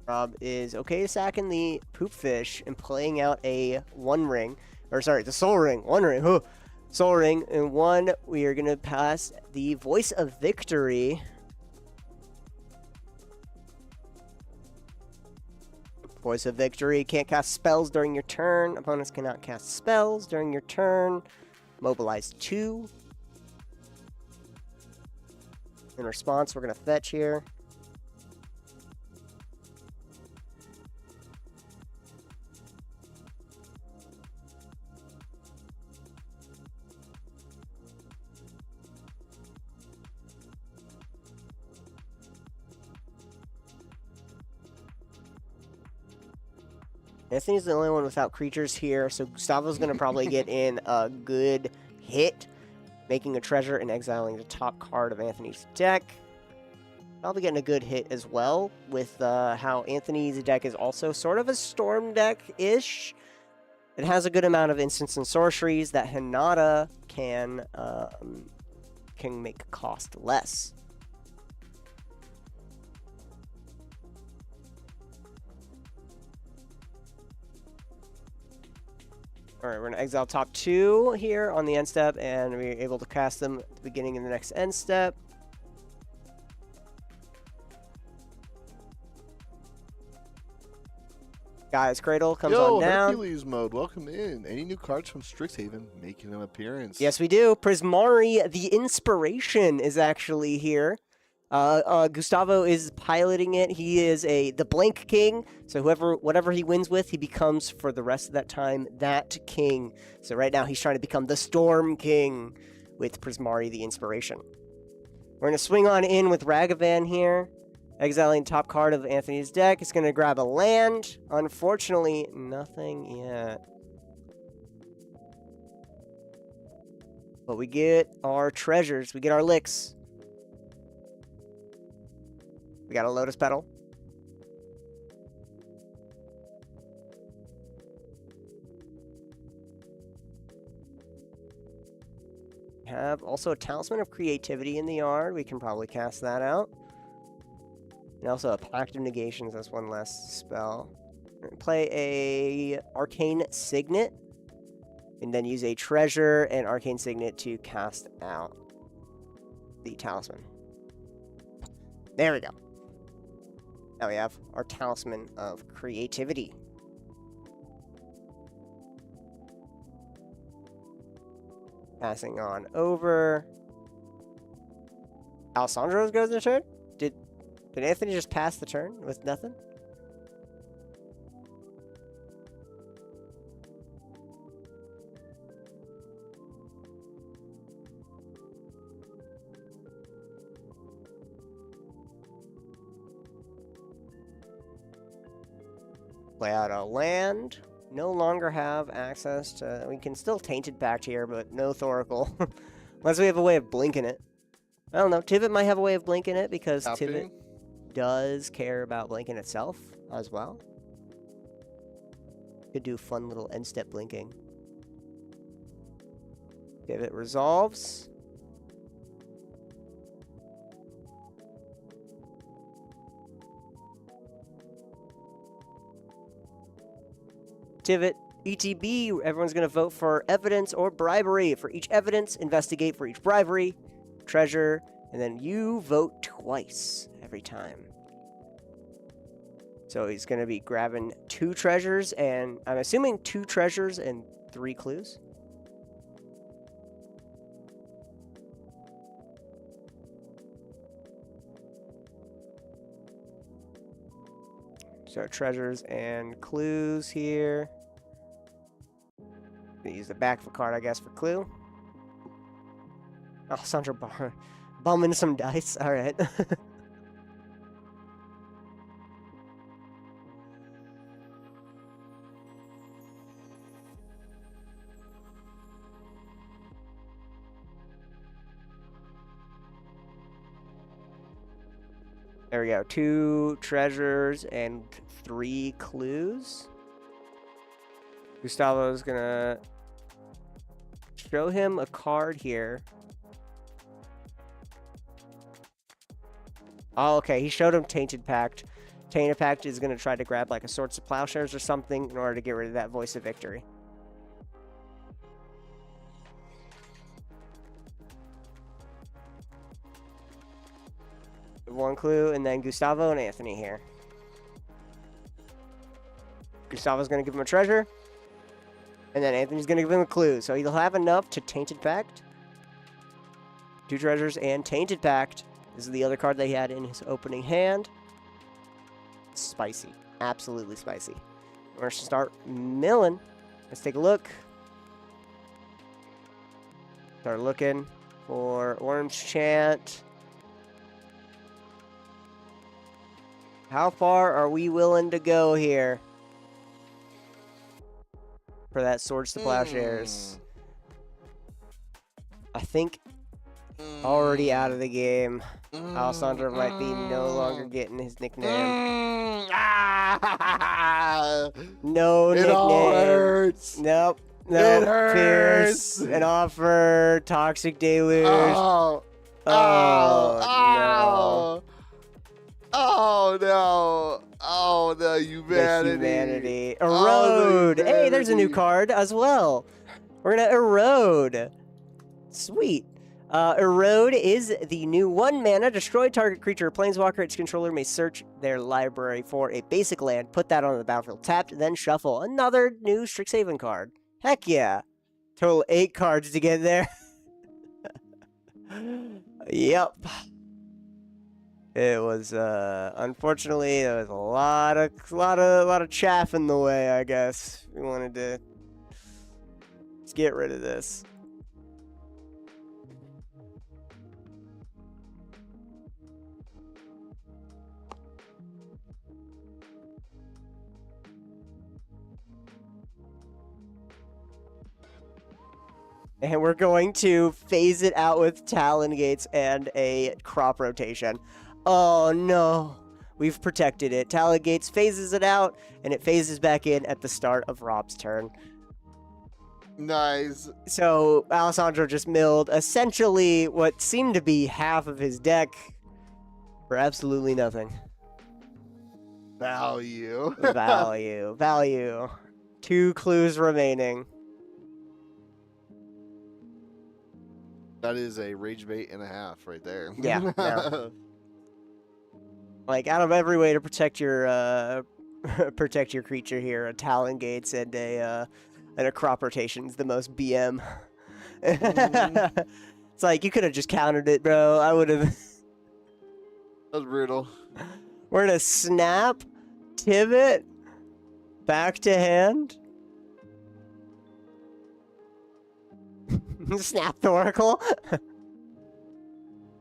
Rob is okay sacking the Poop Fish and playing out a the Soul Ring. One ring. Huh. Soul Ring. And 1, we are going to pass the Voice of Victory. Voice of Victory. Can't cast spells during your turn. Opponents cannot cast spells during your turn. Mobilize 2. In response, we're going to fetch here. Anthony's the only one without creatures here, so Gustavo's going to probably get in a good hit, making a treasure and exiling the top card of Anthony's deck. Probably getting a good hit as well, with how Anthony's deck is also sort of a storm deck-ish. It has a good amount of instants and sorceries that Hinata can make cost less. Alright, we're going to exile top 2 here on the end step, and we're able to cast them at the beginning of the next end step. Guy's Cradle comes on down. Hercules mode, welcome in. Any new cards from Strixhaven making an appearance? Yes, we do. Prismari, the Inspiration, is actually here. Gustavo is piloting it. He is the Blank King, so whatever he wins with, he becomes for the rest of that time that king. So right now he's trying to become the Storm King with Prismari, the Inspiration. We're gonna swing on in with Ragavan here, exiling top card of Anthony's deck. It's gonna grab a land. Unfortunately, nothing yet. But we get our treasures. We get our licks. We got a Lotus Petal. We have also a Talisman of Creativity in the yard. We can probably cast that out. And also a Pact of Negations. That's one less spell. We're going to play a Arcane Signet. And then use a Treasure and Arcane Signet to cast out. the talisman. There we go. Now we have our talisman of creativity. Passing on over. Alessandro goes in turn? Did Anthony just pass the turn with nothing? Play out a land. No longer have access to... We can still Tainted Pact here, but no Thoracle. Unless we have a way of blinking it. I don't know. Tivit might have a way of blinking it because Tivit does care about blinking itself as well. Could do fun little end-step blinking. Tivit resolves. Tivit, ETB, everyone's going to vote for evidence or bribery. For each evidence, investigate for each bribery, treasure, and then you vote twice every time. So he's going to be grabbing 2 treasures, and I'm assuming 2 treasures and 3 clues. So treasures and clues here. Use the back of a card, I guess, for clue. Alessandro bumming some dice. All right. There we go. 2 treasures and 3 clues. Gustavo's gonna show him a card here. Oh, okay. He showed him Tainted Pact. Tainted Pact is gonna try to grab like a Swords of Plowshares or something in order to get rid of that Voice of Victory. One clue, and then Gustavo and Anthony here. Gustavo's going to give him a treasure, and then Anthony's going to give him a clue. So he'll have enough to Tainted Pact. 2 treasures and Tainted Pact. This is the other card that he had in his opening hand. Spicy. Absolutely spicy. We're going to start milling. Let's take a look. Start looking for Orange Chant. How far are we willing to go here for that Swords to Plowshares? I think already out of the game. Alessandro might be no longer getting his nickname. No nickname. It all hurts. Nope. It hurts. Pierce. An offer. Toxic Deluge. Oh. No. Oh no! Oh the humanity! The humanity. Oh, Erode. Hey, there's a new card as well. We're gonna erode. Sweet. Erode is the new 1-mana. Destroy target creature or planeswalker. Its controller may search their library for a basic land. Put that on the battlefield tapped, then shuffle. Another new Strixhaven card. Heck yeah! Total 8 cards to get there. Yep. It was unfortunately there was a lot of chaff in the way, I guess. We wanted to just get rid of this. And we're going to phase it out with Talon Gates and a crop rotation. Oh no, we've protected it. Talon Gates phases it out, and it phases back in at the start of Rob's turn. Nice. So Alessandro just milled essentially what seemed to be half of his deck for absolutely nothing. Value. Value. 2 clues remaining. That is a rage bait and a half right there. Yeah, yeah. Like, out of every way to protect your protect your creature here, a Talon Gates and a crop rotation's the most BM. It's like, you could have just countered it, bro. I would have. That was brutal. We're gonna snap, pivot, back to hand. Snap the Oracle. We're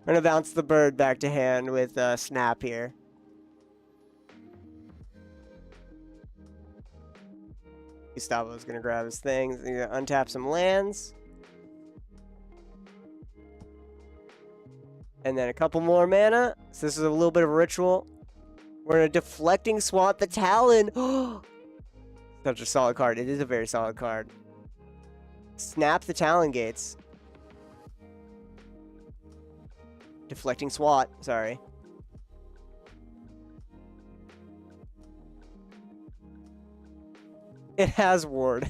gonna bounce the bird back to hand with snap here. Gustavo's gonna grab his things. He's gonna untap some lands. And then a couple more mana. So this is a little bit of a ritual. We're gonna deflecting swat the Talon. Such a solid card. It is a very solid card. Snap the Talon Gates. Deflecting swat, sorry. It has ward.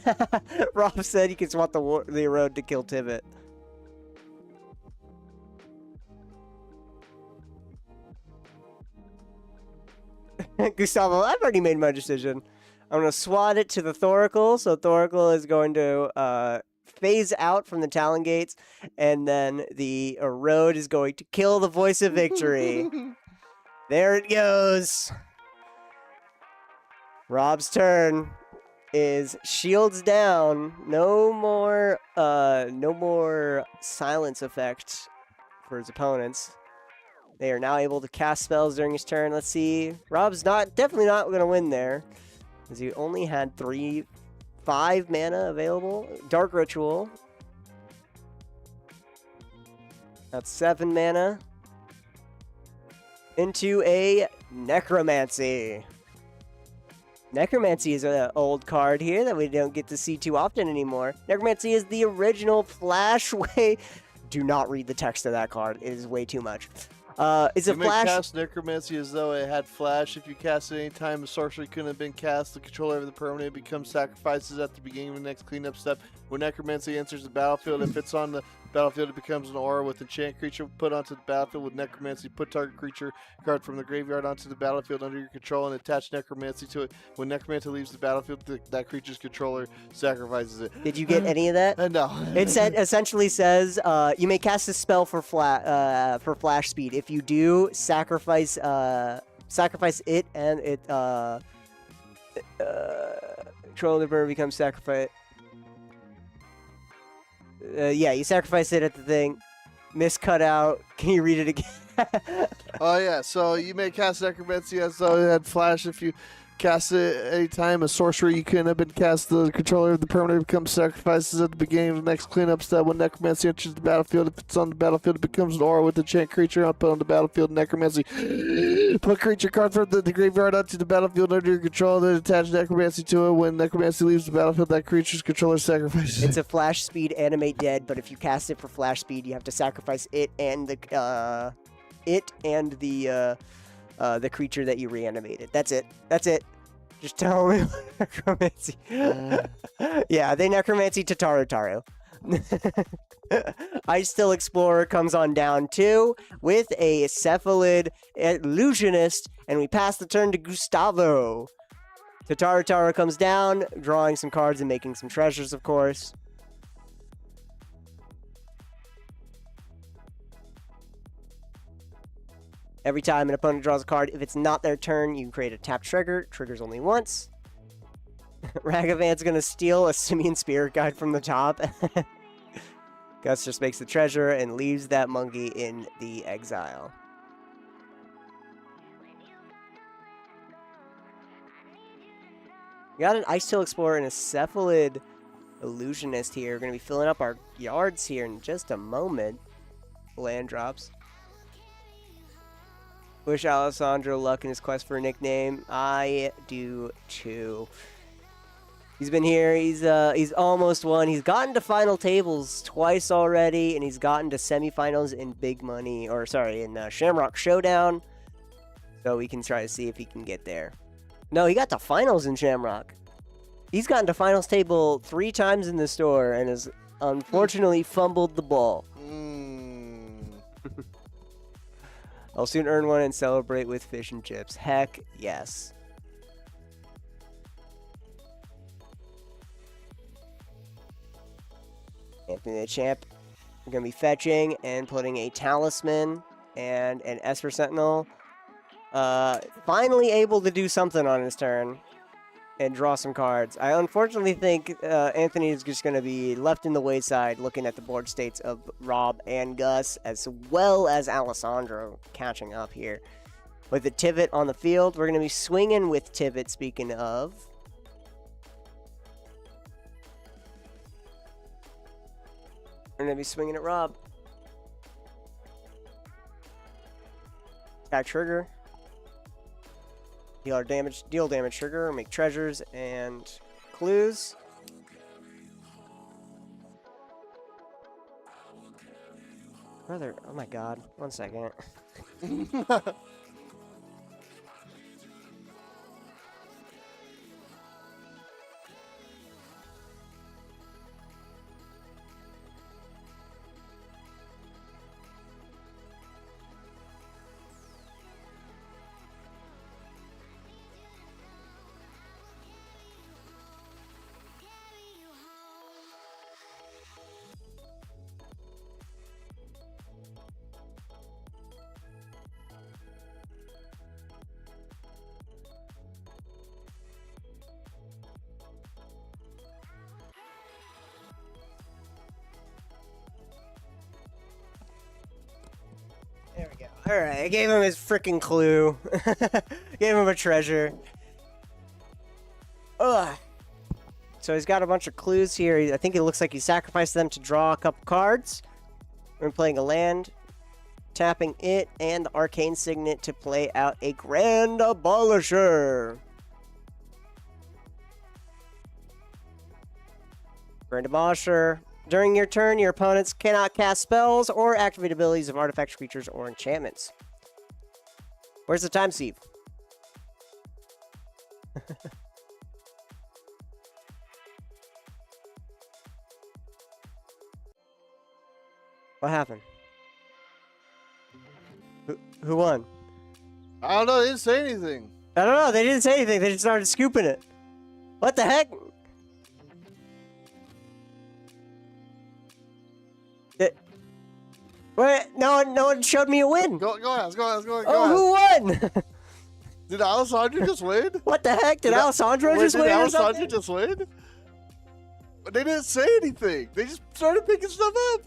Rob said you can swat the erode to kill Tivit. Gustavo, I've already made my decision. I'm going to swat it to the Thoracle, so Thoracle is going to phase out from the Talon Gates, and then the erode is going to kill the Voice of Victory. There it goes. Rob's turn is shields down. No more silence effect for his opponents. They are now able to cast spells during his turn. Let's see. Rob's definitely not going to win there, because he only had 5 mana available. Dark Ritual. That's 7 mana. Into a Necromancy. Necromancy is an old card here that we don't get to see too often anymore. Necromancy is the original Flash way. Do not read the text of that card. It is way too much. It's a Flash. You may cast Necromancy as though it had Flash. If you cast it any time a sorcery couldn't have been cast, the controller of the permanent becomes sacrifices at the beginning of the next cleanup step. When Necromancy enters the battlefield, if it's on the battlefield, it becomes an aura with enchant creature put onto the battlefield with Necromancy. Put target creature card from the graveyard onto the battlefield under your control and attach Necromancy to it. When Necromancy leaves the battlefield, that creature's controller sacrifices it. Did you get any of that? No. It essentially says you may cast a spell for flash speed. If you do, sacrifice it and it control the bird becomes sacrifice. Yeah, you sacrifice it at the thing. Miscut out. Can you read it again? Oh yeah, so you may cast Necromancy as though it had Flash. If you cast it anytime a sorcery you couldn't have been cast, the controller of the permanent becomes sacrifices at the beginning of the next cleanup step. When Necromancy enters the battlefield, if it's on the battlefield, it becomes an aura with enchant creature put on the battlefield. Necromancy. Put creature card from the graveyard onto the battlefield under your control, then attach Necromancy to it. When Necromancy leaves the battlefield, that creature's controller sacrifices. It's a Flash speed animate dead, but if you cast it for Flash speed, you have to sacrifice it and the creature that you reanimated. That's it. That's it. Just tell me Necromancy. Yeah, they Necromancy to Taru. Ice Still Explorer comes on down too with a Cephalid Illusionist, and we pass the turn to Gustavo. Taru comes down, drawing some cards and making some treasures, of course. Every time an opponent draws a card, if it's not their turn, you can create a tap trigger. Triggers only once. Ragavan's going to steal a Simian Spirit Guide from the top. Gus just makes the treasure and leaves that monkey in the exile. We got an Ice Tail Explorer and a Cephalid Illusionist here. We're going to be filling up our yards here in just a moment. Land drops. Wish Alessandro luck in his quest for a nickname. I do too. He's been here. He's almost won. He's gotten to final tables twice already, and he's gotten to semifinals in Big Money, or sorry, in Shamrock Showdown. So we can try to see if he can get there. No, he got to finals in Shamrock. He's gotten to finals table 3 times in the store and has unfortunately fumbled the ball. I'll soon earn one and celebrate with fish and chips. Heck yes. Anthony the Champ. We're going to be fetching and putting a Talisman and an Esper Sentinel. Finally able to do something on his turn and draw some cards. I unfortunately think Anthony is just going to be left in the wayside looking at the board states of Rob and Gus, as well as Alessandro catching up here. With the Tivit on the field, we're going to be swinging with Tivit, speaking of. We're going to be swinging at Rob. Got trigger. Deal damage trigger, make treasures and clues. Brother, oh my god. 1 second. There we go. Alright, I gave him his freaking clue. Gave him a treasure. Ugh. So he's got a bunch of clues here. I think it looks like he sacrificed them to draw a couple cards. We're playing a land, tapping it, and the Arcane Signet to play out a Grand Abolisher. Grand Abolisher. During your turn, your opponents cannot cast spells or activate abilities of artifacts, creatures, or enchantments. Where's the time sieve? What happened? Who won? I don't know. They didn't say anything. I don't know. They didn't say anything. They just started scooping it. What the heck? What? No one showed me a win. Go ahead. Who won? Did Alessandro just win? What the heck? Did Alessandro just win? Did or something? Alessandro just win? But they didn't say anything. They just started picking stuff up.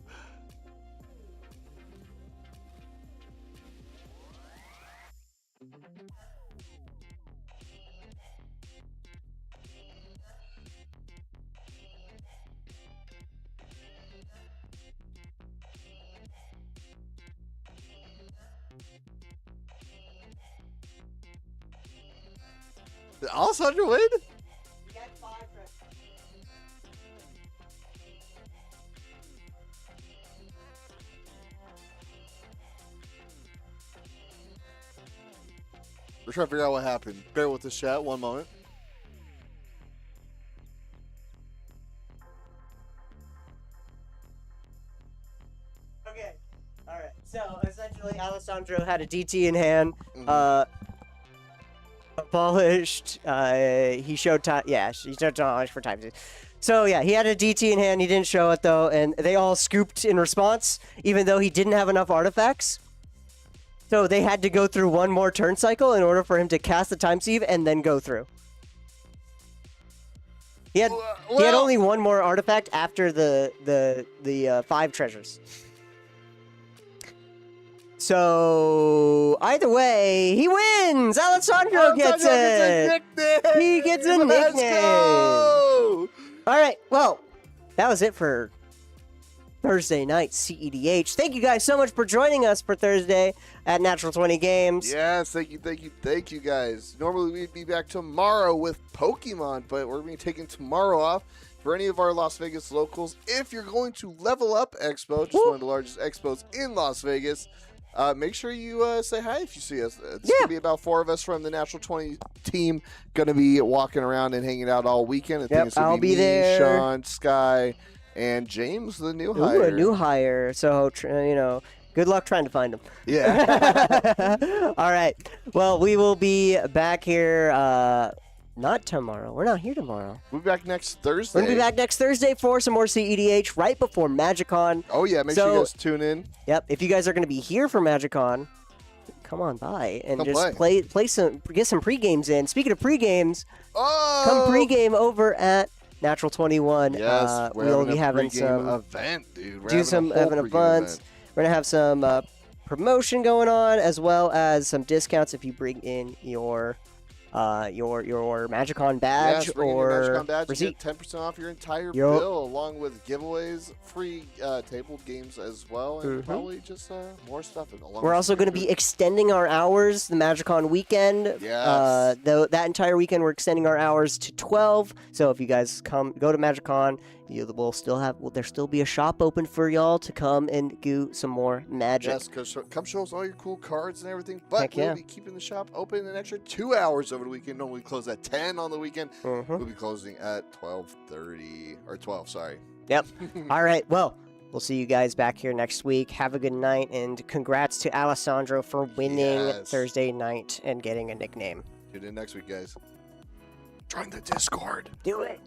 Did Alessandro win? We're trying to figure out what happened. Bear with this chat. 1 moment. Okay. All right. So essentially, Alessandro had a DT in hand. Abolished. He showed time. Yeah, he showed time for time. So yeah, he had a DT in hand. He didn't show it though, and they all scooped in response, even though he didn't have enough artifacts. So they had to go through one more turn cycle in order for him to cast the time sieve and then go through. He had only one more artifact after the 5 treasures. So either way, he wins. Alessandro gets it. He gets a nickname. Let's go. All right. Well, that was it for Thursday night CEDH. Thank you guys so much for joining us for Thursday at Natural 20 Games. Yes, thank you guys. Normally we'd be back tomorrow with Pokemon, but we're going to be taking tomorrow off for any of our Las Vegas locals. If you're going to Level Up Expo, just one of the largest expos in Las Vegas, make sure you say hi if you see us. It's going to be about 4 of us from the Natural 20 team going to be walking around and hanging out all weekend. I think it's going to be me, Sean, Sky, and James, the new hire. A new hire. So, Good luck trying to find them. Yeah. All right. Well, we will be back here. Not tomorrow. We're not here tomorrow. We'll be back next Thursday. We're gonna be back next Thursday for some more CEDH right before MagicCon. Oh yeah, make sure you guys tune in. Yep. If you guys are gonna be here for MagicCon, come on by and Come just play. play some, get some pre-games in. Speaking of pre-games, Oh, come pre-game over at Natural 21. Yes, We'll be having some event, dude. We're do some having a whole event pregame events. We're gonna have some promotion going on, as well as some discounts if you bring in your MagicCon badge Yes, bring in your or MagicCon badge. receipt. You get 10% off your entire Yup. bill, along with giveaways, free table games as well, and probably just more stuff. We're also going to be extending our hours the MagicCon weekend. Yes. That entire weekend we're extending our hours to 12. So if you guys go to MagicCon, there'll still be a shop open for y'all to come and do some more magic. Yes, come show us all your cool cards and everything. But Heck we'll yeah. be keeping the shop open an extra 2 hours over the weekend. Normally close at 10 on the weekend. We'll be closing at 12:30 or 12. Sorry. Yep. All right. Well, we'll see you guys back here next week. Have a good night, and congrats to Alessandro for winning Yes. Thursday night and getting a nickname. Tune in next week, guys. Join the Discord. Do it.